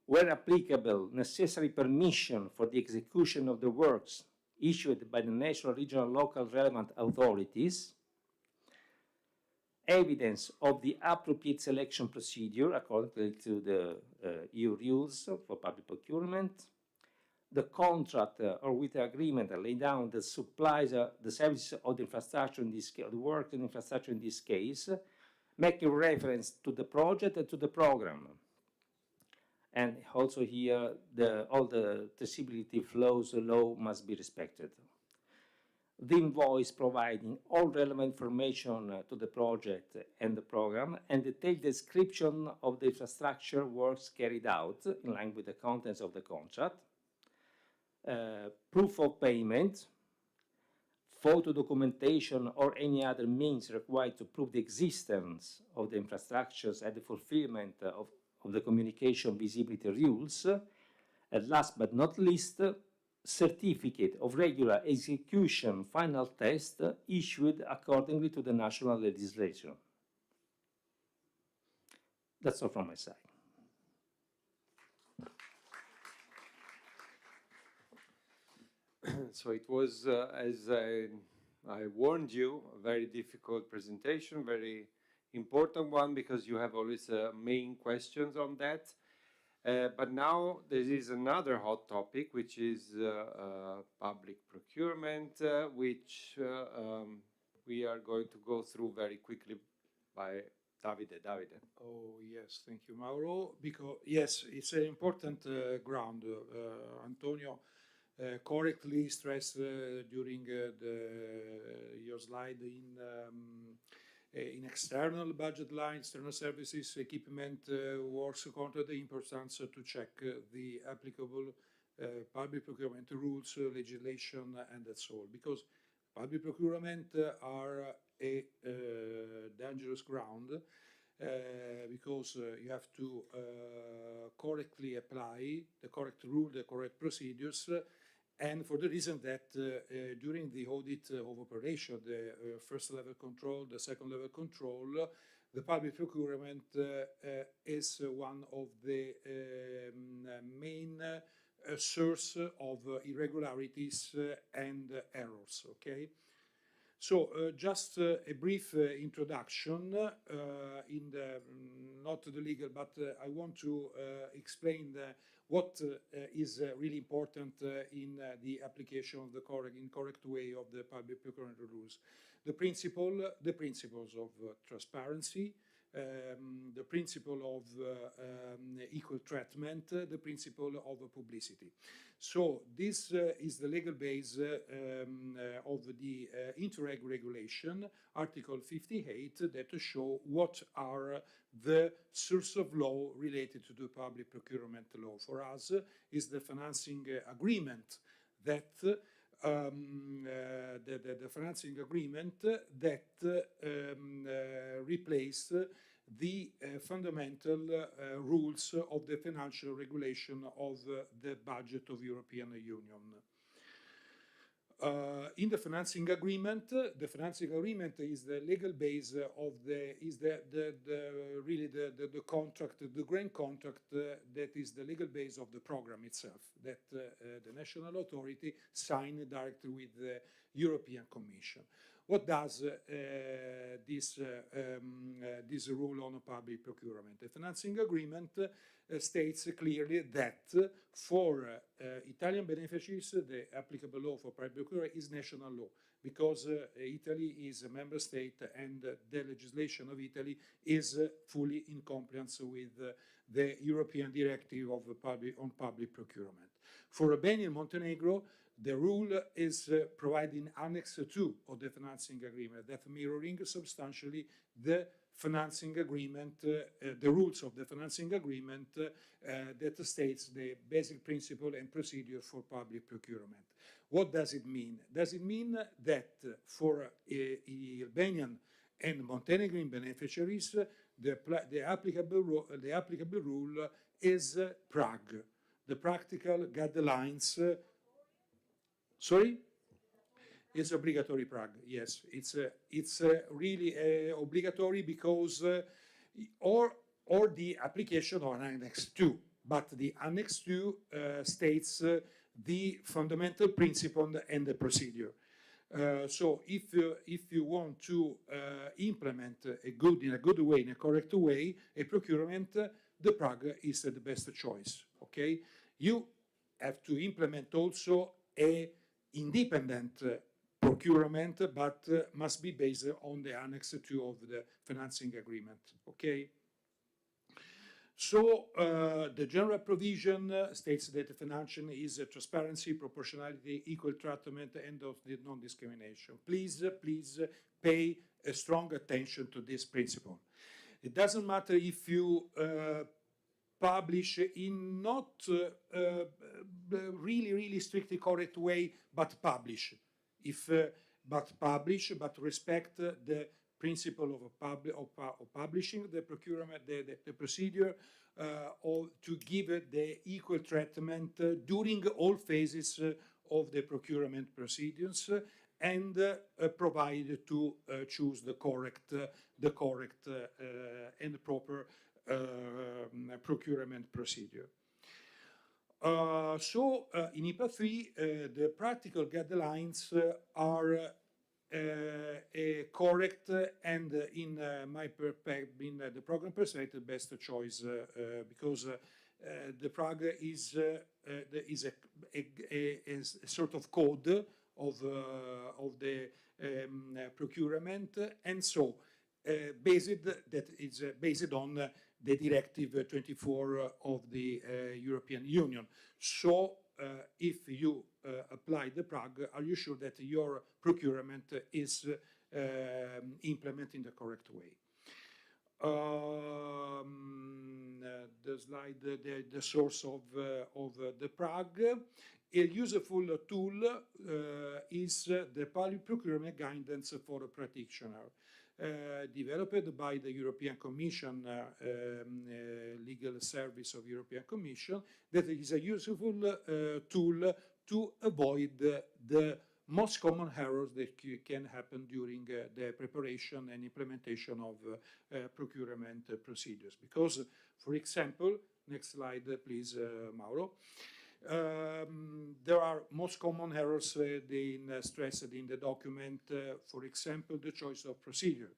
Where applicable, necessary permission for the execution of the works issued by the national, regional, local relevant authorities. Evidence of the appropriate selection procedure according to the EU rules for public procurement. The contract or with the agreement lay down the supplies, the services of the infrastructure in this case, the work and infrastructure in this case, making reference to the project and to the program. And also here, all the traceability flows law must be respected. The invoice providing all relevant information to the project and the program, and detailed description of the infrastructure works carried out in line with the contents of the contract. Proof of payment, photo documentation or any other means required to prove the existence of the infrastructures and the fulfillment of the communication visibility rules. And last but not least, certificate of regular execution final test issued accordingly to the national legislation. That's all from my side. So it was, as I warned you, a very difficult presentation, very important one, because you have always main questions on that. But now there is another hot topic, which is public procurement, which we are going to go through very quickly by Davide. Oh, yes, thank you, Mauro. Because, yes, it's an important ground. Antonio correctly stressed during your slide in external budget lines, external services, equipment, works according to the importance to check the applicable public procurement rules, legislation, and that's all. Because public procurement are a dangerous ground because you have to correctly apply the correct rule, the correct procedures, and for the reason that during the audit of operation, the first level control, the second level control, the public procurement is one of the main source of irregularities and errors, okay? So just a brief introduction in the, not the legal, but I want to explain what is really important in the application of the correct way of the public procurement rules. The principles of transparency, the principle of equal treatment, the principle of publicity. So this is the legal base of the Interreg regulation, Article 58, that show what are the source of law related to the public procurement law. For us, is the financing agreement that the financing agreement that replaced the fundamental rules of the financial regulation of the budget of European Union. In the financing agreement is the legal base of the contract, the grant contract that is the legal base of the program itself, that the national authority signed directly with the European Commission. What does this rule on public procurement? The financing agreement states clearly that for Italian beneficiaries, the applicable law for public procurement is national law, because Italy is a member state and the legislation of Italy is fully in compliance with the European Directive on public procurement. For Albania and Montenegro, the rule is provided in Annex 2 of the financing agreement, that mirroring substantially the financing agreement, the rules of the financing agreement that states the basic principle and procedure for public procurement. What does it mean? Does it mean that for Albanian and Montenegrin beneficiaries, the applicable rule is Prague, the practical guidelines. Sorry? It's obligatory Prague, yes. It's really obligatory because, or the application on Annex 2, but the Annex 2 states the fundamental principle and the procedure. So if you want to implement in a good way, in a correct way, a procurement, the Prague is the best choice, okay? You have to implement also a independent procurement, but must be based on the Annex 2 of the financing agreement, okay? So the general provision states that the financing is transparency, proportionality, equal treatment, and of the non-discrimination. Please pay a strong attention to this principle. It doesn't matter if you publish in not really strictly correct way, but publish. But respect the principle of publishing the procurement, the procedure, or to give the equal treatment during all phases of the procurement procedures, and provide to choose the correct and proper procurement procedure. So in IPA 3, the practical guidelines are correct, and in my in the program perspective, best choice, because the Prague is a sort of code of the procurement, and so that is based on the Directive 24 of the European Union. So if you apply the Prague, are you sure that your procurement is implemented in the correct way? The slide, the source of the Prague. A useful tool is the public procurement guidance for a practitioner, developed by the European Commission, legal service of European Commission, that is a useful tool to avoid the most common errors that can happen during the preparation and implementation of procurement procedures. Because, for example, next slide, please, Mauro. There are most common errors stressed in the document, for example, the choice of procedure,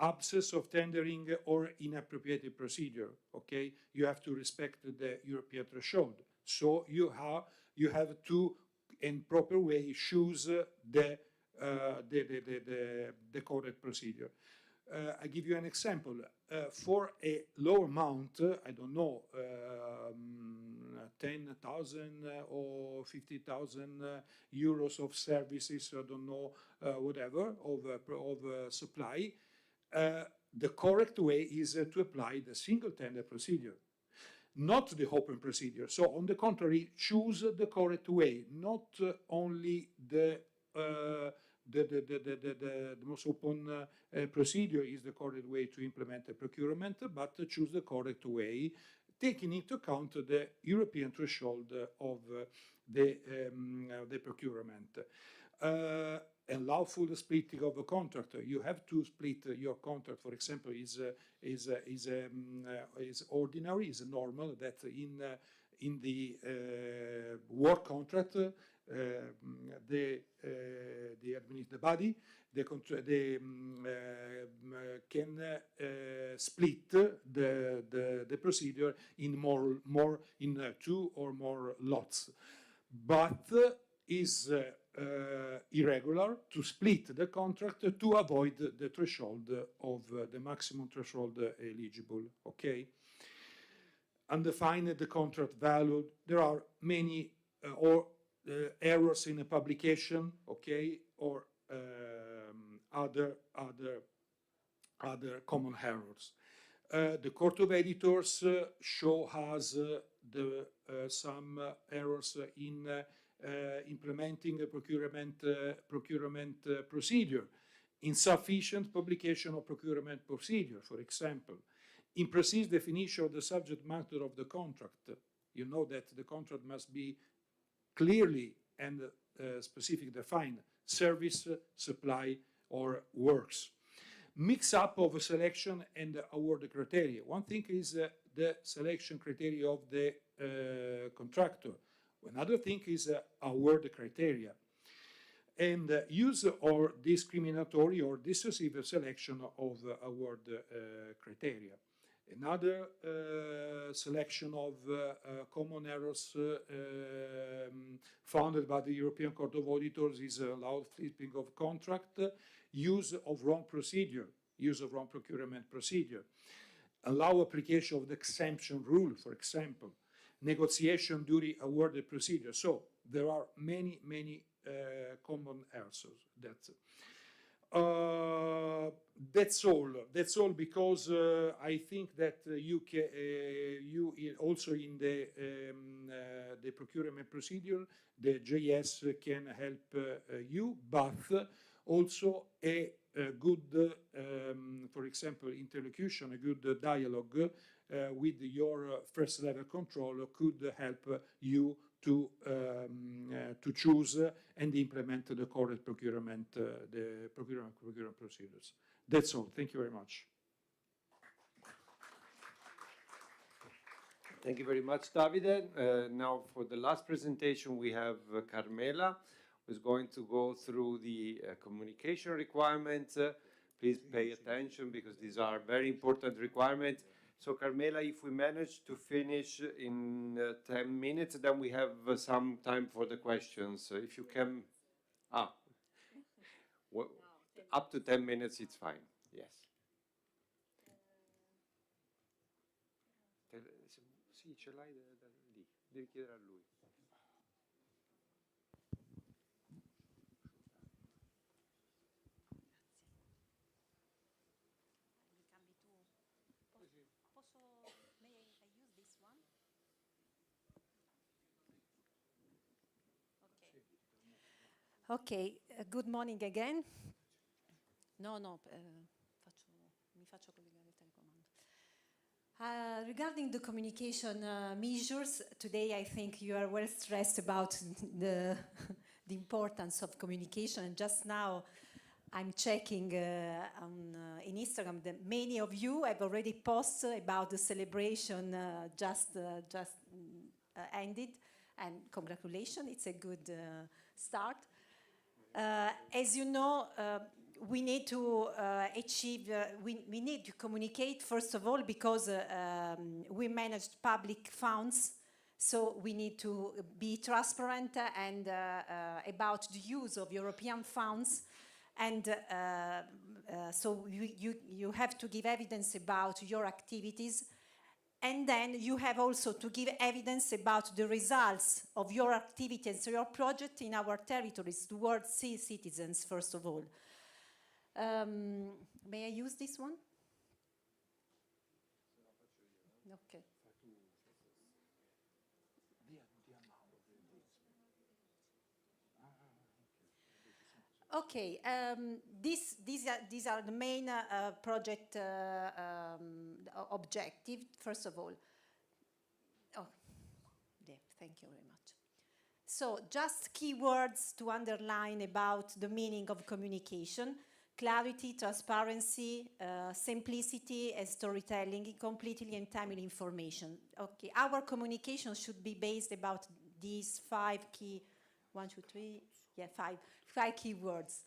absence of tendering or inappropriate procedure, okay? You have to respect the European threshold. So you have to, in proper way, choose the correct procedure. I give you an example. For a low amount, I don't know, 10,000 or 50,000 euros of services, I don't know, whatever, of supply, the correct way is to apply the single tender procedure, not the open procedure. So on the contrary, choose the correct way, not only the most open procedure is the correct way to implement the procurement, but choose the correct way, taking into account the European threshold of the procurement. and lawful splitting of a contract. You have to split your contract. For example, is ordinary, is normal that in the work contract the body can split the procedure in more in two or more lots, but is irregular to split the contract to avoid the threshold of the maximum threshold eligible. Okay, undefine the contract value. There are many errors in a publication. Okay, or other common errors. The Court of Editors show us some errors in implementing a procurement procedure, insufficient publication of procurement procedure, for example, imprecise definition of the subject matter of the contract. You know that the contract must be clearly and specific defined: service, supply, or works. Mix up of selection and award criteria. One thing is the selection criteria of the contractor. Another thing is award criteria. And use or discriminatory or dissuasive selection of award criteria. Another selection of common errors founded by the European Court of Auditors is allowed flipping of contract, use of wrong procedure, use of wrong procurement procedure, allow application of the exemption rule, for example, negotiation during awarded procedure. So there are many common errors. That's all. That's all, because I think that you also in the procurement procedure, the JS can help you, but also a good, for example, interlocution, a good dialogue with your first level controller could help you to choose and implement the correct procurement procedures. That's all. Thank you very much. Thank you very much, Davide. Now for the last presentation, we have Carmela, who's going to go through the communication requirements. Please pay attention, because these are very important requirements. So Carmela, if we manage to finish in 10 minutes, then we have some time for the questions. If you can, well, up to 10 minutes, it's fine. Yes. Sì, ce l'hai lì, devi chiedere a lui. Okay, good morning again. Mi faccio collegare il telecomando. Regarding the communication measures, today I think you are well stressed about the importance of communication. And just now I'm checking in Instagram that many of you have already posted about the celebration just ended, and congratulations, it's a good start. As you know, we need to achieve, we need to communicate, first of all, because we manage public funds, so we need to be transparent and about the use of European funds, and so you have to give evidence about your activities. And then you have also to give evidence about the results of your activities, your project in our territories towards citizens, first of all. May I use this one? Okay. Okay, these are the main project objective, first of all. Oh, yeah, thank you very much. So just keywords to underline about the meaning of communication: clarity, transparency, simplicity, and storytelling, completely and timely information. Okay, our communication should be based about these five key, 1, 2, 3, yeah, five keywords.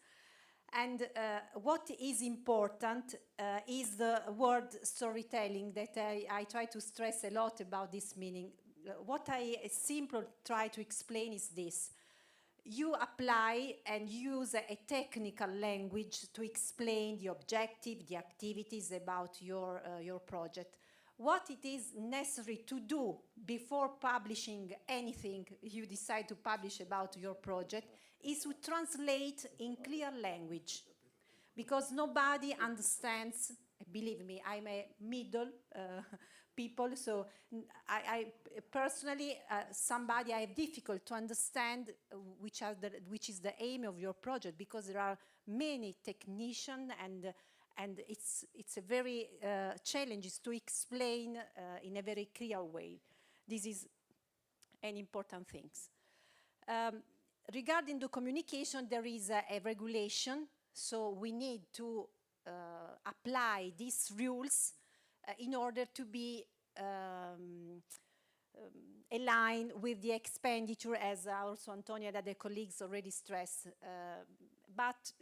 And what is important is the word storytelling that I try to stress a lot about this meaning. What I simply try to explain is this. You apply and use a technical language to explain the objective, the activities about your project. What it is necessary to do before publishing anything you decide to publish about your project is to translate in clear language, because nobody understands. Believe me, I'm a middle people, so I personally, I have difficult to understand which is the aim of your project, because there are many technicians and it's a very challenges to explain in a very clear way. This is an important thing. Regarding the communication, there is a regulation, so we need to apply these rules in order to be aligned with the expenditure, as also Antonia and other colleagues already stressed. But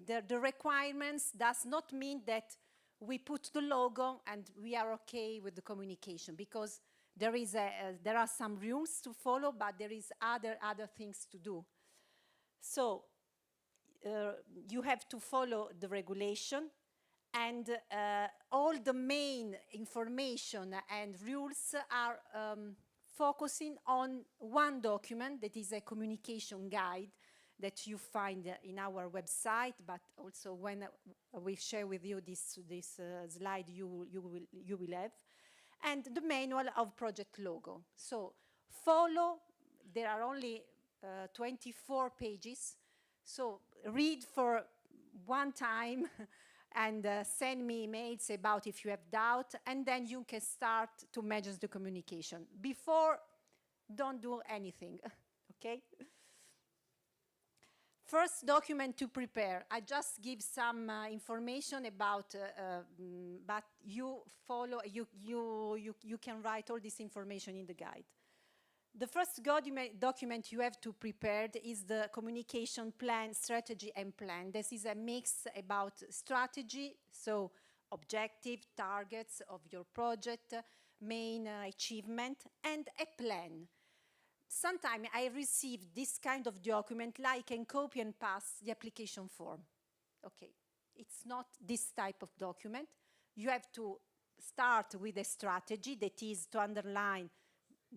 the requirements does not mean that we put the logo and we are okay with the communication, because there are some rules to follow, but there is other things to do. So you have to follow the regulation, and all the main information and rules are focusing on one document that is a communication guide that you find in our website, but also when we share with you this slide you will have, and the manual of project logo. So follow, there are only 24 pages, so read for one time and send me emails about if you have doubt, and then you can start to measure the communication. Before, don't do anything, okay? First document to prepare. I just give some information about, but you follow, you can write all this information in the guide. The first document you have to prepare is the communication plan, strategy and plan. This is a mix about strategy, so objective, targets of your project, main achievement, and a plan. Sometimes I receive this kind of document like and copy and paste the application form. Okay, it's not this type of document. You have to start with a strategy that is to underline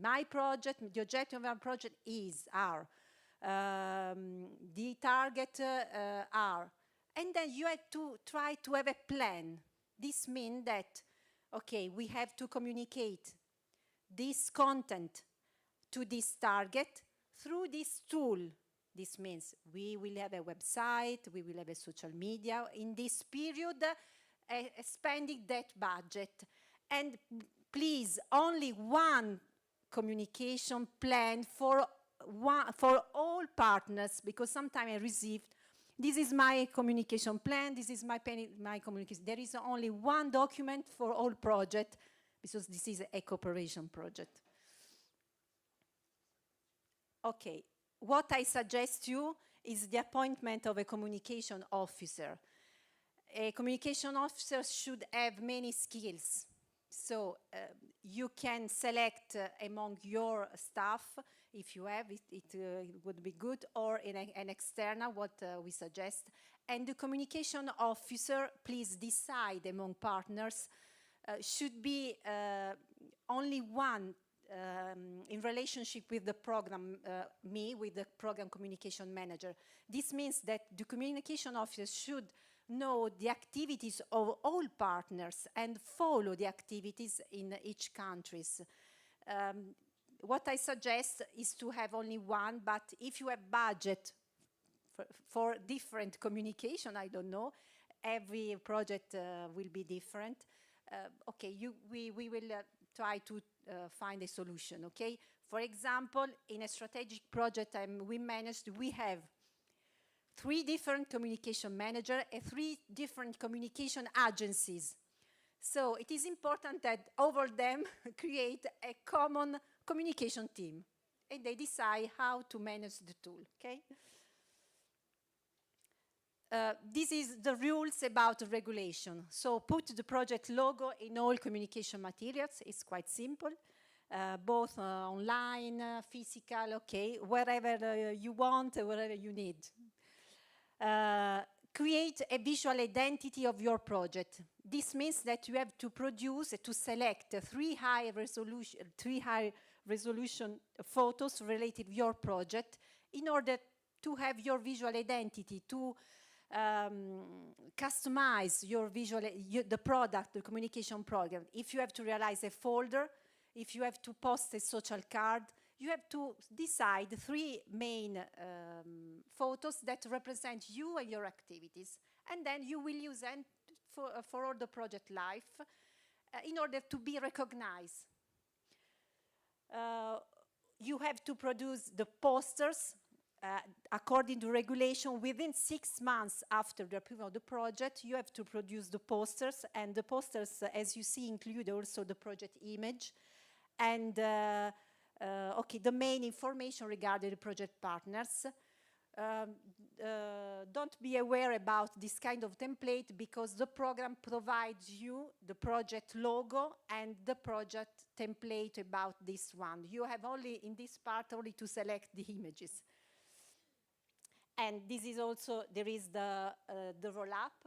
my project, the objective of our project are, the target are, and then you have to try to have a plan. This means that, okay, we have to communicate this content to this target through this tool. This means we will have a website, we will have a social media in this period, spending that budget. And please, only one communication plan for all partners, because sometimes I received, this is my communication plan, this is my communication. There is only one document for all projects, because this is a cooperation project. Okay, what I suggest you is the appointment of a communication officer. A communication officer should have many skills. So you can select among your staff, if you have it, it would be good, or in an external, what we suggest. And the communication officer, please decide among partners, should be only one in relationship with the program, with the program communication manager. This means that the communication officer should know the activities of all partners and follow the activities in each countries. What I suggest is to have only one, but if you have budget for different communication, I don't know, every project will be different. Okay, we will try to find a solution, okay? For example, in a strategic project we have 3 different communication managers and 3 different communication agencies. So it is important that over them create a common communication team, and they decide how to manage the tool, okay? This is the rules about regulation. So put the project logo in all communication materials. It's quite simple, both online, physical, okay, wherever you want, wherever you need. Create a visual identity of your project. This means that you have to produce, to select 3 high resolution photos related to your project in order to have your visual identity, to customize your the product, the communication program. If you have to realize a folder, if you have to post a social card, you have to decide 3 main photos that represent you and your activities. And then you will use them for all the project life in order to be recognized. You have to produce the posters according to regulation. Within 6 months after the approval of the project, you have to produce the posters, and the posters, as you see, include also the project image and the main information regarding the project partners. Don't be aware about this kind of template because the program provides you the project logo and the project template about this one. You have only, in this part, only to select the images. And this is also, there is the roll-up.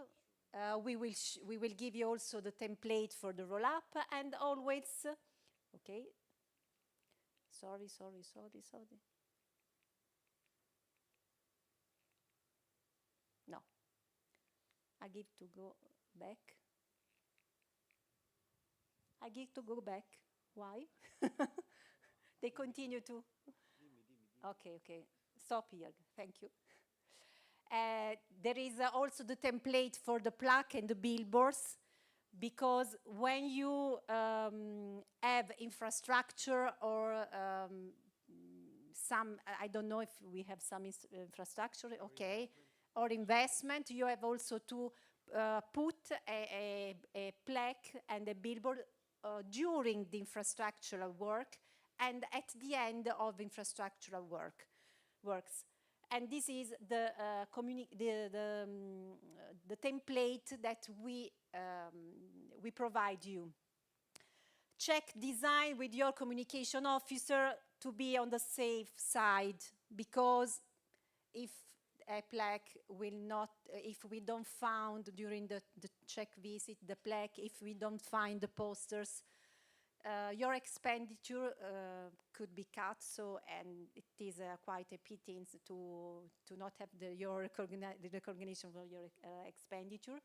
We will give you also the template for the roll-up, and always, okay. Sorry. No. I give to go back. Why? They continue to. Okay. Stop here. Thank you. There is also the template for the plaque and the billboards, because when you have infrastructure or some, I don't know if we have some infrastructure, okay, or investment, you have also to put a plaque and a billboard during the infrastructural work and at the end of infrastructural works. And this is the template that we provide you. Check design with your communication officer to be on the safe side, because if a plaque will not, if we don't find during the check visit the plaque, if we don't find the posters, your expenditure could be cut. So, and it is quite a pity to not have the recognition of your expenditure.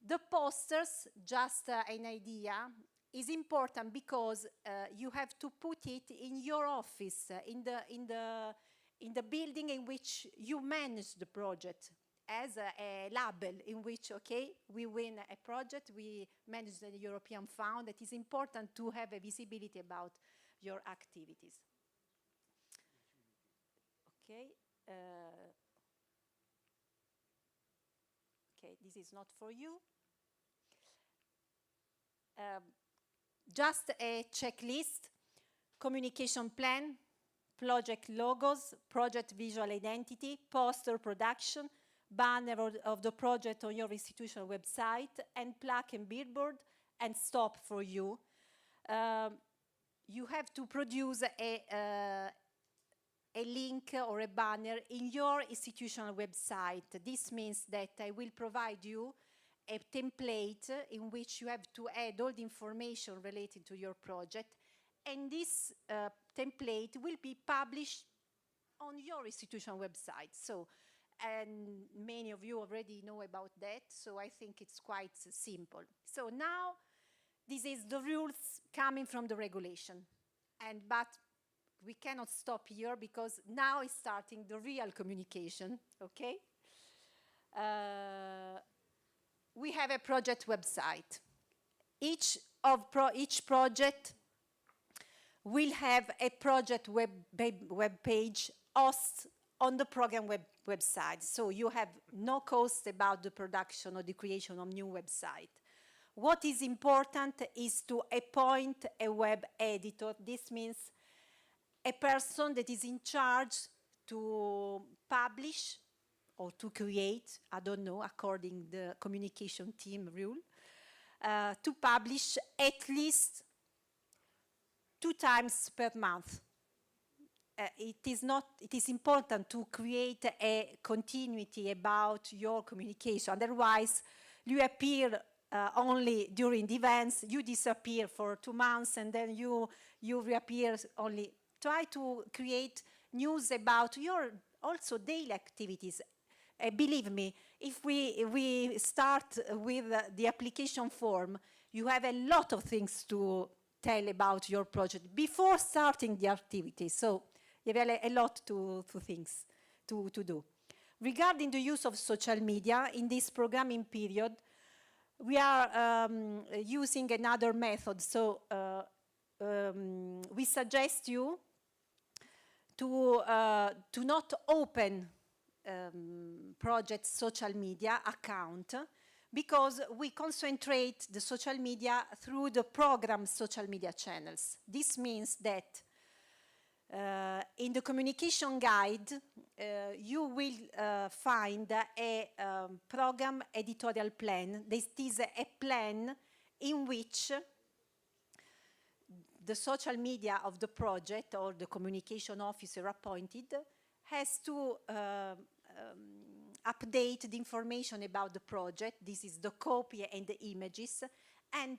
The posters, just an idea, is important because you have to put it in your office, in the building in which you manage the project, as a label in which, okay, we win a project, we manage the European fund. It is important to have a visibility about your activities. Okay. Okay, this is not for you. Just a checklist: communication plan, project logos, project visual identity, poster production, banner of the project on your institutional website, and plaque and billboard, and stop for you. You have to produce a link or a banner in your institutional website. This means that I will provide you a template in which you have to add all the information related to your project, and this template will be published on your institutional website. So, and many of you already know about that, so I think it's quite simple. So now, this is the rules coming from the regulation, but we cannot stop here because now is starting the real communication, okay? We have a project website. Each project will have a project web page host on the program website. So you have no cost about the production or the creation of new website. What is important is to appoint a web editor. This means a person that is in charge to publish or to create, I don't know, according to the communication team rule, to publish at least 2 times per month. It is important to create a continuity about your communication. Otherwise, you appear only during the events, you disappear for 2 months, and then you reappear only. Try to create news about your also daily activities. Believe me, if we start with the application form, you have a lot of things to tell about your project before starting the activity. So you have a lot to things to do. Regarding the use of social media in this programming period, we are using another method. So we suggest you to not open project social media account, because we concentrate the social media through the program social media channels. This means that in the communication guide, you will find a program editorial plan. This is a plan in which the social media of the project or the communication officer appointed has to update the information about the project. This is the copy and the images. And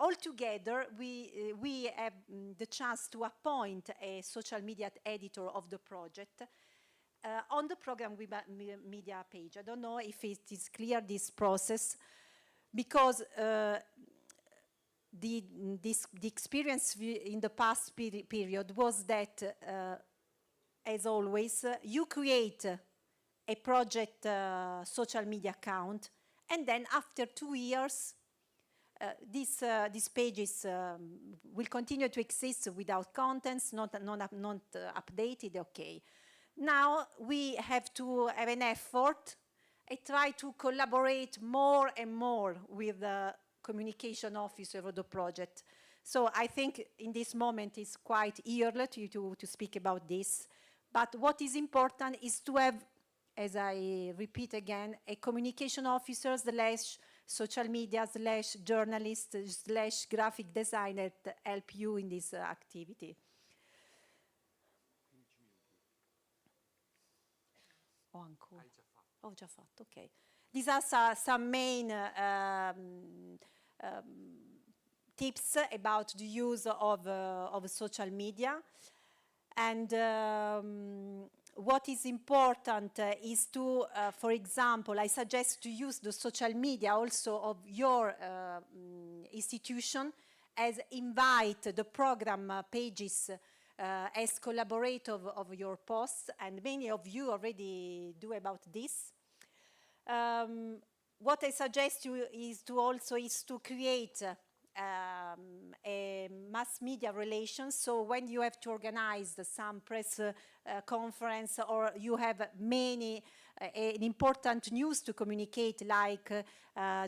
all together, we have the chance to appoint a social media editor of the project on the program media page. I don't know if it is clear, this process, because the experience in the past period was that, as always, you create a project social media account, and then after 2 years, these pages will continue to exist without contents, not updated, okay. Now we have to have an effort and try to collaborate more and more with the communication officer of the project. So I think in this moment it's quite early to speak about this. But what is important is to have, as I repeat again, a communication officer / social media / journalist / graphic designer to help you in this activity. Ho ancora? Ho già fatto, ok. These are some main tips about the use of social media. And what is important is to, for example, I suggest to use the social media also of your institution as invite the program pages as collaborator of your posts, and many of you already do about this. What I suggest you is to create a mass media relations. So when you have to organize some press conference, or you have many an important news to communicate, like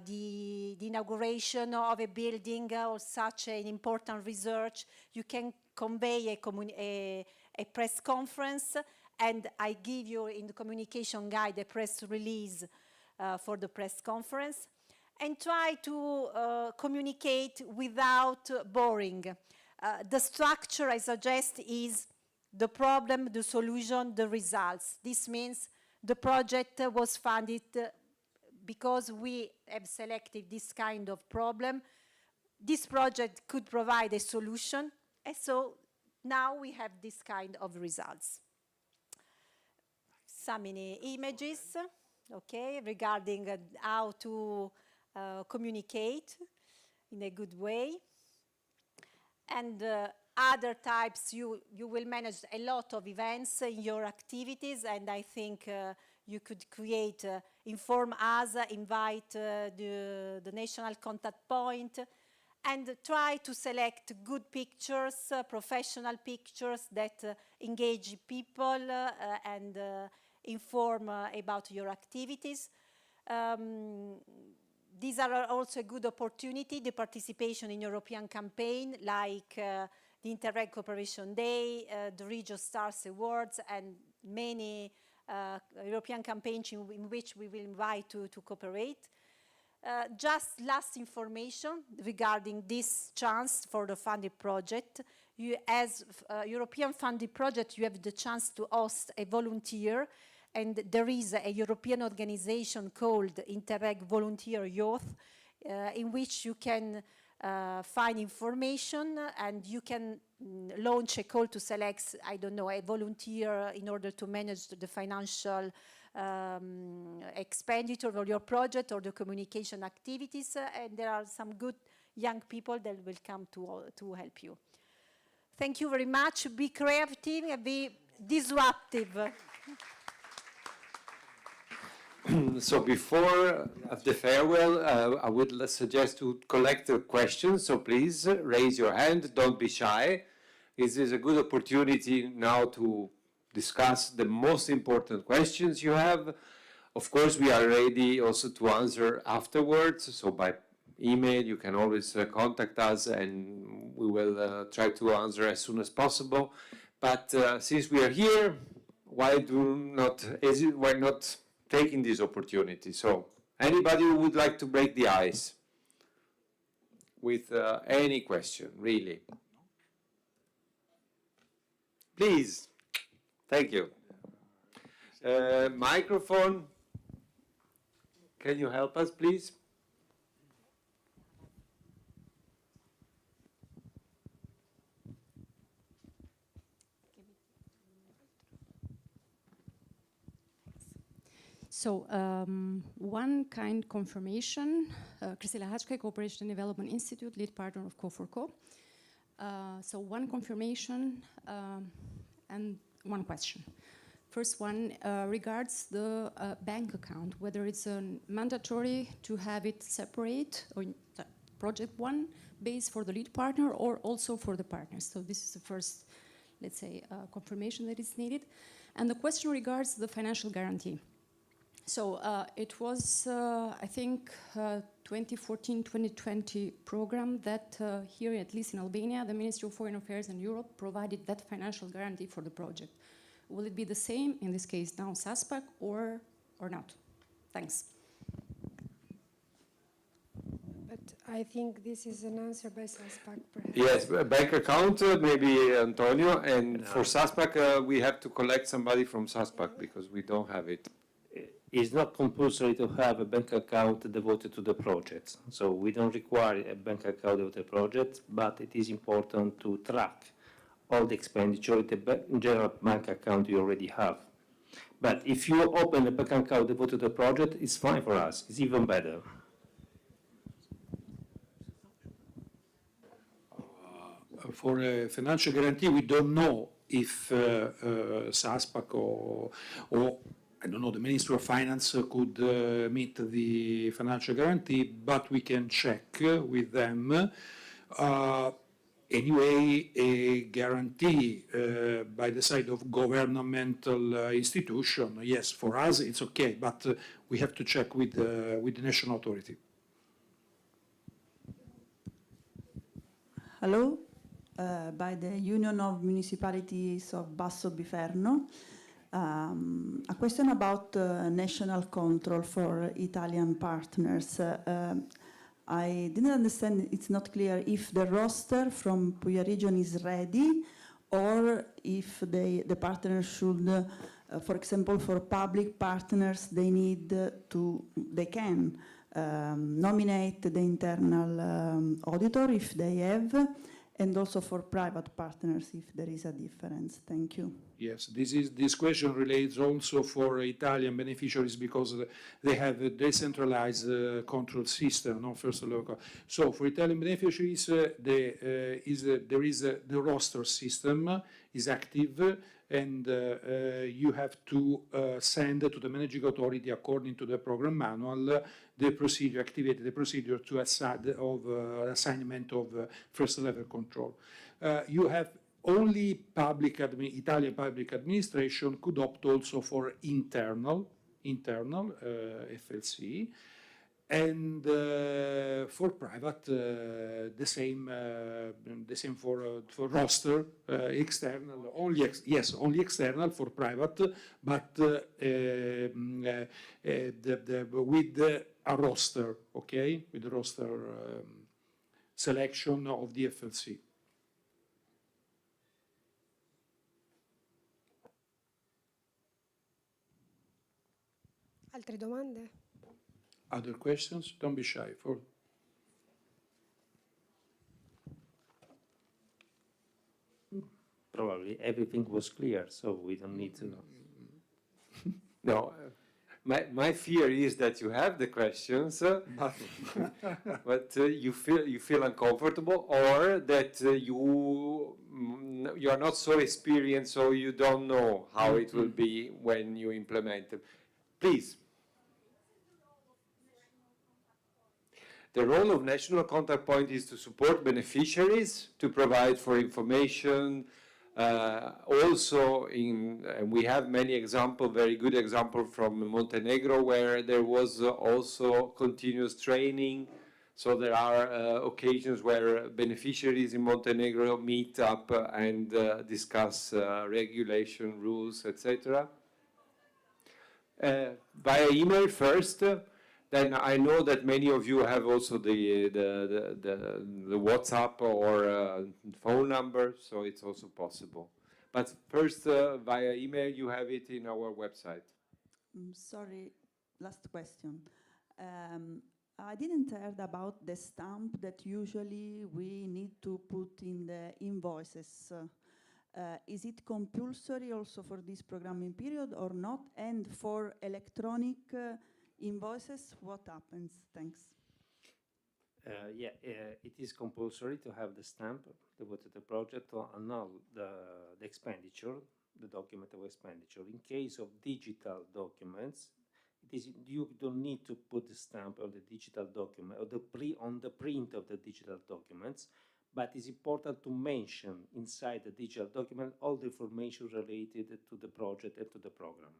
the inauguration of a building or such an important research, you can convey a press conference, and I give you in the communication guide a press release for the press conference, and try to communicate without boring. The structure I suggest is the problem, the solution, the results. This means the project was funded because we have selected this kind of problem. This project could provide a solution, and so now we have this kind of results. Some images, okay, regarding how to communicate in a good way. And other types, you will manage a lot of events in your activities, and I think you could create, inform us, invite the national contact point, and try to select good pictures, professional pictures that engage people and inform about your activities. These are also a good opportunity, the participation in European campaign like the Interreg Cooperation Day, the Regio Stars Awards, and many European campaigns in which we will invite to cooperate. Just last information regarding this chance for the funded project. You, as European funded project, you have the chance to host a volunteer, and there is a European organization called Interreg Volunteer Youth, in which you can find information and you can launch a call to select, I don't know, a volunteer in order to manage the financial expenditure of your project or the communication activities, and there are some good young people that will come to help you. Thank you very much. Be creative and be disruptive. So before the farewell, I would suggest to collect the questions. So please raise your hand. Don't be shy. This is a good opportunity now to discuss the most important questions you have. Of course, we are ready also to answer afterwards. So by email, you can always contact us, and we will try to answer as soon as possible. But since we are here, why not taking this opportunity? So anybody who would like to break the ice with any question, really? Please. Thank you. Microphone. Can you help us, please? So one kind confirmation, Christela Hatchke, Cooperation and Development Institute, lead partner of Co4Co. So one confirmation and one question. First one regards the bank account, whether it's mandatory to have it separate or project one base for the lead partner or also for the partners. So this is the first, let's say, confirmation that is needed. And the question regards the financial guarantee. So it was, I think, 2014-2020 program that here, at least in Albania, the Ministry of Foreign Affairs and Europe provided that financial guarantee for the project. Will it be the same in this case now, SASPAC, or not? Thanks. But I think this is an answer by SASPAC, perhaps. Yes, bank account, maybe Antonio, and for SASPAC, we have to collect somebody from SASPAC because we don't have it. It's not compulsory to have a bank account devoted to the project. So we don't require a bank account devoted to the project, but it is important to track all the expenditure in the general bank account you already have. But if you open a bank account devoted to the project, it's fine for us. It's even better. For a financial guarantee, we don't know if SASPAC or I don't know, the Ministry of Finance could meet the financial guarantee, but we can check with them. Anyway, a guarantee by the side of governmental institution, yes, for us it's okay, but we have to check with the national authority. Hello, by the Union of Municipalities of Basso Biferno. A question about national control for Italian partners. I didn't understand, it's not clear if the roster from Puglia region is ready or if the partners should, for example, for public partners, they can nominate the internal auditor if they have, and also for private partners if there is a difference. Thank you. Yes, this question relates also for Italian beneficiaries because they have a decentralized control system, not first local. So for Italian beneficiaries, there is the roster system is active, and you have to send to the managing authority, according to the program manual, the procedure, activate the procedure to assignment of first level control. You have only Italian public administration could opt also for internal FLC, and for private the same for roster external, only only external for private, but with a roster, okay, with the roster selection of the FLC. Altre domande? Other questions? Don't be shy. Probably everything was clear, so we don't need to know. No, my fear is that you have the questions, but you feel uncomfortable, or that you are not so experienced, so you don't know how it will be when you implement them. Please. The role of national contact point is to support beneficiaries, to provide for information. Also, we have many examples, very good examples from Montenegro, where there was also continuous training. So there are occasions where beneficiaries in Montenegro meet up and discuss regulation, rules, etc. Via email first. Then I know that many of you have also the WhatsApp or phone number, so it's also possible. But first, via email, you have it in our website. Sorry, last question. I didn't heard about the stamp that usually we need to put in the invoices. Is it compulsory also for this programming period or not? And for electronic invoices, what happens? Thanks. It is compulsory to have the stamp devoted to the project to annul the expenditure, the document of expenditure. In case of digital documents, you don't need to put the stamp on the digital document or on the print of the digital documents, but it's important to mention inside the digital document all the information related to the project and to the program.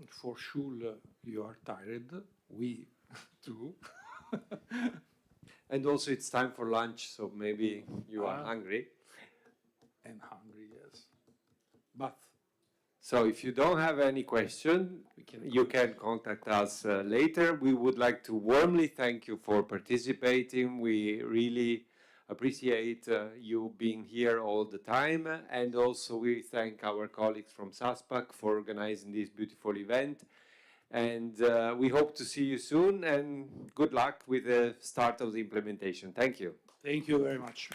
For sure, you are tired. We too. And also it's time for lunch, so maybe you are hungry. And hungry, yes. But so if you don't have any question, you can contact us later. We would like to warmly thank you for participating. We really appreciate you being here all the time. And also we thank our colleagues from SASPAC for organizing this beautiful event. And we hope to see you soon, and good luck with the start of the implementation. Thank you. Thank you very much.